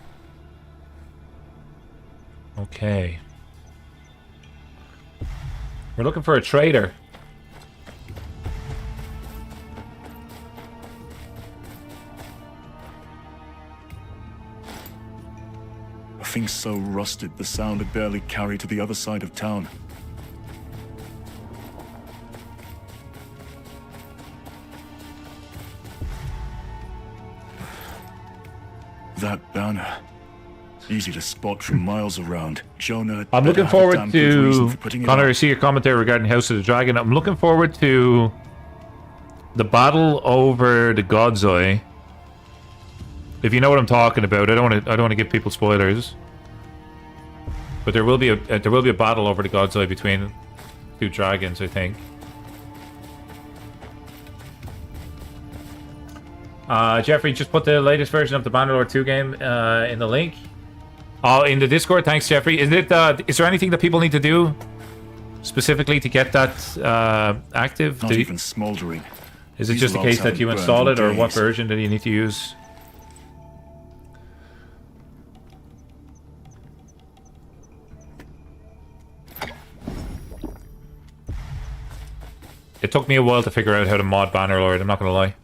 Okay. We're looking for a traitor. Things so rusted, the sound had barely carried to the other side of town. That banner. Easy to spot from miles around. Jonah. I'm looking forward to Connor. I see your commentary regarding House of the Dragon. I'm looking forward to the battle over the God's Eye. If you know what I'm talking about, I don't want to give people spoilers. But there will be a battle over the God's Eye between 2 dragons, I think. Jeffrey just put the latest version of the Bannerlord 2 game in the link. Oh, in the Discord. Thanks, Jeffrey. Is there anything that people need to do specifically to get that active? Not even smoldering. Is it These just a logs case that haven't you burned install in it, or what days. version do you need to use? It took me a while to figure out how to mod Bannerlord, I'm not gonna lie.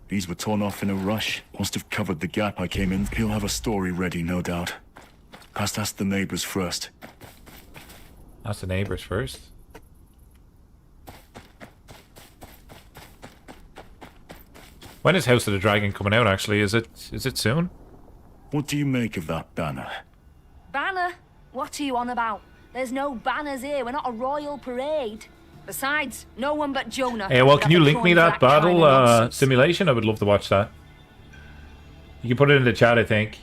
These were torn off in a rush. Must have covered the gap I came in. He'll have a story ready, no doubt. Best ask the neighbors first. Ask the neighbors first. When is House of the Dragon coming out, actually? Is it soon? What do you make of that banner? Banner? What are you on about? There's no banners here. We're not a royal parade. Besides, no one but Jonah. Hey, well, would can have you a link me coin for that kind of battle nonsense. simulation? I would love to watch that. You can put it in the chat, I think.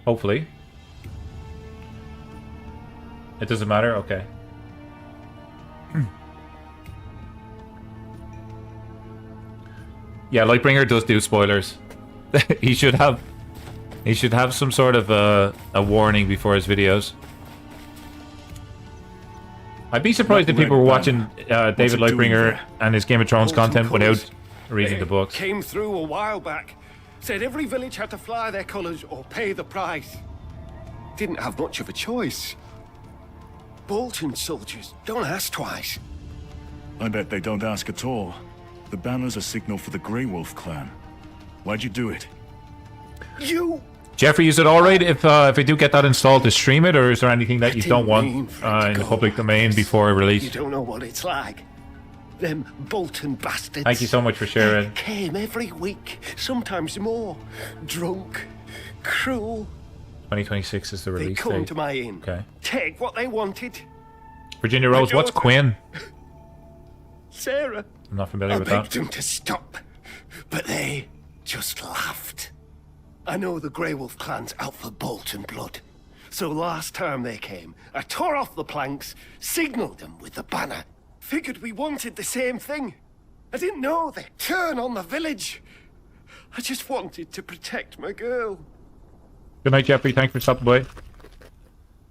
Hopefully. It doesn't matter? Okay. Yeah, Lightbringer does do spoilers. he should have some sort of a warning before his videos. I'd be surprised if people were watching David Lightbringer and his Game of Thrones content without reading the books. Came through a while back. Said every village had to fly their colours or pay the price. Didn't have much of a choice. Bolton soldiers don't ask twice. I bet they don't ask at all. The banner's a signal for the Grey Wolf clan. Why'd you do it? You... Jeffrey, is it alright if I do get that installed to stream it, or is there anything that you don't want in the public domain before release? You don't know what it's like. Them Bolton bastards. Thank you so much for sharing. Came every week, sometimes more. Drunk, cruel. 2026 is the They release come date. to my inn, Okay. take what they wanted. Virginia Rose, what's daughter. Quinn? Sarah. I'm not familiar I with begged that. them to stop, but they just laughed. I know the Grey Wolf clan's out for Bolton blood. So last time they came, I tore off the planks, signalled them with the banner. Figured we wanted the same thing. I didn't know they'd turn on the village. I just wanted to protect my girl. Good night, Jeffrey. Thanks for stopping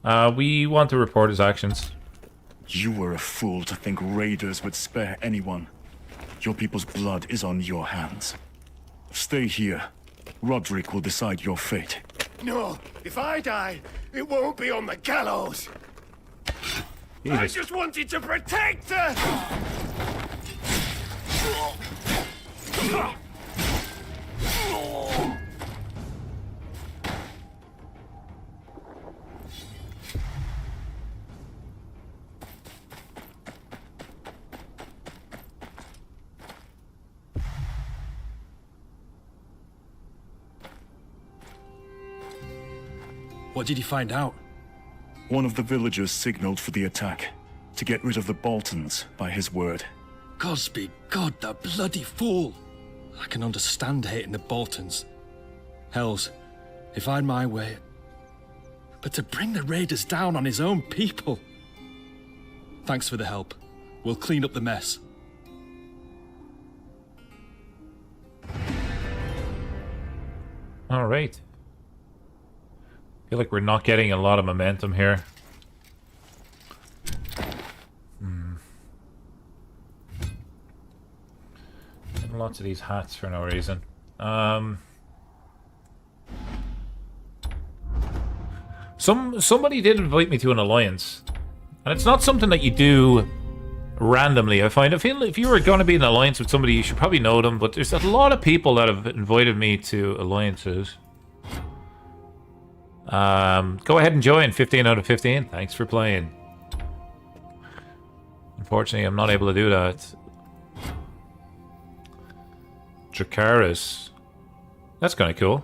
by. We want to report his actions. You were a fool to think raiders would spare anyone. Your people's blood is on your hands. Stay here. Roderick will decide your fate. No, if I die, it won't be on the gallows. I just wanted to protect her! What did you find out? One of the villagers signaled for the attack, to get rid of the Boltons, by his word. Cosby, God, that bloody fool! I can understand hating the Boltons. Hells, if I'd my way. But to bring the raiders down on his own people. Thanks for the help. We'll clean up the mess. All right. Feel like we're not getting a lot of momentum here. Getting lots of these hats for no reason. Somebody did invite me to an alliance, and it's not something that you do randomly. I feel if you were going to be in an alliance with somebody, you should probably know them. But there's a lot of people that have invited me to alliances. Go ahead and join. 15 out of 15. Thanks for playing. Unfortunately, I'm not able to do that. Dracarys. That's kind of cool.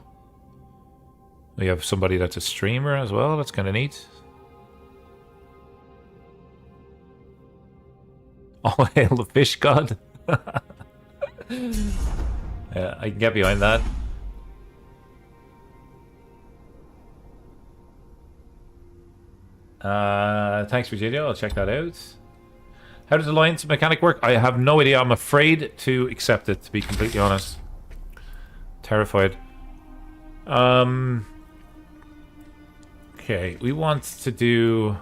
We have somebody that's a streamer as well. That's kind of neat. Oh, hail the fish god. Yeah, I can get behind that. Thanks, Virginia. I'll check that out. How does alliance mechanic work? I have no idea. I'm afraid to accept it, to be completely honest. Terrified. Okay, we want to do...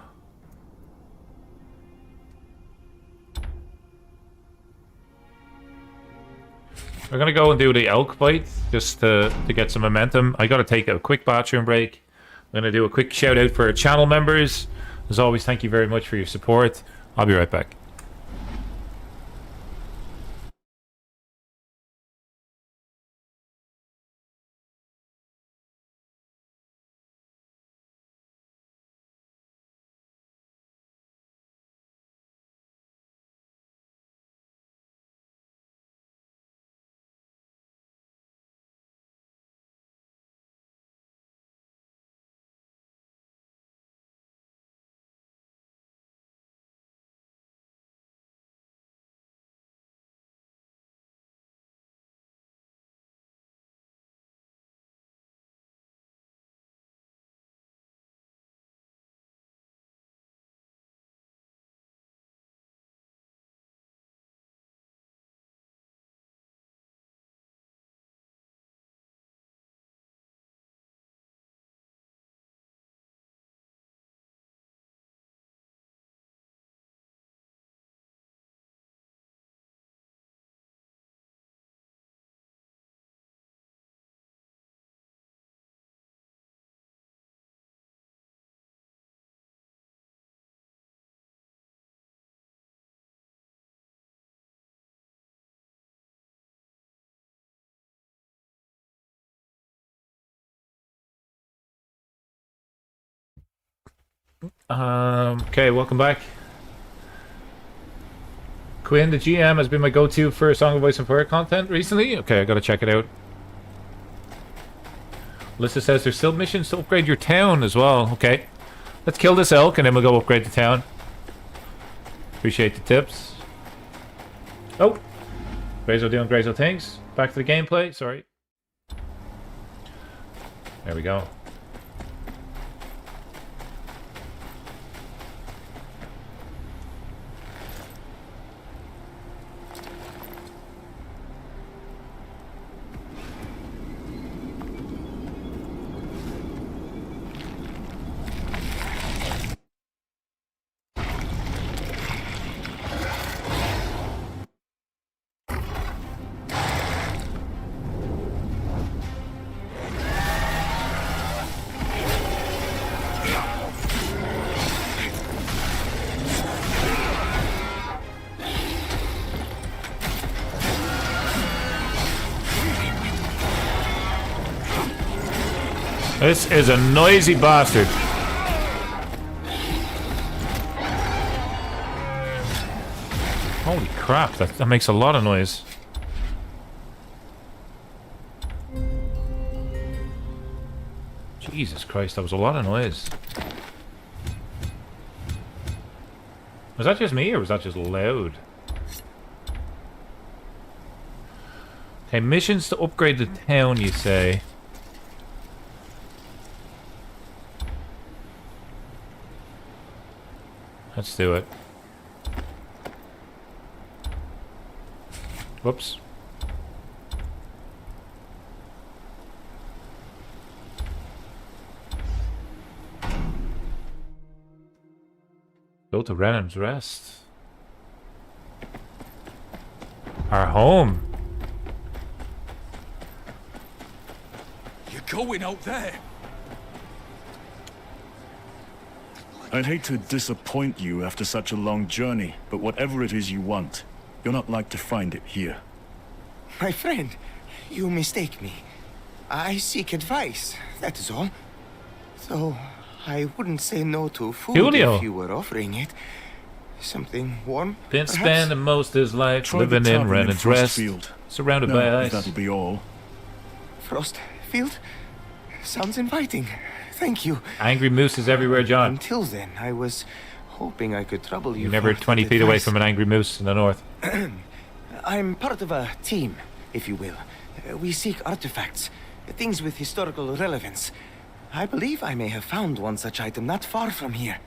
We're gonna go and do the elk bite, just to get some momentum. I gotta take a quick bathroom break. I'm gonna do a quick shout out for our channel members. As always, thank you very much for your support. I'll be right back. Okay, welcome back. Quinn, the GM, has been my go-to for Song of Ice and Fire content recently. Okay, I gotta check it out. Alyssa says there's still missions to upgrade your town as well. Okay, let's kill this elk and then we'll go upgrade the town. Appreciate the tips. Oh, Grazo doing Grazo things. Back to the gameplay. Sorry. There we go. This is a noisy bastard. Holy crap, that makes a lot of noise. Jesus Christ, that was a lot of noise. Was that just me or was that just loud? Okay, missions to upgrade the town, you say. Let's do it. Whoops. Go to Renham's Rest. Our home. You're going out there? I'd hate to disappoint you after such a long journey, but whatever it is you want, you're not like to find it here. My friend, you mistake me. I seek advice, that is all. Though I wouldn't say no to food Julio. if you were offering it. Something warm, Been perhaps? spending most of his life Try living the in tavern Renham's Rest, Frostfield. surrounded No, by ice. that'll be all. Frostfield? Sounds inviting. Thank you. Angry mooses everywhere, John. Until then, I was hoping I could trouble you. You're never for 20 that feet away advice. from an angry moose in the north. I'm part of a team, if you will. We seek artifacts, things with historical relevance. I believe I may have found one such item not far from here.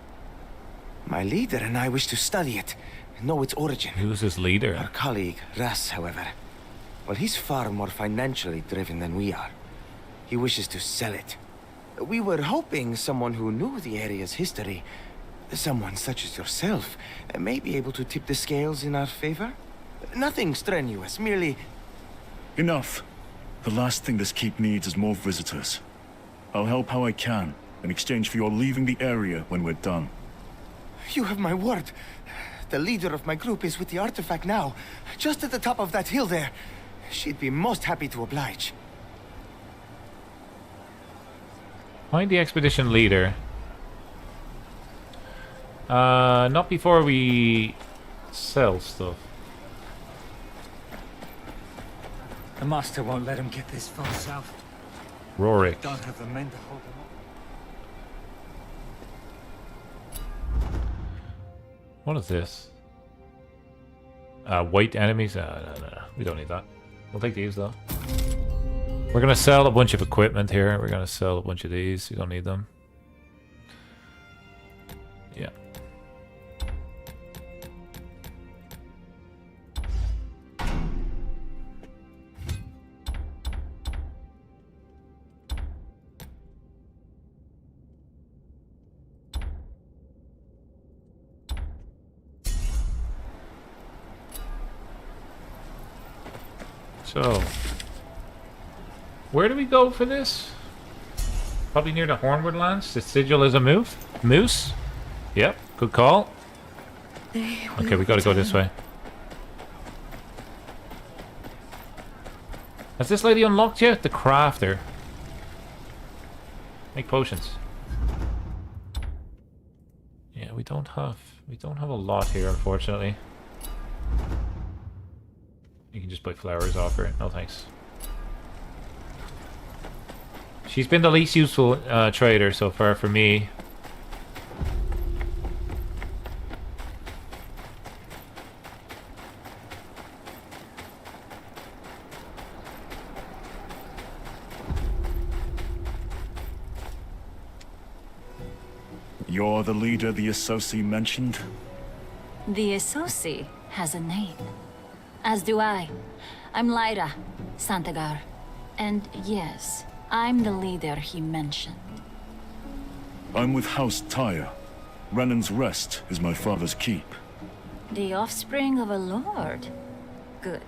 My leader and I wish to study it, know its origin. Who's his leader? Our colleague, Ras, however. Well, he's far more financially driven than we are. He wishes to sell it. We were hoping someone who knew the area's history, someone such as yourself, may be able to tip the scales in our favor. Nothing strenuous, merely... Enough. The last thing this keep needs is more visitors. I'll help how I can, in exchange for your leaving the area when we're done. You have my word. The leader of my group is with the artifact now, just at the top of that hill there. She'd be most happy to oblige. Find the expedition leader. Not before we sell stuff. The master won't let him get this far south. Rorik. Don't have the men to hold him up. What is this? White enemies? No. We don't need that. We'll take these though. We're gonna sell a bunch of equipment here. We're gonna sell a bunch of these. We don't need them. Yeah. So, where do we go for this? Probably near the Hornwood lands. The sigil is a moose? Yep, good call. Okay, we gotta go this way. Has this lady unlocked yet? The crafter. Make potions. Yeah, we don't have a lot here, unfortunately. You can just buy flowers off her. No thanks. She's been the least useful trader so far for me. You're the leader the Associ mentioned? The Associ has a name. As do I. I'm Lyra, Santagar. And yes, I'm the leader he mentioned. I'm with House Tyre. Renan's Rest is my father's keep. The offspring of a lord. Good.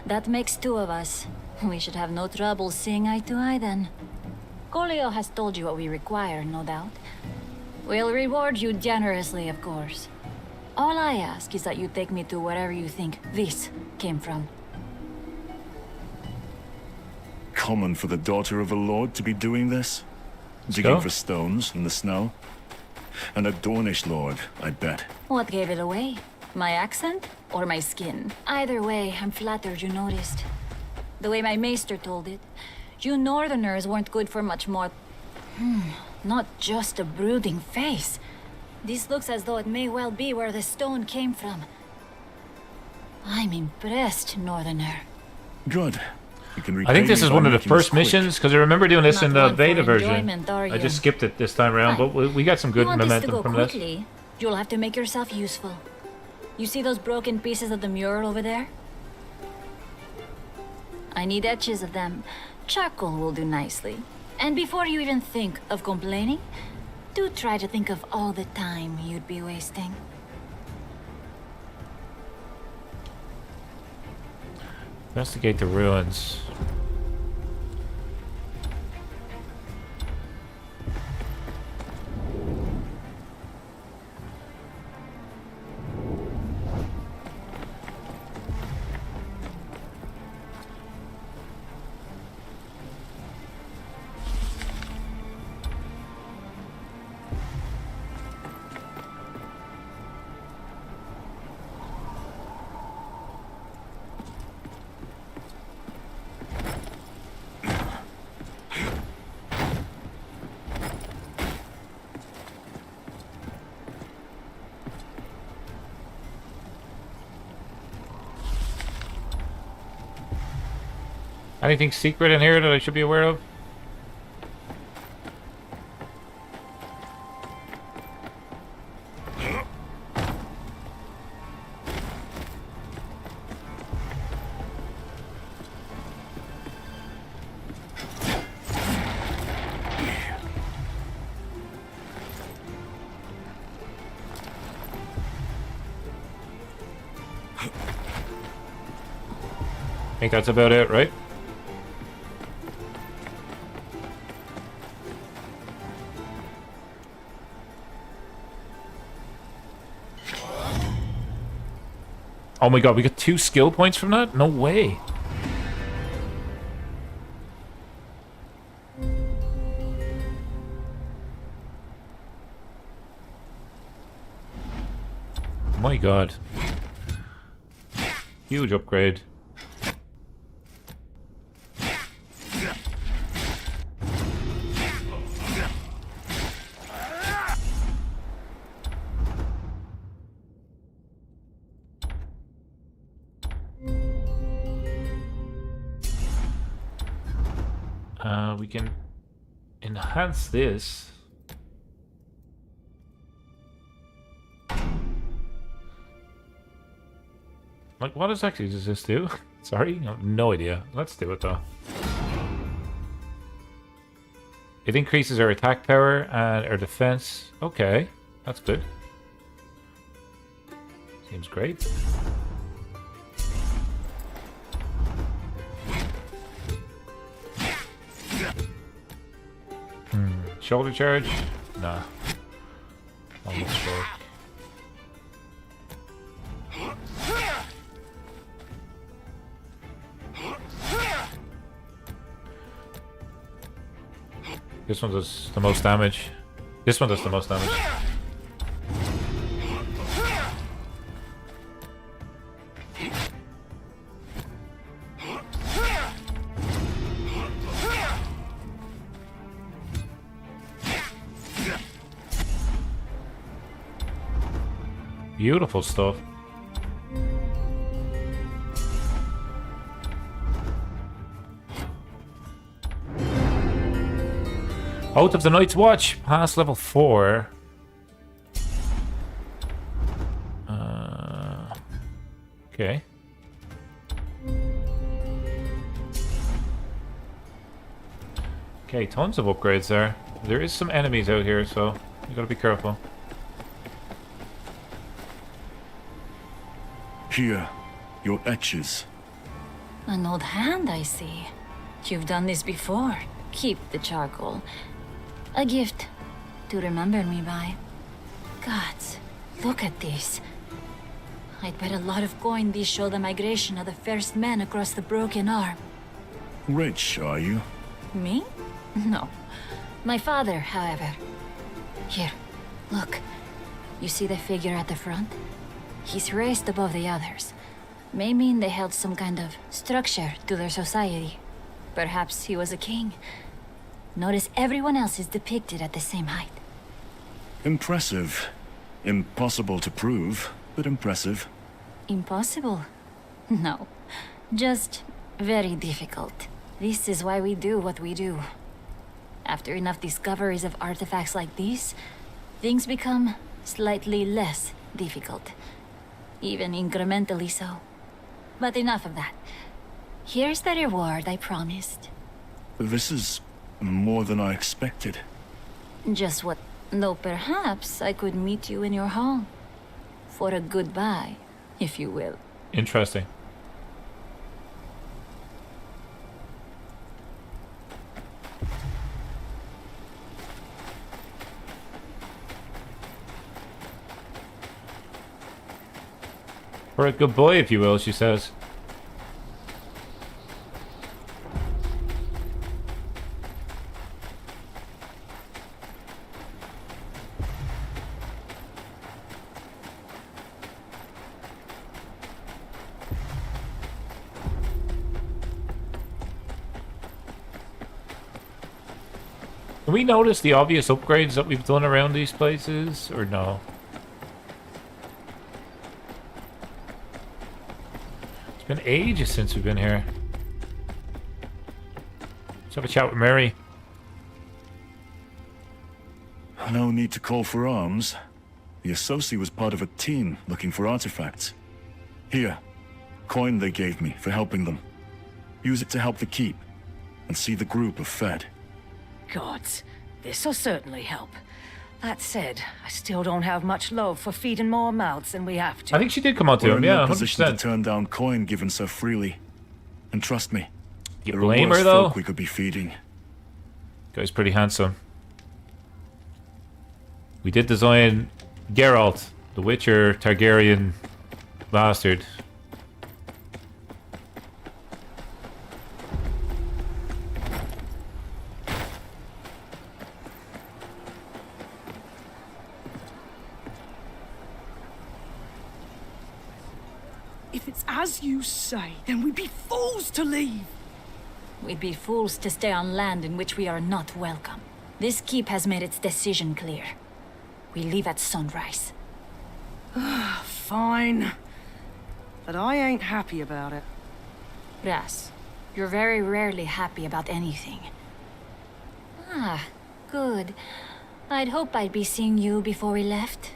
That makes two of us. We should have no trouble seeing eye to eye then. Colio has told you what we require, no doubt. We'll reward you generously, of course. All I ask is that you take me to wherever you think this came from. Common for the daughter of a lord to be doing this? Digging for stones in the snow? And a Dornish lord, I bet. What gave it away? My accent or my skin? Either way, I'm flattered you noticed. The way my maester told it, you northerners weren't good for much more... not just a brooding face. This looks as though it may well be where the stone came from. I'm impressed, northerner. Good. I think this is one of the first missions, because I remember doing this in the beta version. Are I you? just skipped it this time around, but we got some good You want this to momentum go from quickly, this. you'll have to make yourself useful. You see those broken pieces of the mural over there? I need etches of them. Charcoal will do nicely. And before you even think of complaining, do try to think of all the time you'd be wasting. Investigate the ruins. Anything secret in here that I should be aware of? think that's about it, right? Oh my god, we got 2 skill points from that? No way. My god. Huge upgrade. We can enhance this. Like, what exactly does this do? Sorry, I have no idea. Let's do it though. It increases our attack power and our defense. Okay, that's good. Seems great. Shoulder charge? Nah. Almost broke. This one does the most damage. This one does the most damage. Beautiful stuff. Out of the Night's Watch, past level 4. Okay. Okay, tons of upgrades there. There is some enemies out here, so you gotta be careful. Here, your etches. An old hand, I see. You've done this before. Keep the charcoal. A gift to remember me by. Gods, look at this. I'd bet a lot of coin these show the migration of the first men across the broken arm. Rich, are you? Me? No. My father, however. Here, look. You see the figure at the front? He's raised above the others. May mean they held some kind of structure to their society. Perhaps he was a king. Notice everyone else is depicted at the same height. Impressive. Impossible to prove, but impressive. Impossible? No. Just very difficult. This is why we do what we do. After enough discoveries of artifacts like these, things become slightly less difficult. Even incrementally so. But enough of that. Here's the reward I promised. This is more than I expected. Just what... Though perhaps I could meet you in your hall. For a goodbye, if you will. Interesting. For a good boy, if you will, she says. Can we notice the obvious upgrades that we've done around these places, or no? It's been ages since we've been here. Let's have a chat with Mary. No need to call for arms. The Associate was part of a team looking for artifacts. Here, coin they gave me for helping them. Use it to help the keep, and see the group are fed. Gods, this'll certainly help. That said, I still don't have much love for feeding more mouths than we have to. I think she did come on to We're him, in no yeah, position 100%. to turn down coin given so freely. And trust me, You there blame are her, worse though? folk we could be feeding. Guy's pretty handsome. We did design Geralt, the Witcher Targaryen bastard. If it's as you say, then we'd be fools to leave. We'd be fools to stay on land in which we are not welcome. This keep has made its decision clear. We leave at sunrise. Fine. But I ain't happy about it. Ras, you're very rarely happy about anything. Ah, good. I'd hope I'd be seeing you before we left.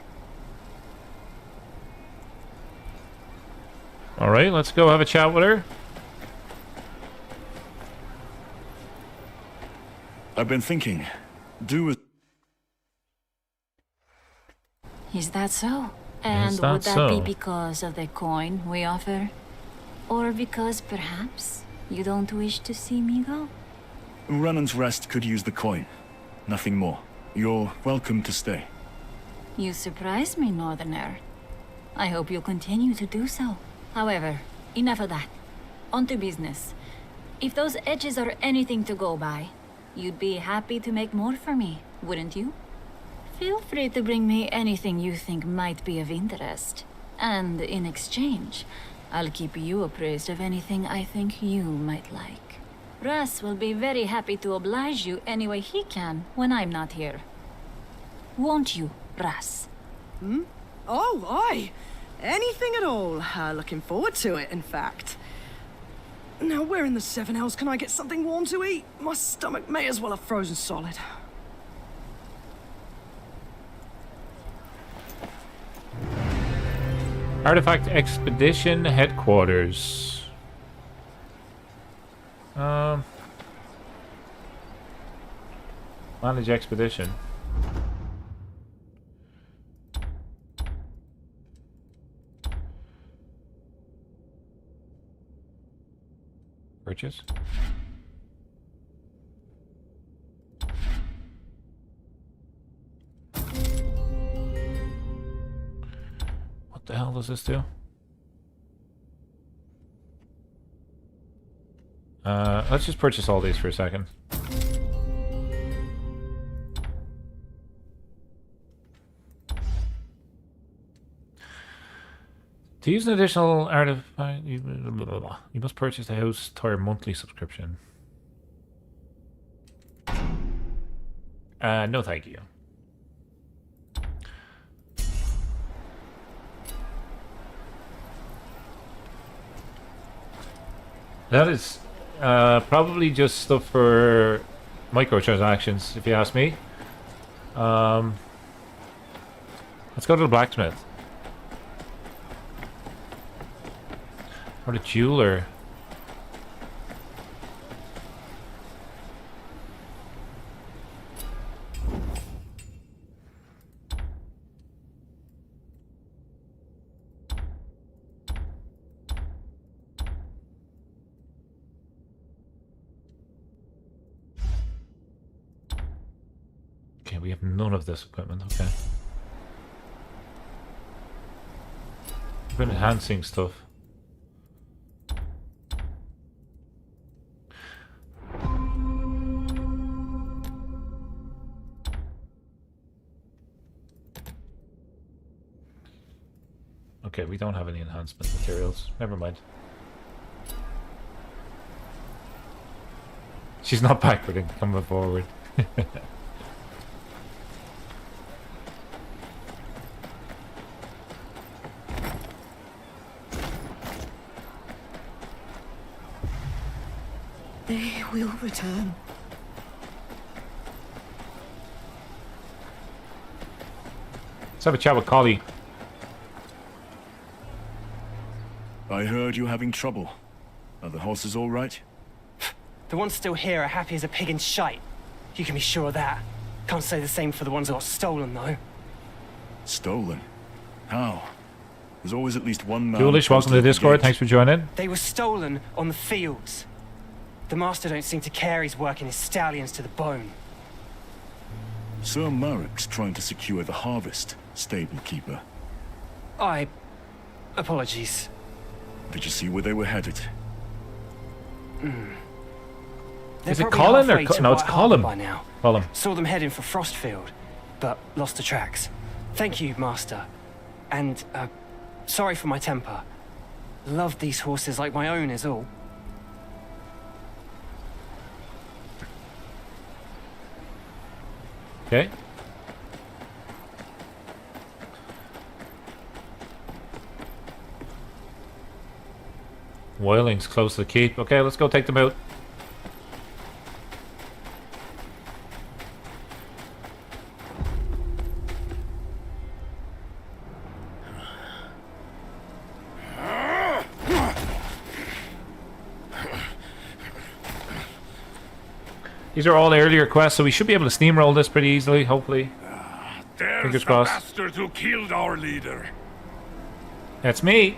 Alright, let's go have a chat with her. I've been thinking, do as... Is that so? And that would that so? be because of the coin we offer? Or because perhaps you don't wish to see me go? Rannon's Rest could use the coin. Nothing more. You're welcome to stay. You surprise me, Northerner. I hope you'll continue to do so. However, enough of that. On to business. If those edges are anything to go by, you'd be happy to make more for me, wouldn't you? Feel free to bring me anything you think might be of interest. And in exchange, I'll keep you appraised of anything I think you might like. Russ will be very happy to oblige you any way he can when I'm not here. Won't you, Russ? Hmm? Oh, aye. Anything at all. Looking forward to it, in fact. Now, where in the Seven Hells can I get something warm to eat? My stomach may as well have frozen solid. Artifact Expedition Headquarters. Manage Expedition. Purchase. What the hell does this do? Let's just purchase all these for a second. To use an additional artifact, you must purchase the House Tyre monthly subscription. No thank you. That is probably just stuff for microtransactions, if you ask me. Let's go to the blacksmith. Or the jeweler. Okay, we have none of this equipment, okay. We've been enhancing stuff. Okay, we don't have any enhancement materials. Never mind. She's not backward and coming forward. They will return. Let's have a chat with Collie. I heard you're having trouble. Are the horses all right? The ones still here are happy as a pig in shite. You can be sure of that. Can't say the same for the ones that got stolen, though. Stolen? How? There's always at least one man. Ghoulish, welcome to the Discord. Thanks for joining. They were stolen on the fields. The master don't seem to care he's working his stallions to the bone. Sir Marek's trying to secure the harvest, stable keeper. Apologies. Did you see where they were headed? They're Is it probably Colin or halfway to no? It's White Harbour Colin. by now. Colin. Saw them heading for Frostfield, but lost the tracks. Thank you, Master. And, sorry for my temper. Loved these horses like my own is all. Okay. Wildlings close to the keep. Okay, let's go take them out. These are all earlier quests, so we should be able to steamroll this pretty easily, hopefully. There's Fingers the crossed. bastard who killed our leader. That's me.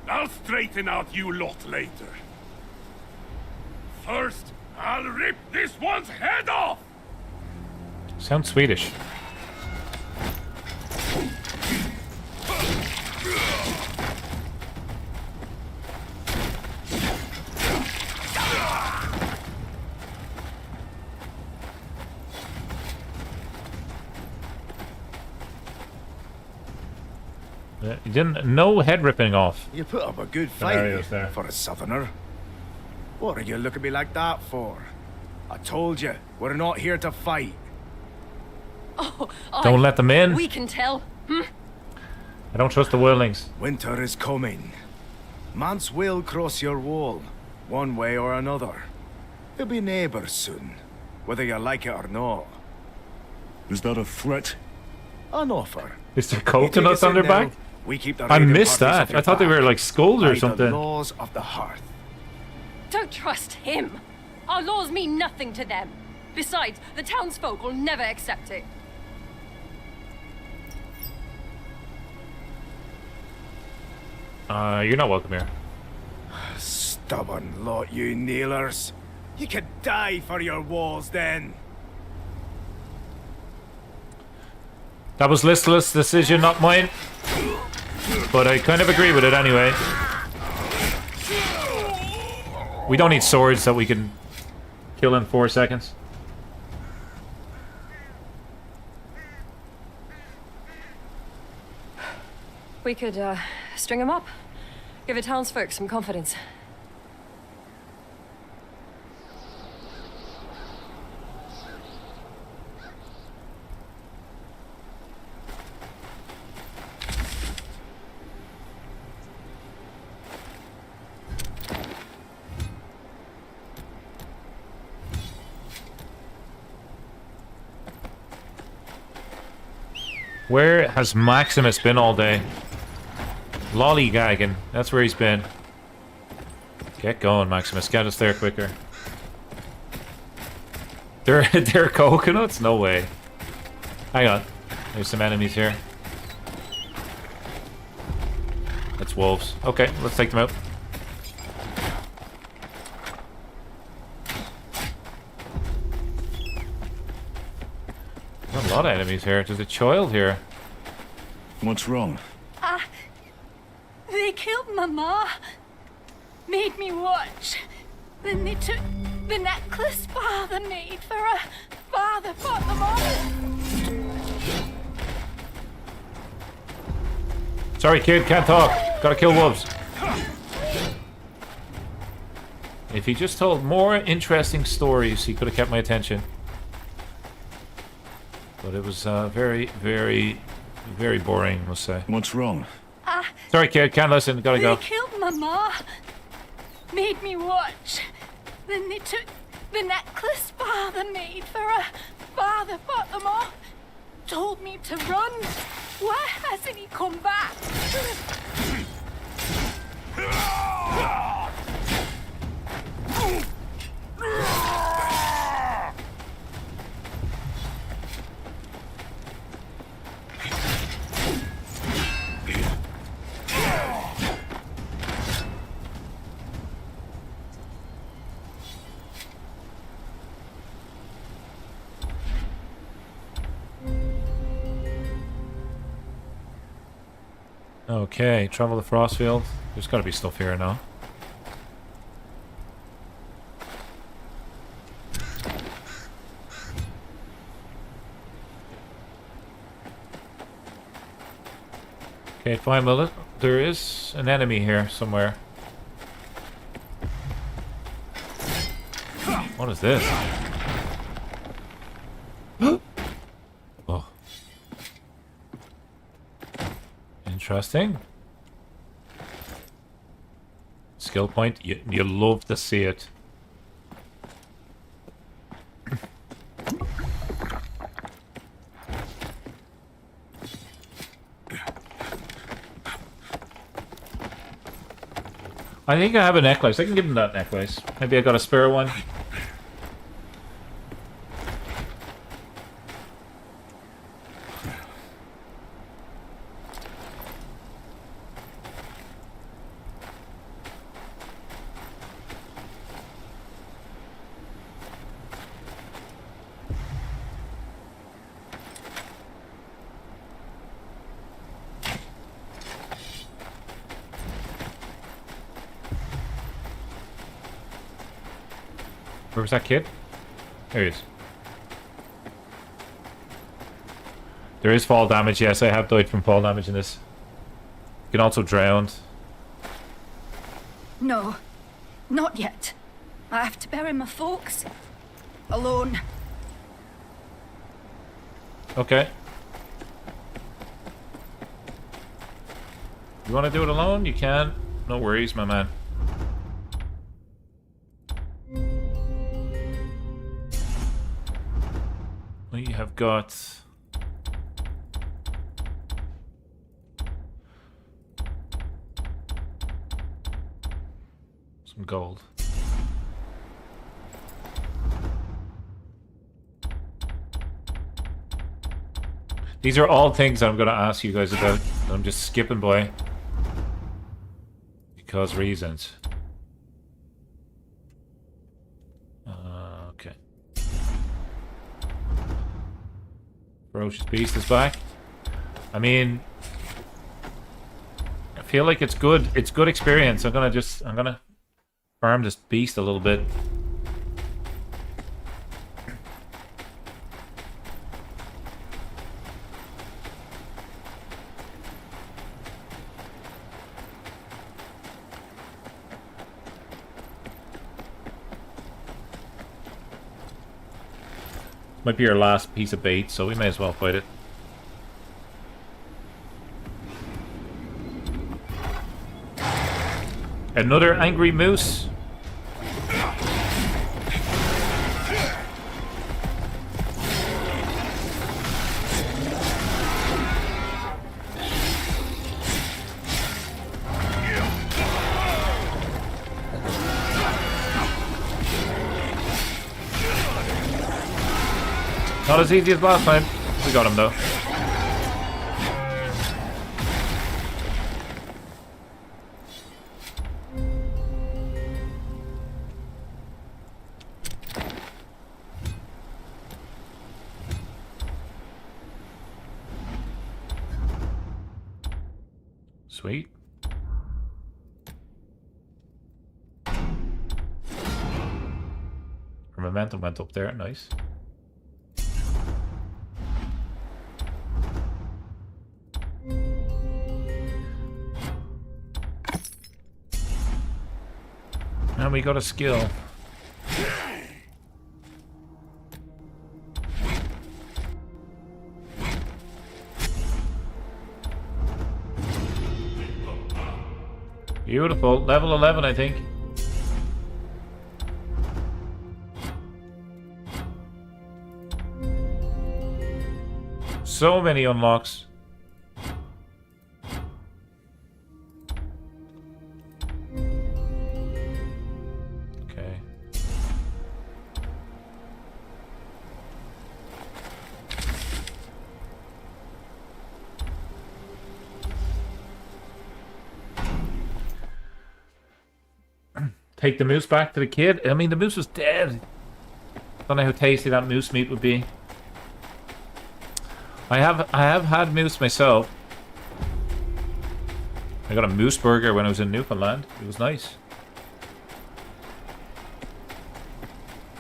I'll straighten out you lot later. First, I'll rip this one's head off! Sounds Swedish. You didn't. No head ripping off. You put up a good Scenarios fight there. for a southerner. What are you looking at me like that for? I told you, we're not here to fight. Oh, Don't let them in. We can tell. I don't trust the wildlings. Winter is coming. Mance will cross your wall, one way or another. They'll be neighbors soon, whether you like it or not. Is that a threat? An offer. Is there coconuts on their back? We keep the I raiding missed parties that. off your I thought they back. were like skulls or By the something. laws of the hearth. Don't trust him. Our laws mean nothing to them. Besides, the townsfolk will never accept it. You're not welcome here. Stubborn lot, you kneelers. You could die for your walls then. That was listless decision, not mine. But I kind of agree with it anyway. We don't need swords that we can kill in 4 seconds. We could, string him up. Give the townsfolk some confidence. Where has Maximus been all day? Lollygagging. That's where he's been. Get going, Maximus. Get us there quicker. There are coconuts? No way. Hang on. There's some enemies here. That's wolves. Okay, let's take them out. There's a lot of enemies here. There's a child here. What's wrong? They killed my ma. Made me watch. Then they took the necklace father made for her. Father fought them all. Sorry, kid. Can't talk. Gotta kill wolves. If he just told more interesting stories, he could have kept my attention. But it was very, very, very boring, I must say. What's wrong? Sorry, kid. Can't listen. Gotta They go. killed my ma. Made me watch. Then they took the necklace father made for her. Father fought them all. Told me to run. Why hasn't he come back? Okay, travel the Frostfield. There's got to be stuff here now. Okay, fine, well, there is an enemy here somewhere. What is this? Oh. Interesting. Skill point, you love to see it. I think I have a necklace. I can give him that necklace. Maybe I got a spare one. Where was that kid? There he is. There is fall damage, yes, I have died from fall damage in this. You can also drown. No, not yet. I have to bury my folks. Alone. Okay. You want to do it alone? You can. No worries, my man. We have got some gold. These are all things that I'm going to ask you guys about. I'm just skipping by because reasons. Okay. Ferocious Beast is back. I mean, I feel like it's good. It's good experience. I'm gonna farm this beast a little bit. Might be our last piece of bait, so we may as well fight it. Another angry moose. Not as easy as last time. We got him though. Sweet. Our momentum went up there, nice. And we got a skill. Beautiful. Level 11, I think. So many unlocks. Okay. Take the moose back to the kid. I mean, the moose was dead. Don't know how tasty that moose meat would be. I have had moose myself. I got a moose burger when I was in Newfoundland. It was nice.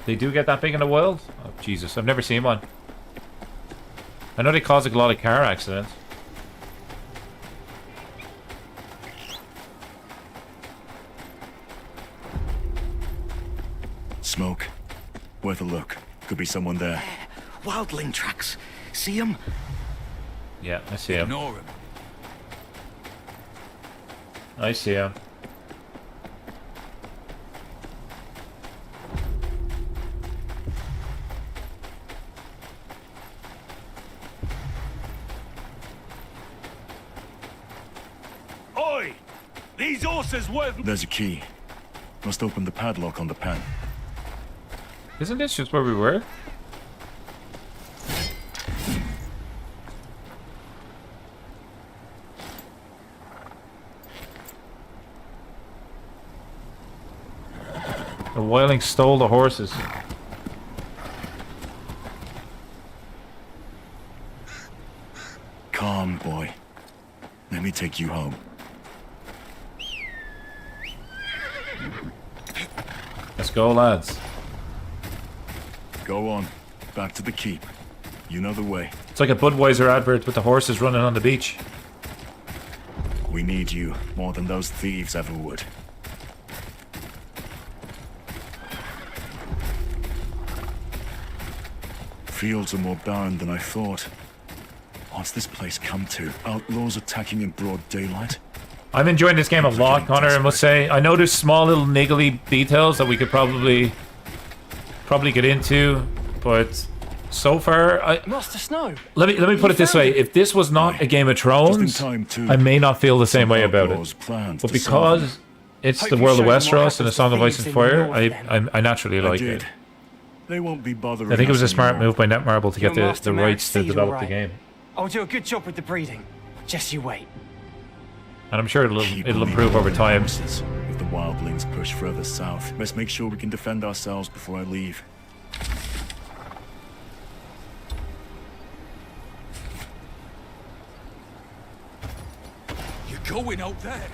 They do get that big in the wild? Oh, Jesus. I've never seen one. I know they cause a lot of car accidents. Smoke. Worth a look. Could be someone there. Wildling tracks. See him? Yeah, I see him. Ignore him. I see him. Oi! These horses worth... There's a key. Must open the padlock on the pen. Isn't this just where we were? The wildling stole the horses. Calm, boy. Let me take you home. Let's go, lads. Go on. Back to the keep. You know the way. It's like a Budweiser advert with the horses running on the beach. We need you more than those thieves ever would. Fields are more barren than I thought. What's this place come to? Outlaws attacking in broad daylight? I'm enjoying this game a lot, Connor, I must say. I know there's small little niggly details that we could probably get into, but so far, Master Snow. Let me put it this way: if this was not a Game of Thrones, I may not feel the same way about it. But because it's the world of Westeros and a Song of Ice and Fire, I naturally like it. They won't be bothering. I think it was a us smart anymore. move by Netmarble to get Your the master married rights to seed, develop the alright. game, I'll do a good job with the breeding. Just you wait. and I'm sure it'll Keep improve over moving time. horses. If the wildlings push further south, let's make sure we can defend ourselves before I leave. You're going out there.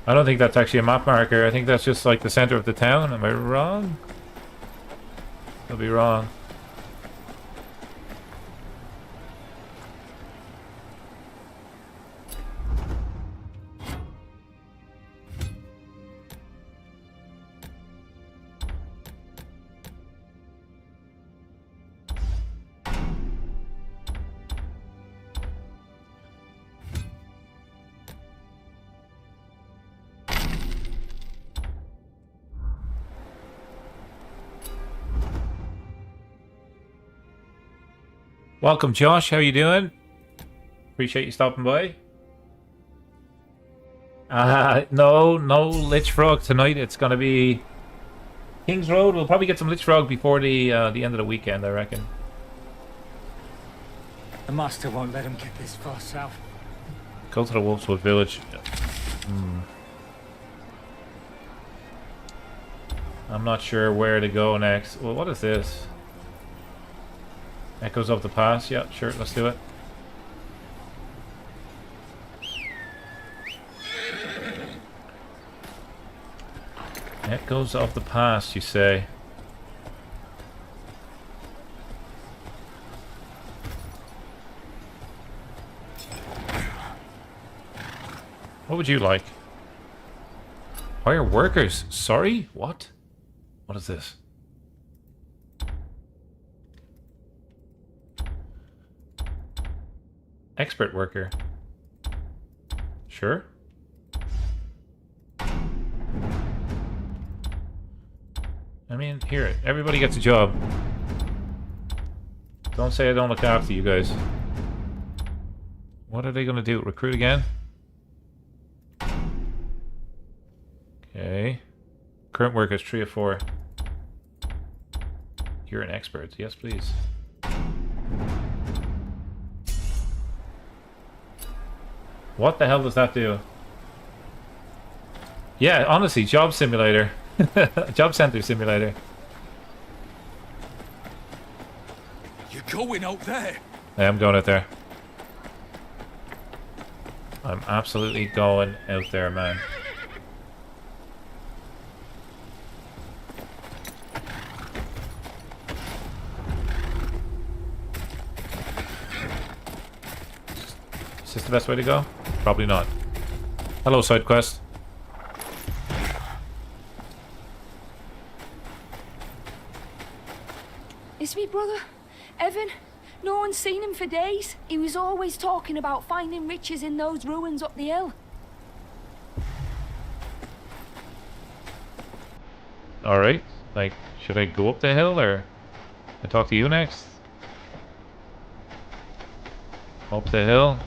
I don't think that's actually a map marker. I think that's just like the center of the town. Am I wrong? I'll be wrong. Welcome, Josh. How you doing? Appreciate you stopping by. No Lich Frog tonight. It's gonna be Kingsroad. We'll probably get some Lich Frog before the end of the weekend, I reckon. The master won't let him get this far south. Go to the Wolfswood Village. I'm not sure where to go next. Well, what is this? Echoes of the Past. Yeah, sure. Let's do it. Echoes of the Past, you say? What would you like? Hire workers. Sorry? What? What is this? Expert worker. Sure. I mean, here, everybody gets a job. Don't say I don't look after you guys. What are they gonna do? Recruit again? Okay. Current workers, 3 of 4. You're an expert. Yes, please. What the hell does that do? Yeah, honestly, job simulator. Job center simulator. You're going out there. I am going out there. I'm absolutely going out there, man. Is this the best way to go? Probably not. Hello, side quest. It's me brother, Evan. No one's seen him for days. He was always talking about finding riches in those ruins up the hill. Alright. Like, should I go up the hill or I talk to you next? Up the hill.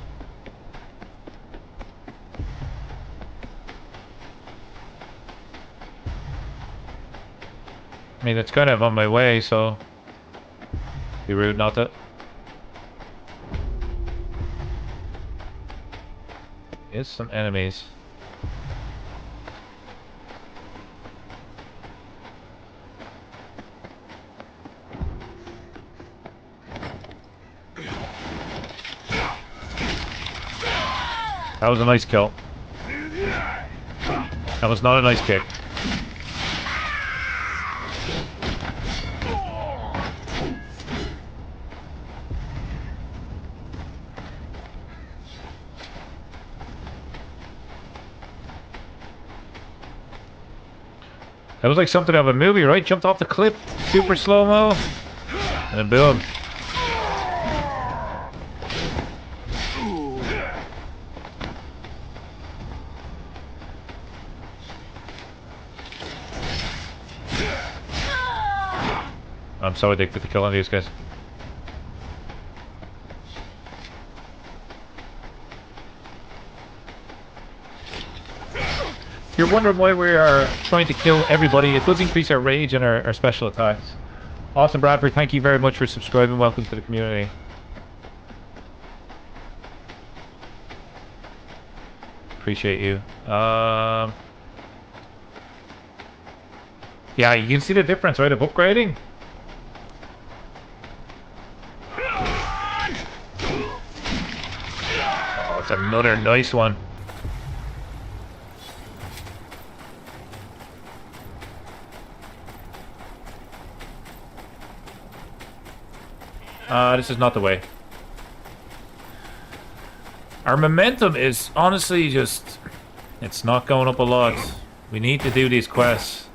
I mean, it's kind of on my way, so be rude not to. Is some enemies. That was a nice kill. That was not a nice kick. That was like something out of a movie, right? Jumped off the cliff, super slow-mo, and then boom. I'm so addicted to killing these guys. You're wondering why we are trying to kill everybody. It does increase our rage and our special attacks. Awesome, Bradford. Thank you very much for subscribing. Welcome to the community. Appreciate you. Yeah, you can see the difference, right, of upgrading. Oh, it's another nice one. This is not the way. Our momentum is honestly just... It's not going up a lot. We need to do these quests.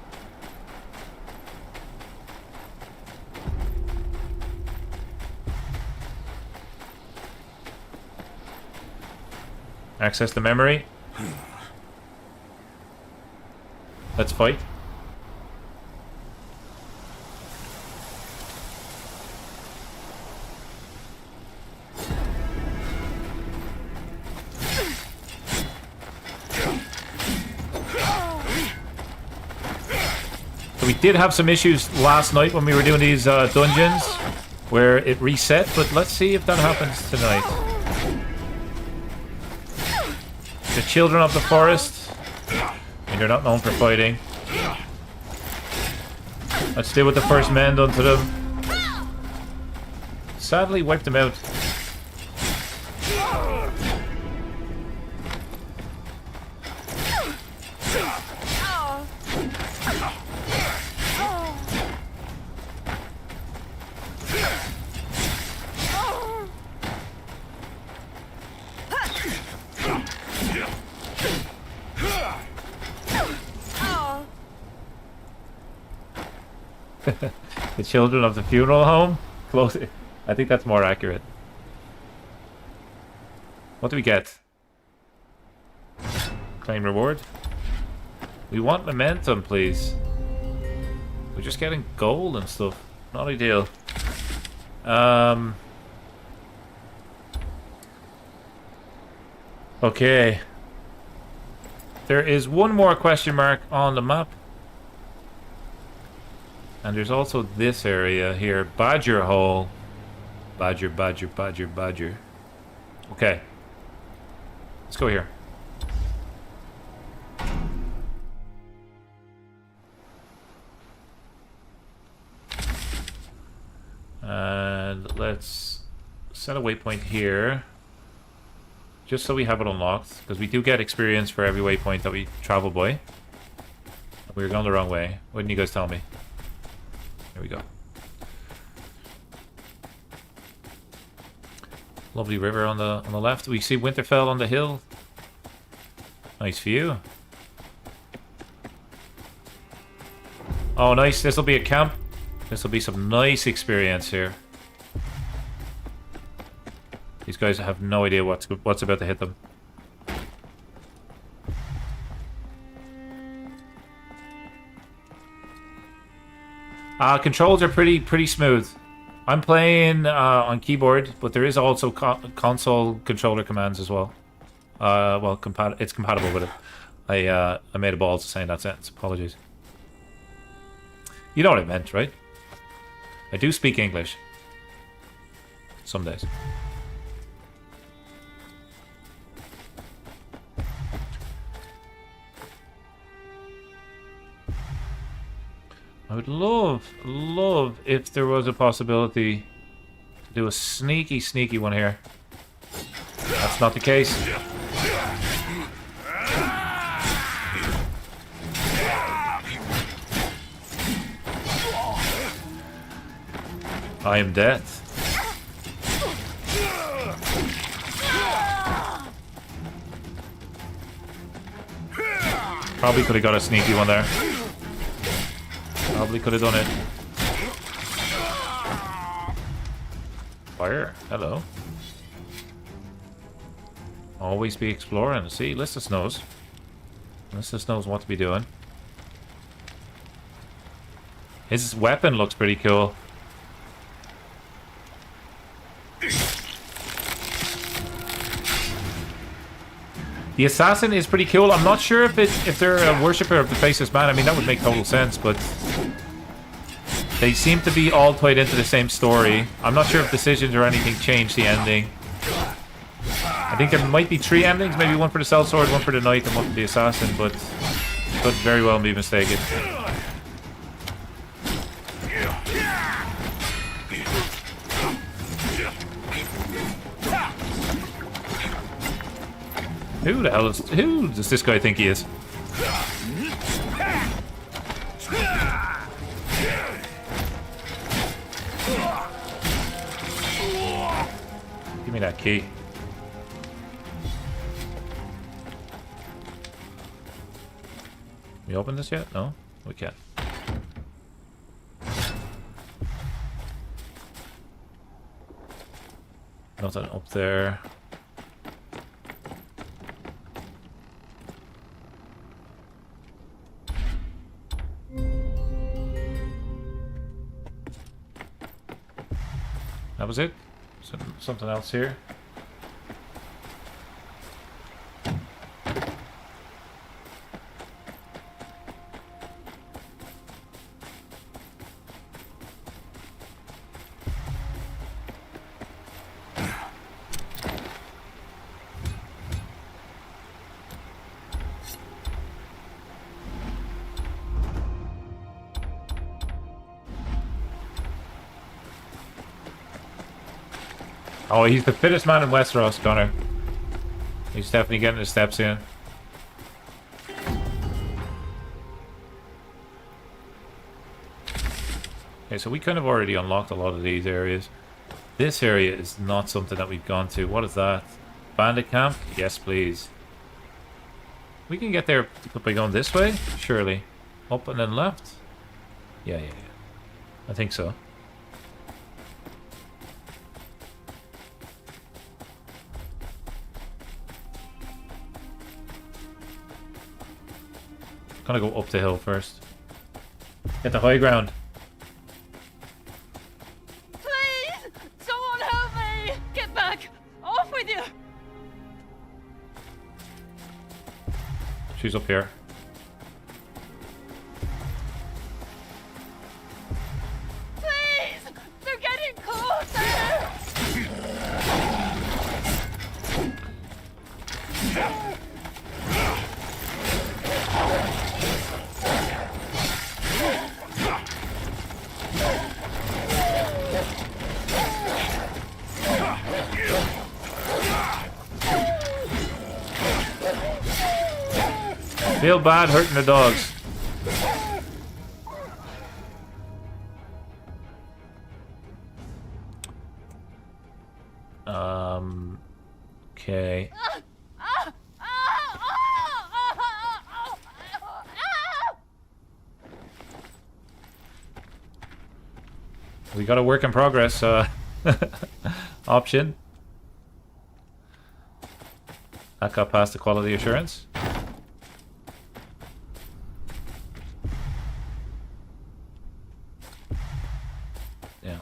Access the memory. Let's fight. We did have some issues last night when we were doing these dungeons where it reset, but let's see if that happens tonight. The children of the forest, and you're not known for fighting. Let's do what the first man done to them. Sadly wiped them out. The children of the funeral home? Close. I think that's more accurate. What do we get? Claim reward? We want momentum, please. We're just getting gold and stuff. Not ideal. Okay. There is one more question mark on the map. And there's also this area here. Badger Hole. Badger, badger, badger, badger. Okay. Let's go here. And let's set a waypoint here. Just so we have it unlocked. Because we do get experience for every waypoint that we travel by. We were going the wrong way. Why didn't you guys tell me? Here we go. Lovely river on the left. We see Winterfell on the hill. Nice view. Oh, nice. This will be a camp. This will be some nice experience here. These guys have no idea what's about to hit them. Controls are pretty smooth. I'm playing on keyboard, but there is also console controller commands as well. Well, it's compatible with it. I made a balls of saying that sentence. Apologies. You know what I meant, right? I do speak English. Some days. I would love if there was a possibility to do a sneaky one here. That's not the case. I am death. Probably could have got a sneaky one there. Probably could have done it. Fire. Hello. Always be exploring. See, Listus knows. Listus knows what to be doing. His weapon looks pretty cool. The assassin is pretty cool. I'm not sure if they're a worshipper of the faceless man. I mean, that would make total sense, but they seem to be all tied into the same story. I'm not sure if decisions or anything change the ending. I think there might be 3 endings, maybe one for the sellsword, one for the knight, and one for the assassin, but could very well be mistaken. Who does this guy think he is? Give me that key. We open this yet? No? We can't. Nothing up there. That was it? Something else here? Oh, he's the fittest man in Westeros, Connor. He's definitely getting his steps in. Okay, so we kind of already unlocked a lot of these areas. This area is not something that we've gone to. What is that? Bandit camp? Yes, please. We can get there by going this way? Surely. Up and then left? Yeah. I think so. Gonna go up the hill first. Get the high ground. Please! Someone help me! Get back! Off with you! She's up here. Please! They're getting closer! Feel bad hurting the dogs. Okay. We got a work in progress option. That got past the quality assurance. Yeah.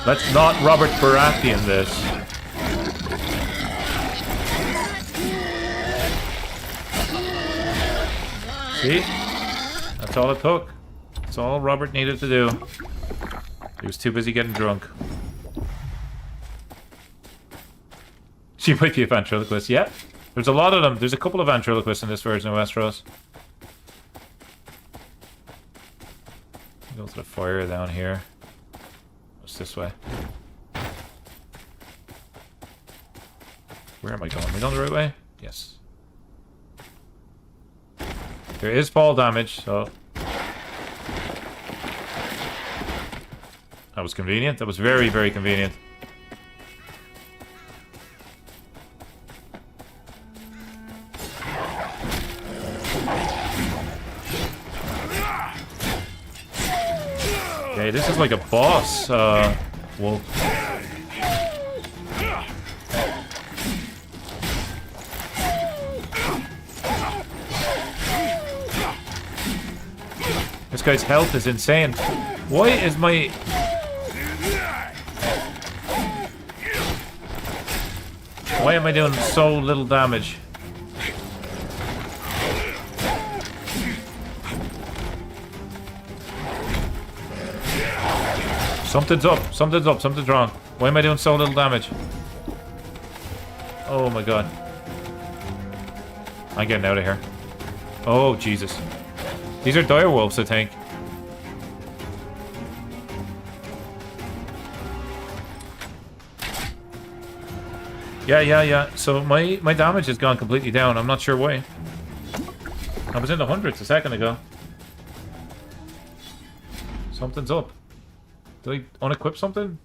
Let's not Robert Baratheon this. See? That's all it took. That's all Robert needed to do. He was too busy getting drunk. She might be a ventriloquist. Yeah. There's a lot of them. There's a couple of ventriloquists in this version of Westeros. Go to the fire down here. What's this way? Where am I going? Am I going the right way? Yes. There is fall damage, so... That was convenient. That was very, very convenient. Okay, this is like a boss, wolf. This guy's health is insane. Why is my... Why am I doing so little damage? Something's up. Something's up. Something's wrong. Why am I doing so little damage? Oh my god. I'm getting out of here. Oh, Jesus. These are dire wolves, I think. Yeah. So my damage has gone completely down. I'm not sure why. I was in the hundreds a second ago. Something's up. Did I unequip something?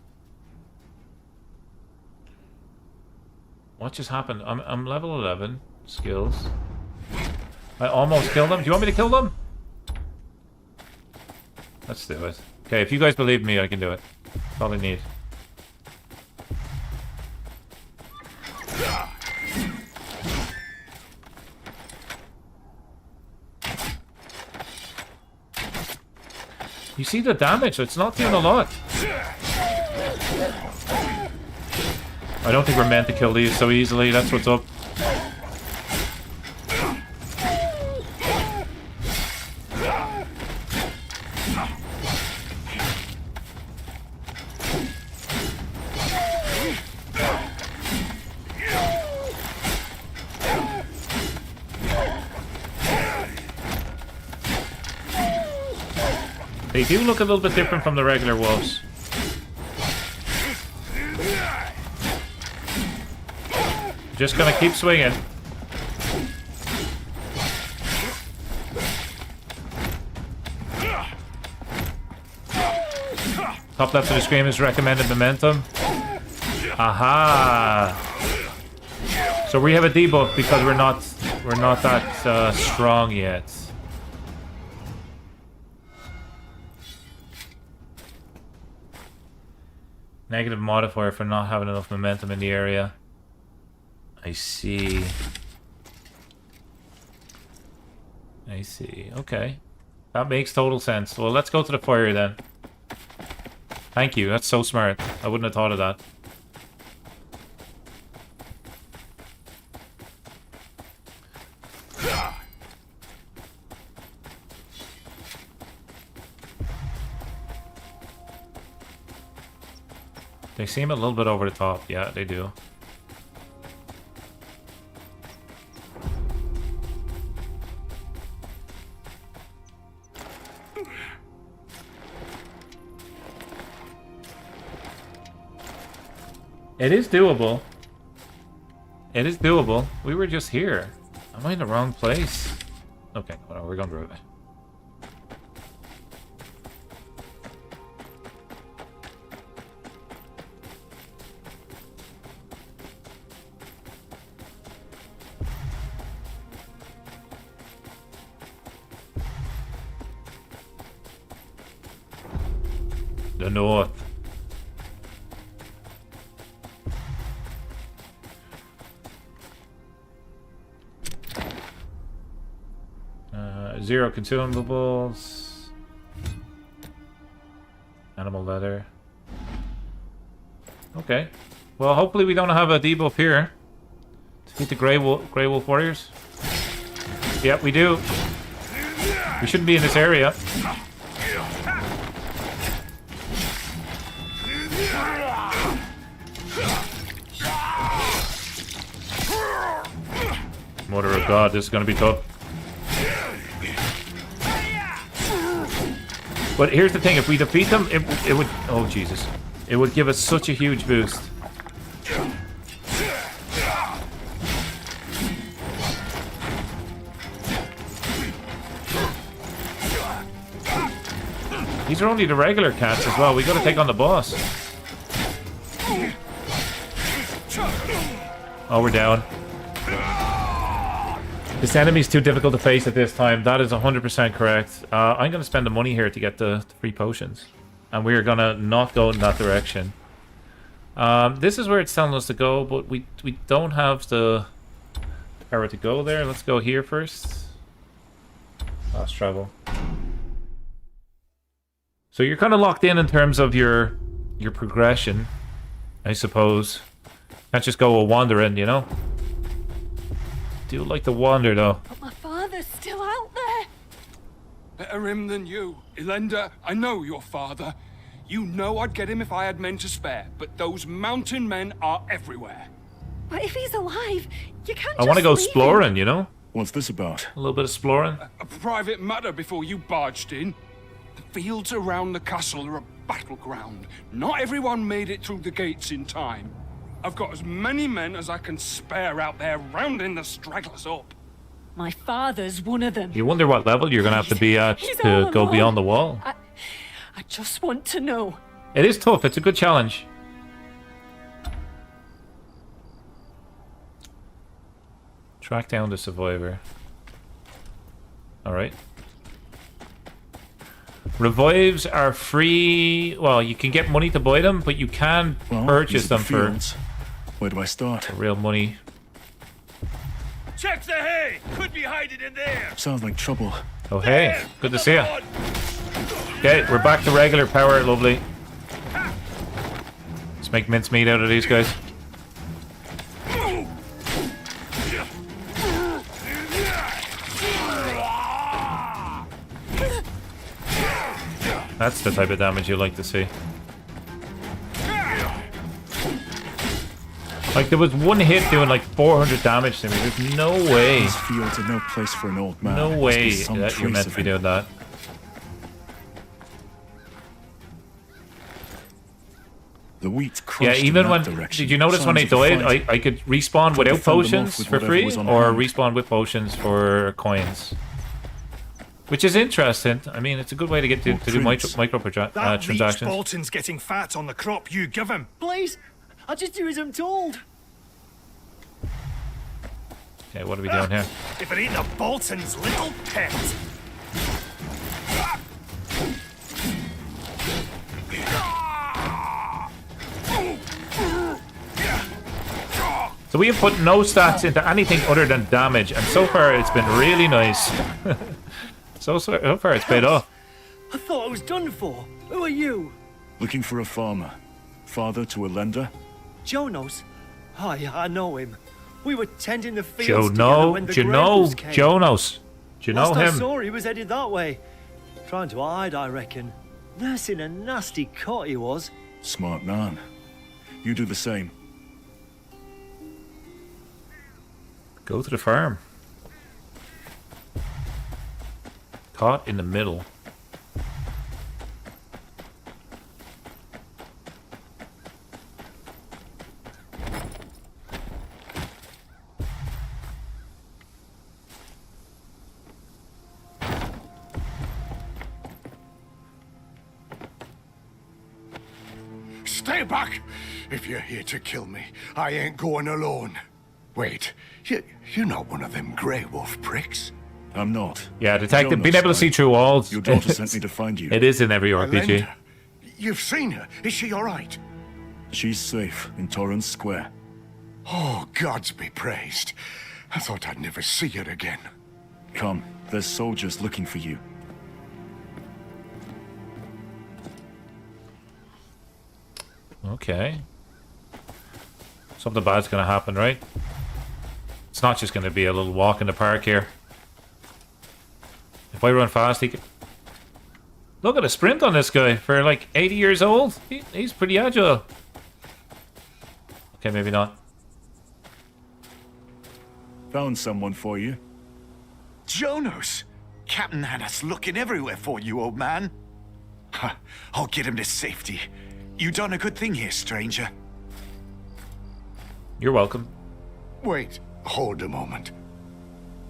What just happened? I'm level 11. Skills. I almost killed them. Do you want me to kill them? Let's do it. Okay, if you guys believe me, I can do it. That's all I need. You see the damage? It's not doing a lot. I don't think we're meant to kill these so easily. That's what's up. They do look a little bit different from the regular wolves. Just gonna keep swinging. Top left of the screen is recommended momentum. Aha! So we have a debuff because we're not that strong yet. Negative modifier for not having enough momentum in the area. I see. I see. Okay. That makes total sense. Well, let's go to the fire then. Thank you. That's so smart. I wouldn't have thought of that. They seem a little bit over the top. Yeah, they do. It is doable. It is doable. We were just here. Am I in the wrong place? Okay, well, we're going through it. The north. Zero consumables. Animal leather. Okay. Well, hopefully we don't have a debuff here. Defeat the Grey Wolf Warriors. Yep, we do. We shouldn't be in this area. Mother of God, this is gonna be tough. But here's the thing, if we defeat them, it would... Oh, Jesus. It would give us such a huge boost. These are only the regular cats as well. We gotta take on the boss. Oh, we're down. This enemy's too difficult to face at this time. That is 100% correct. I'm going to spend the money here to get the free potions. And we are going to not go in that direction. This is where it's telling us to go, but we don't have the power to go there. Let's go here first. Fast travel. So you're kind of locked in terms of your progression, I suppose. Can't just go wandering, you know? Do like to wander, though. But my father's still out there. Better him than you. Elenda, I know your father. You know I'd get him if I had men to spare, but those mountain men are everywhere. But if he's alive, you can't I want to go exploring, you know? What's this about? A little bit of exploring. A private matter before you barged in. The fields around the castle are a battleground. Not everyone made it through the gates in time. I've got as many men as I can spare out there rounding the stragglers up. My father's one of them. You wonder what level you're going to have to be at He's to all go alone. beyond the wall. I just want to know. It is tough. It's a good challenge. Track down the survivor. Alright. Revives are free. Well, you can get money to buy them, but you can purchase them for... Where do I start? Real money. Check the hay! Could be hiding in there! Sounds like trouble. Oh, hey. Good to see you. Okay, we're back to regular power. Lovely. Let's make mincemeat out of these guys. That's the type of damage you like to see. Like, there was one hit doing like 400 damage to me. There's no way. These fields are no place for an old man. No Must way be some that you're trace meant of to be him. doing that. The wheat Yeah, crushed in even that when... direction. Did you notice when I Signs of a died, fight. I could respawn Tried to without fend them off potions with for whatever free, was on or hand. respawn with potions for coins? Which is interesting. I mean, it's a good way to get to do micro That leech transactions. Bolton's getting fat on the crop you give him. Please, I'll just do as I'm told. Okay, what are we doing here? If it ain't the Bolton's little pet. So we have put no stats into anything other than damage, and so far it's been really nice. so far it's paid off. I thought I was done for. Who are you? Looking for a farmer. Father to a lender? Jonos? Hi, I know him. We were tending the fields Do you together know? when the Do you know Grendels came. Jonas? Do you know Last I him? saw he was headed that way. Trying to hide, I reckon. Nursing a nasty cot he was. Smart man. You do the same. Go to the farm. Caught in the middle. Stay back! If you're here to kill me, I ain't going alone. Wait, you're not one of them Grey Wolf pricks? I'm not. Yeah, detective, Jonas, being able to see through walls. Your daughter sent me to find you. It is in every RPG. Elenda, you've seen her. Is she all right? She's safe in Torrance Square. Oh, gods be praised. I thought I'd never see her again. Come, there's soldiers looking for you. Okay. Something bad's gonna happen, right? It's not just gonna be a little walk in the park here. If I run fast, he can... Look at the sprint on this guy. For like 80 years old, he's pretty agile. Okay, maybe not. Found someone for you. Jonas! Captain had us looking everywhere for you, old man. I'll get him to safety. You done a good thing here, stranger. You're welcome. Wait, hold a moment.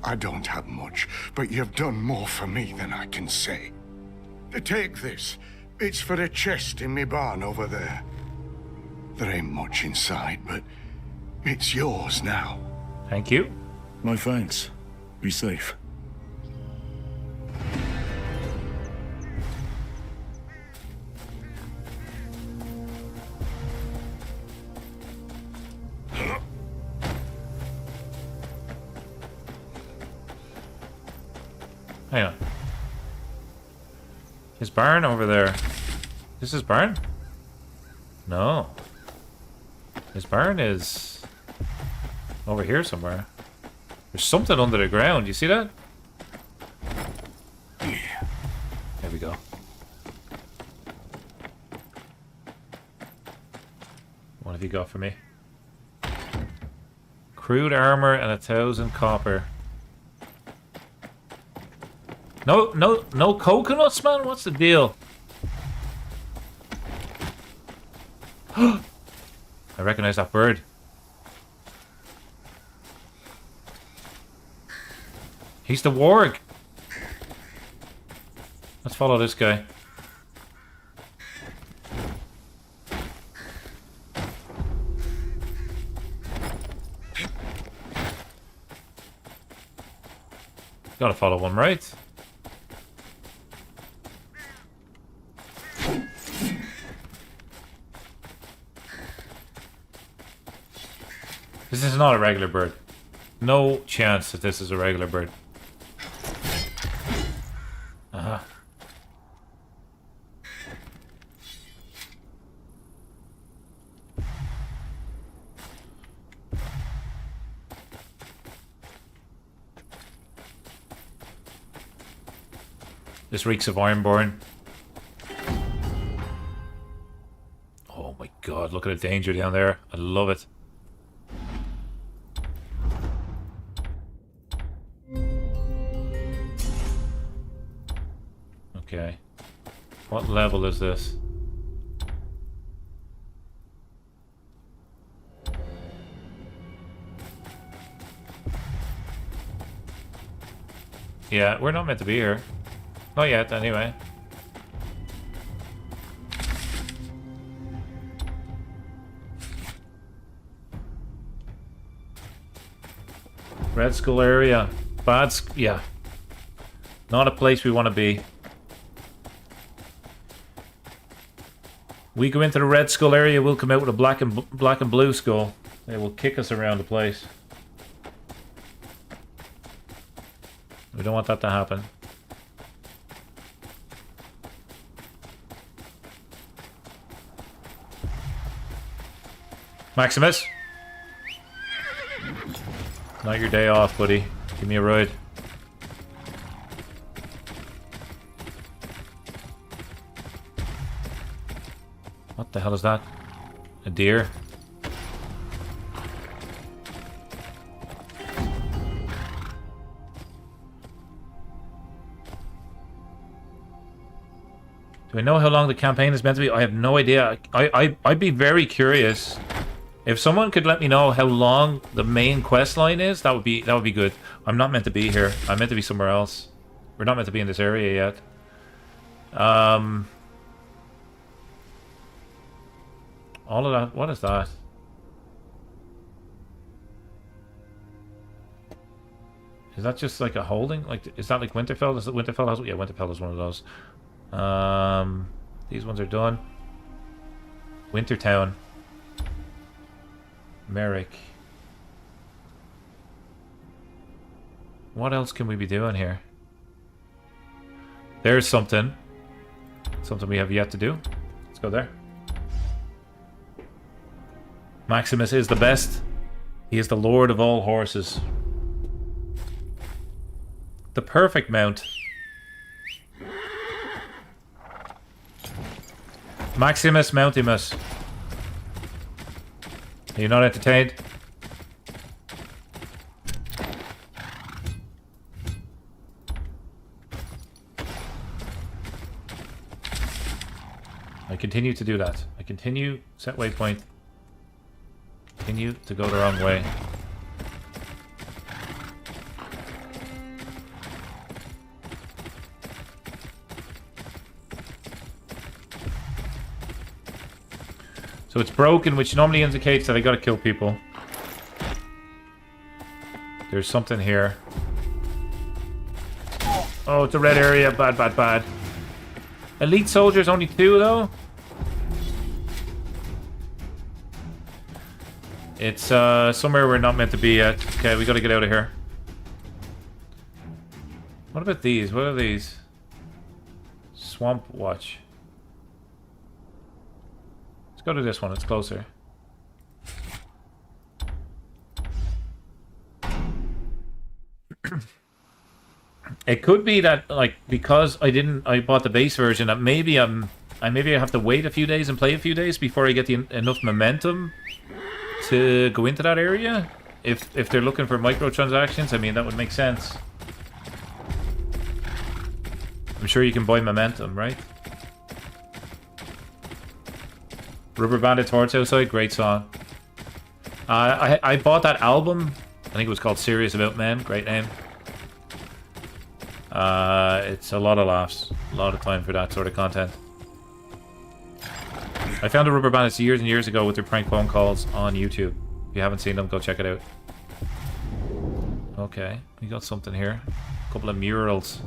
I don't have much, but you've done more for me than I can say. Take this. It's for a chest in me barn over there. There ain't much inside, but it's yours now. Thank you. My thanks. Be safe. Hang on. His barn over there. This is barn? No. His barn is over here somewhere. There's something under the ground. You see that? There we go. What have you got for me? Crude armor and 1,000 copper. No coconuts, man? What's the deal? I recognize that bird. He's the warg. Let's follow this guy. Gotta follow one, right? This is not a regular bird. No chance that this is a regular bird. Uh-huh. This reeks of Ironborn. Oh my god, look at the danger down there. I love it. Okay. What level is this? Yeah, we're not meant to be here. Not yet, anyway. Red Skull area. Yeah. Not a place we want to be. We go into the Red Skull area, we'll come out with a black and blue skull. They will kick us around the place. We don't want that to happen. Maximus? Not your day off, buddy. Give me a ride. What the hell is that? A deer? Do we know how long the campaign is meant to be? I have no idea. I'd be very curious. If someone could let me know how long the main quest line is, that would be good. I'm not meant to be here. I'm meant to be somewhere else. We're not meant to be in this area yet. All of that. What is that? Is that just like a holding? Like, is that like Winterfell? Is it Winterfell has? Yeah, Winterfell is one of those. These ones are done. Wintertown. Merrick. What else can we be doing here? There's something. Something we have yet to do. Let's go there. Maximus is the best. He is the lord of all horses. The perfect mount. Maximus Mountimus. Are you not entertained? I continue to do that. I continue, set waypoint. Continue to go the wrong way. So it's broken, which normally indicates that I gotta kill people. There's something here. Oh, it's a red area. Bad, bad, bad. Elite soldiers, only 2 though? It's somewhere we're not meant to be yet. Okay, we gotta get out of here. What about these? What are these? Swamp Watch. Let's go to this one, it's closer. It could be that, like, because I bought the base version, that maybe I have to wait a few days and play a few days before I get enough momentum to go into that area. If they're looking for microtransactions, I mean, that would make sense. I'm sure you can buy momentum, right? Rubber Bandit's Hordes Outside, great song. I bought that album. I think it was called Serious About Men, great name. It's a lot of laughs, a lot of time for that sort of content. I found the Rubber Bandits years and years ago with their prank phone calls on YouTube. If you haven't seen them, go check it out. Okay, we got something here. A couple of murals.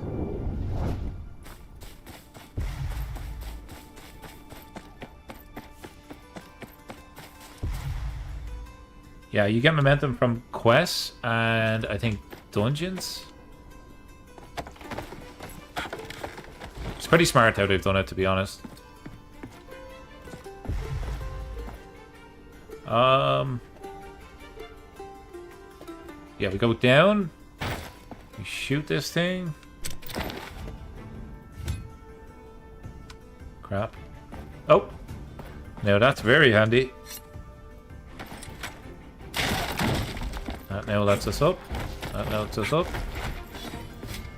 Yeah, you get momentum from quests and I think dungeons. It's pretty smart how they've done it, to be honest. Yeah, we go down. We shoot this thing. Crap. Oh! Now that's very handy. That now lets us up. That lets us up.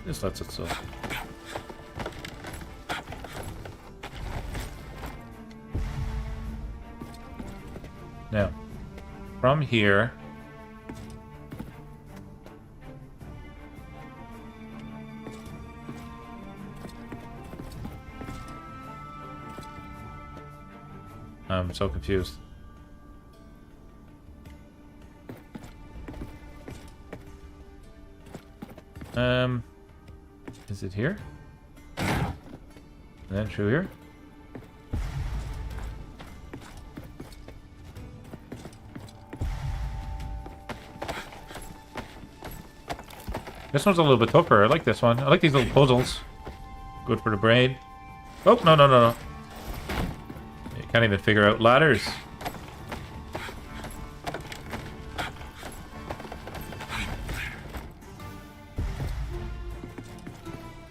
This lets us up. Now, from here... I'm so confused. Is it here? And then through here? This one's a little bit tougher. I like this one. I like these little puzzles. Good for the brain. Oh, no, no, no, no. You can't even figure out ladders.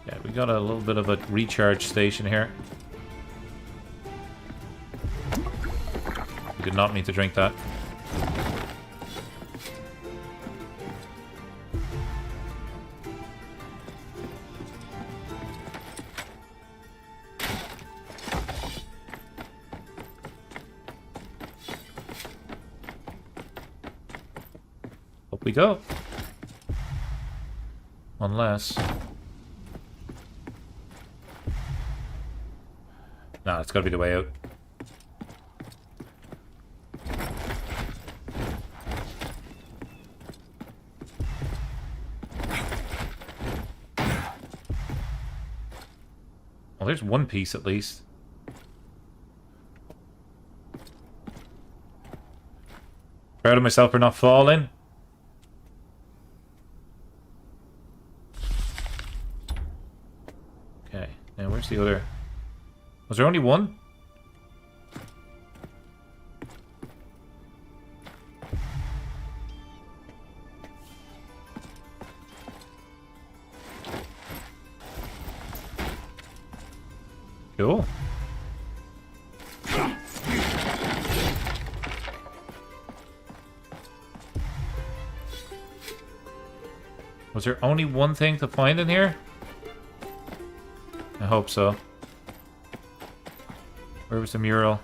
Yeah, we got a little bit of a recharge station here. We did not mean to drink that. We go. Unless... Nah, it's gotta be the way out. there's one piece at least. Proud of myself for not falling. Okay, now where's the other? Was there only one? Cool. Was there only one thing to find in here? I hope so. Where was the mural?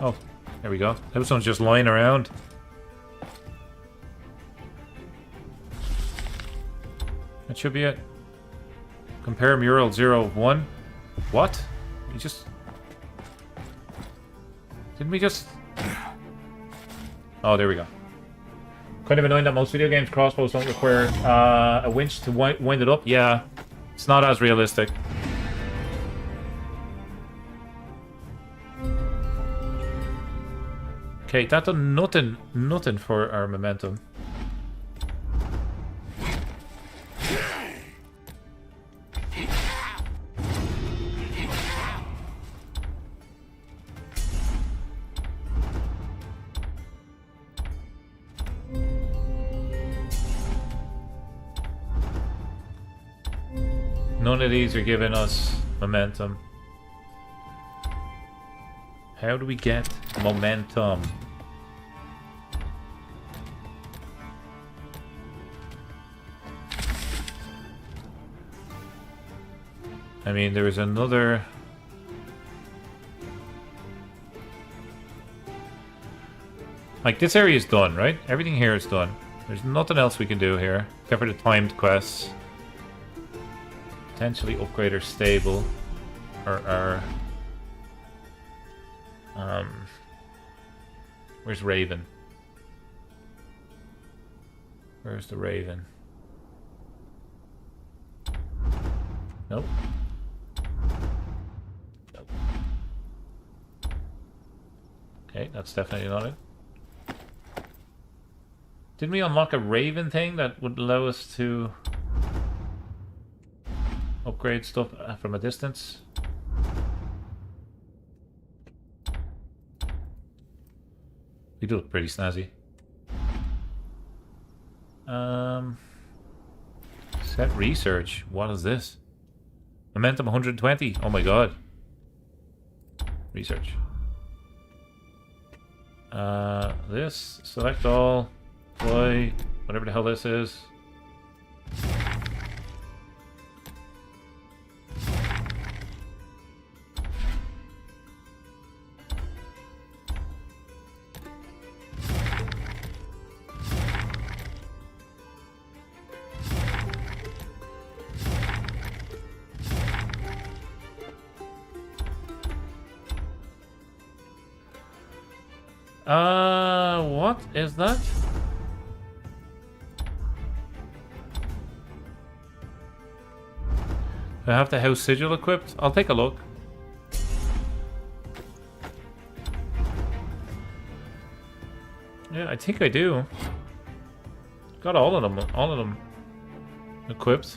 Oh, there we go. This one's just lying around. That should be it. Compare mural 0-1. What? We just... Didn't we just... Oh, there we go. Kind of annoying that most video games crossbows don't require a winch to wind it up. Yeah, it's not as realistic. Okay, that done nothing for our momentum. None of these are giving us momentum. How do we get momentum? I mean, there is another... Like, this area is done, right? Everything here is done. There's nothing else we can do here, except for the timed quests. Potentially upgrade our stable, or our... Where's Raven? Where's the Raven? Nope. Nope. Okay, that's definitely not it. Didn't we unlock a Raven thing that would allow us to upgrade stuff from a distance? We do look pretty snazzy. Set research. What is this? Momentum 120. Oh my god. Research. This. Select all. Play. Whatever the hell this is. What is that? Do I have the house sigil equipped? I'll take a look. Yeah, I think I do. Got all of them equipped.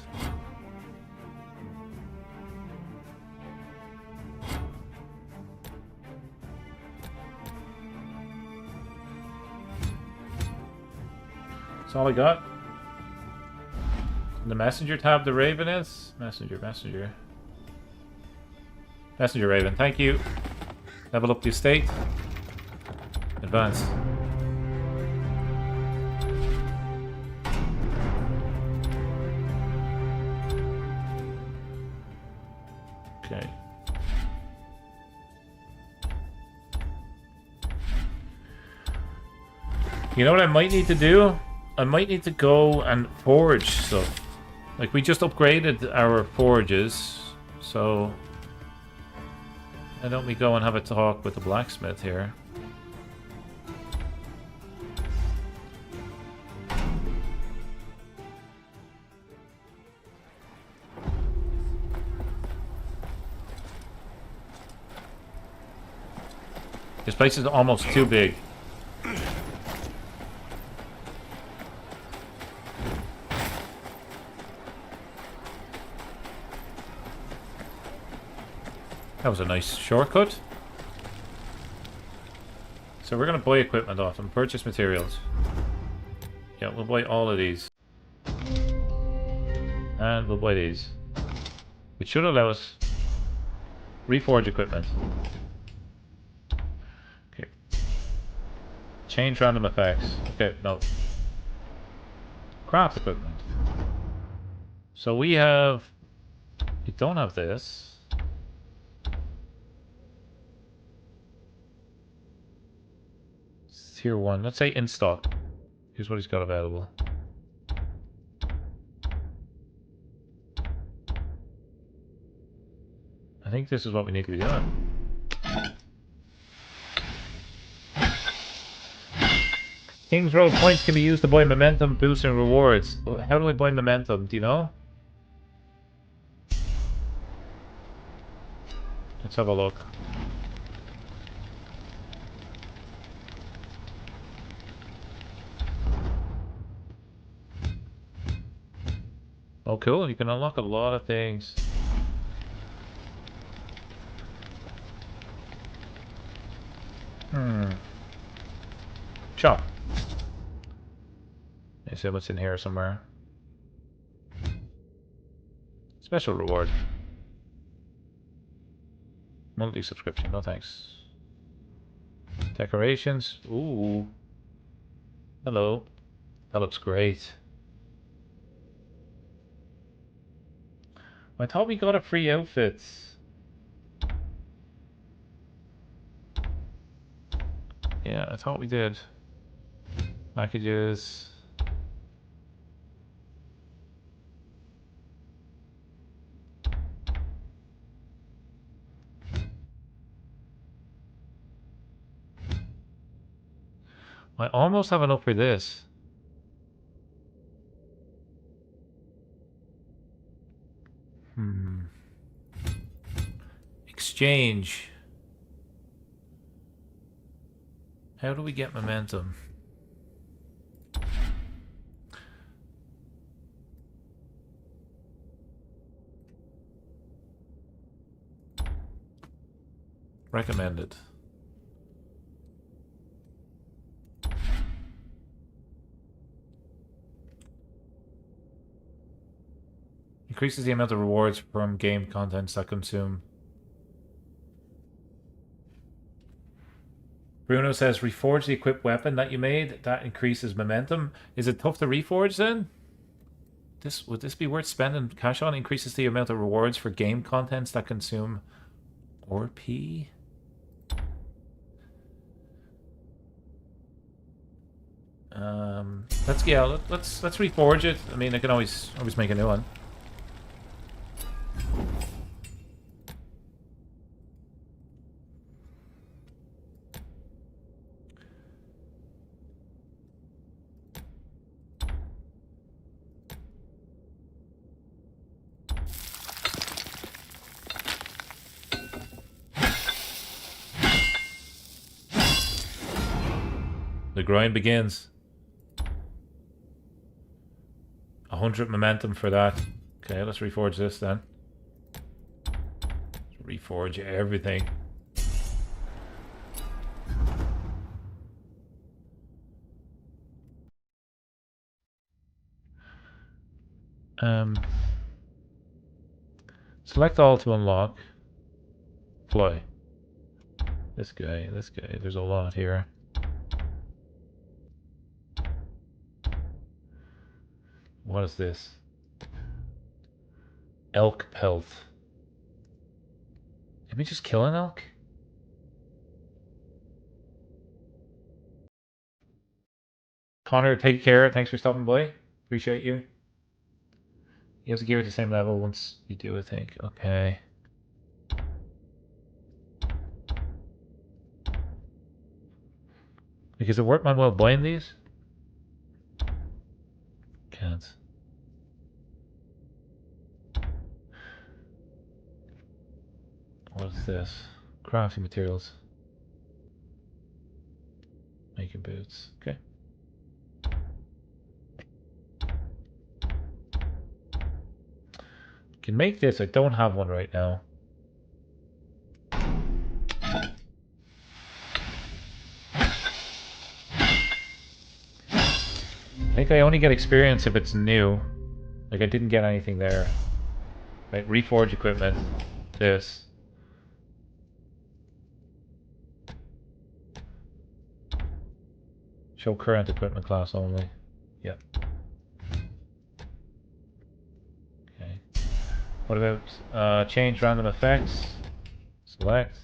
That's all I got. In the messenger tab, the Raven is? Messenger. Messenger Raven, thank you. Level up the estate. Advance. Okay. You know what I might need to do? I might need to go and forge stuff. Like, we just upgraded our forges, so why don't we go and have a talk with the blacksmith here? This place is almost too big. That was a nice shortcut. So we're going to buy equipment off them, purchase materials. Yeah, we'll buy all of these. And we'll buy these. Which should allow us reforge equipment. Okay. Change random effects. Okay, no. Craft equipment. So we have... We don't have this. Tier 1. Let's say in stock. Here's what he's got available. I think this is what we need to be doing. Kingsroad points can be used to buy momentum, boosting rewards. How do I buy momentum? Do you know? Let's have a look. Oh, cool. You can unlock a lot of things. Shop. I see what's in here somewhere. Special reward. Monthly subscription. No thanks. Decorations. Ooh. Hello. That looks great. I thought we got a free outfit. Yeah, I thought we did. Packages. I almost have enough for this. Exchange. How do we get momentum? Recommended. Increases the amount of rewards from game contents that consume. Bruno says, reforge the equipped weapon that you made. That increases momentum. Is it tough to reforge then? Would this be worth spending cash on? Increases the amount of rewards for game contents that consume ORP. Let's reforge it. I mean, I can always make a new one. The grind begins. 100 momentum for that. Okay, let's reforge this then. Let's reforge everything. Select all to unlock. Fly. This guy. There's a lot here. What is this? Elk pelt. Did we just kill an elk? Connor, take care. Thanks for stopping by. Appreciate you. You have to gear at the same level once you do, I think. Okay. Because it worked well buying these? Can't. What is this? Crafting materials. Making boots. Okay. Can make this. I don't have one right now. I think I only get experience if it's new. Like I didn't get anything there. Right, reforge equipment. This. Show current equipment class only. Yep. Okay. What about change random effects? Select.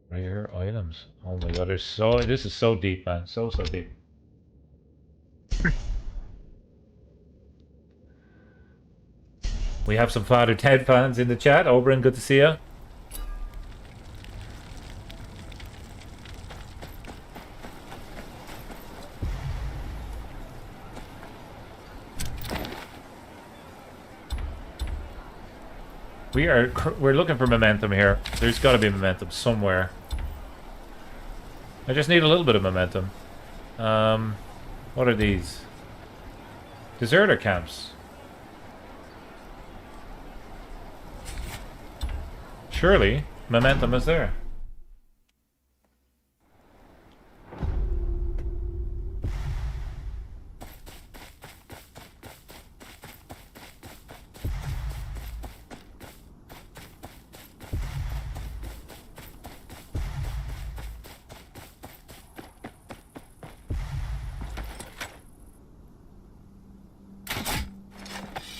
Rare items. Oh my god, this is so deep, man. So deep. We have some Father Ted fans in the chat. Oberyn, good to see you. We're looking for momentum here. There's got to be momentum somewhere. I just need a little bit of momentum. What are these? Deserter camps. Surely, momentum is there.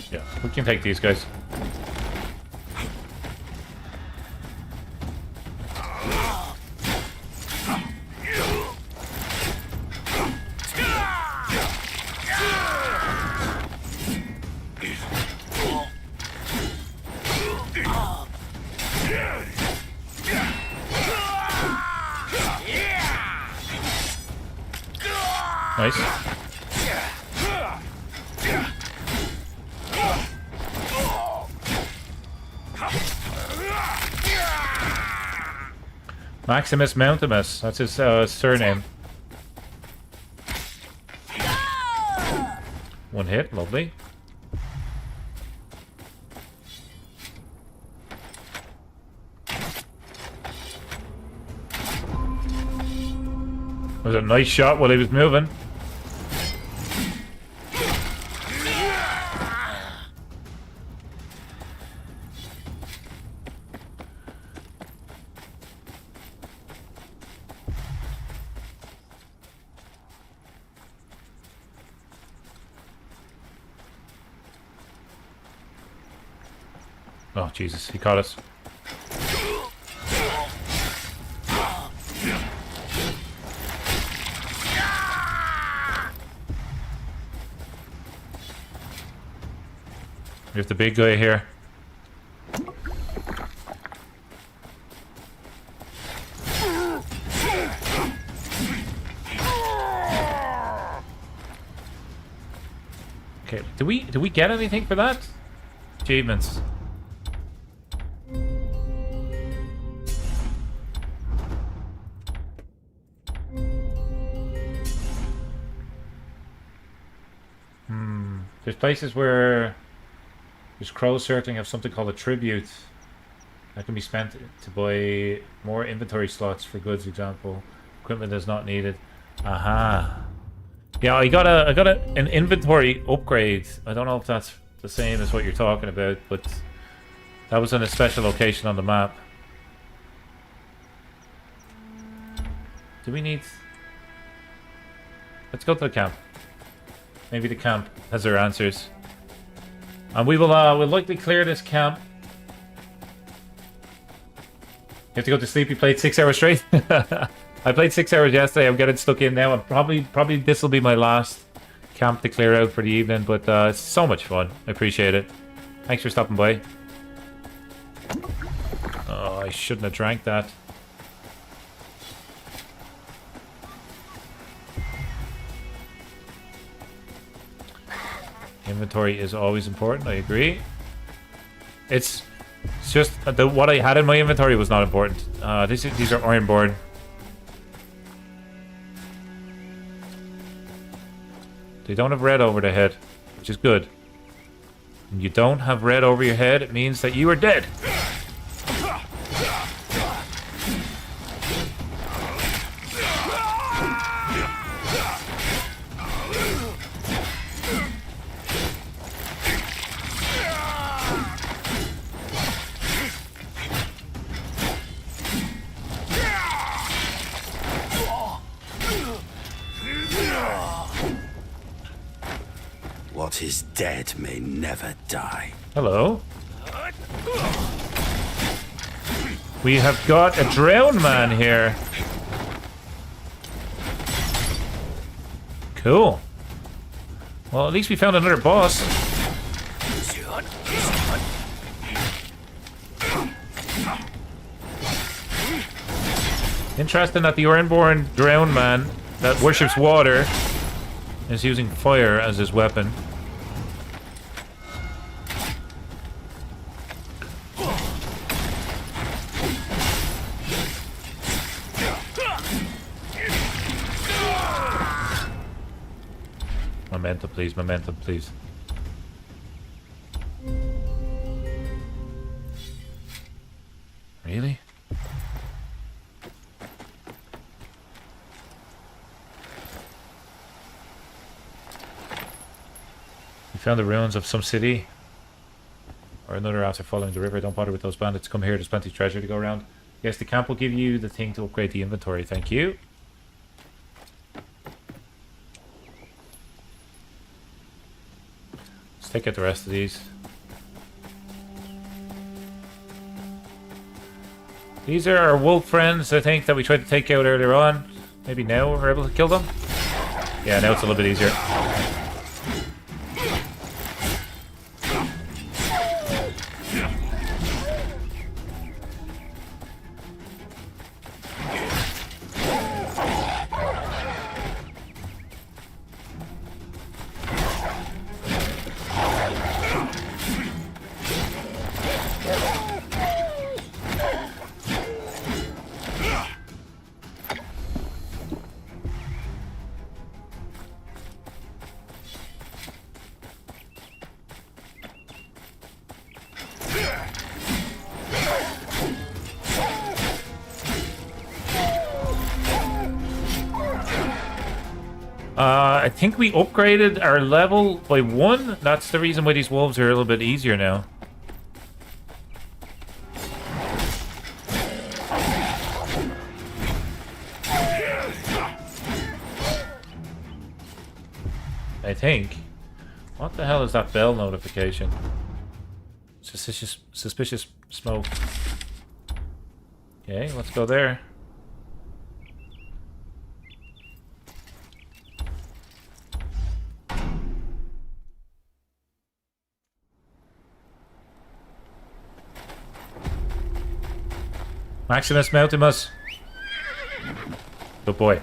Yeah, we can take these guys. Nice. Maximus Mountimus, that's his surname. One hit, lovely. Was a nice shot while he was moving. Oh, Jesus, he caught us. We have the big guy here. Okay, do we get anything for that? Achievements. There's places where there's crow circling have something called a tribute that can be spent to buy more inventory slots for goods. Example, equipment is not needed. Aha. Yeah, I got an inventory upgrade. I don't know if that's the same as what you're talking about, but that was in a special location on the map. Do we need? Let's go to the camp. Maybe the camp has their answers. And we will we'll likely clear this camp. You have to go to sleep. You played 6 hours straight. I played 6 hours yesterday. I'm getting stuck in now. And probably this will be my last camp to clear out for the evening. But it's so much fun. I appreciate it. Thanks for stopping by. Oh, I shouldn't have drank that. Inventory is always important, I agree. It's just what I had in my inventory was not important. These are Ironborn. They don't have red over their head, which is good. When you don't have red over your head, it means that you are dead. What is dead may never die. Hello. We have got a drowned man here. Cool. Well, at least we found another boss. Interesting that the Ironborn drowned man that worships water is using fire as his weapon. Momentum, please. Momentum, please. Really? We found the ruins of some city or another after following the river. Don't bother with those bandits. Come here. There's plenty of treasure to go around. Yes, the camp will give you the thing to upgrade the inventory. Thank you. Let's take out the rest of these. These are our wolf friends, I think, that we tried to take out earlier on. Maybe now we're able to kill them? Yeah, now it's a little bit easier. I think we upgraded our level by 1. That's the reason why these wolves are a little bit easier now. I think. What the hell is that bell notification? Suspicious smoke. Okay, let's go there. Maximus Moutimus. Good boy.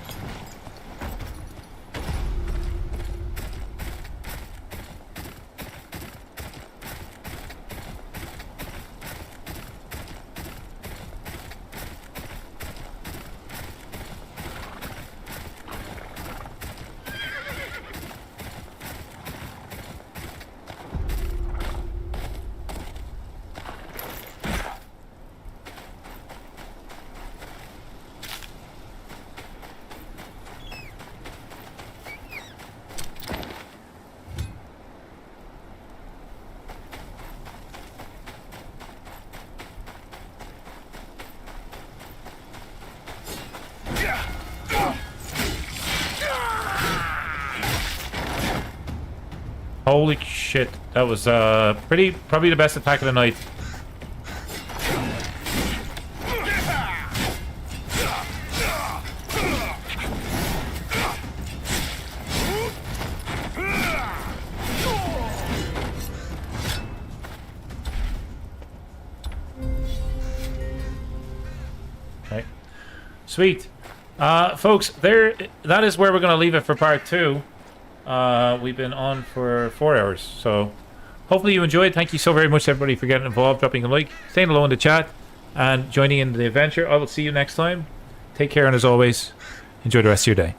Holy shit, that was probably the best attack of the night. Okay. Sweet. Folks, that is where we're going to leave it for part 2. We've been on for 4 hours, so hopefully you enjoyed. Thank you so very much, everybody, for getting involved, dropping a like, saying hello in the chat, and joining in the adventure. I will see you next time. Take care, and as always, enjoy the rest of your day.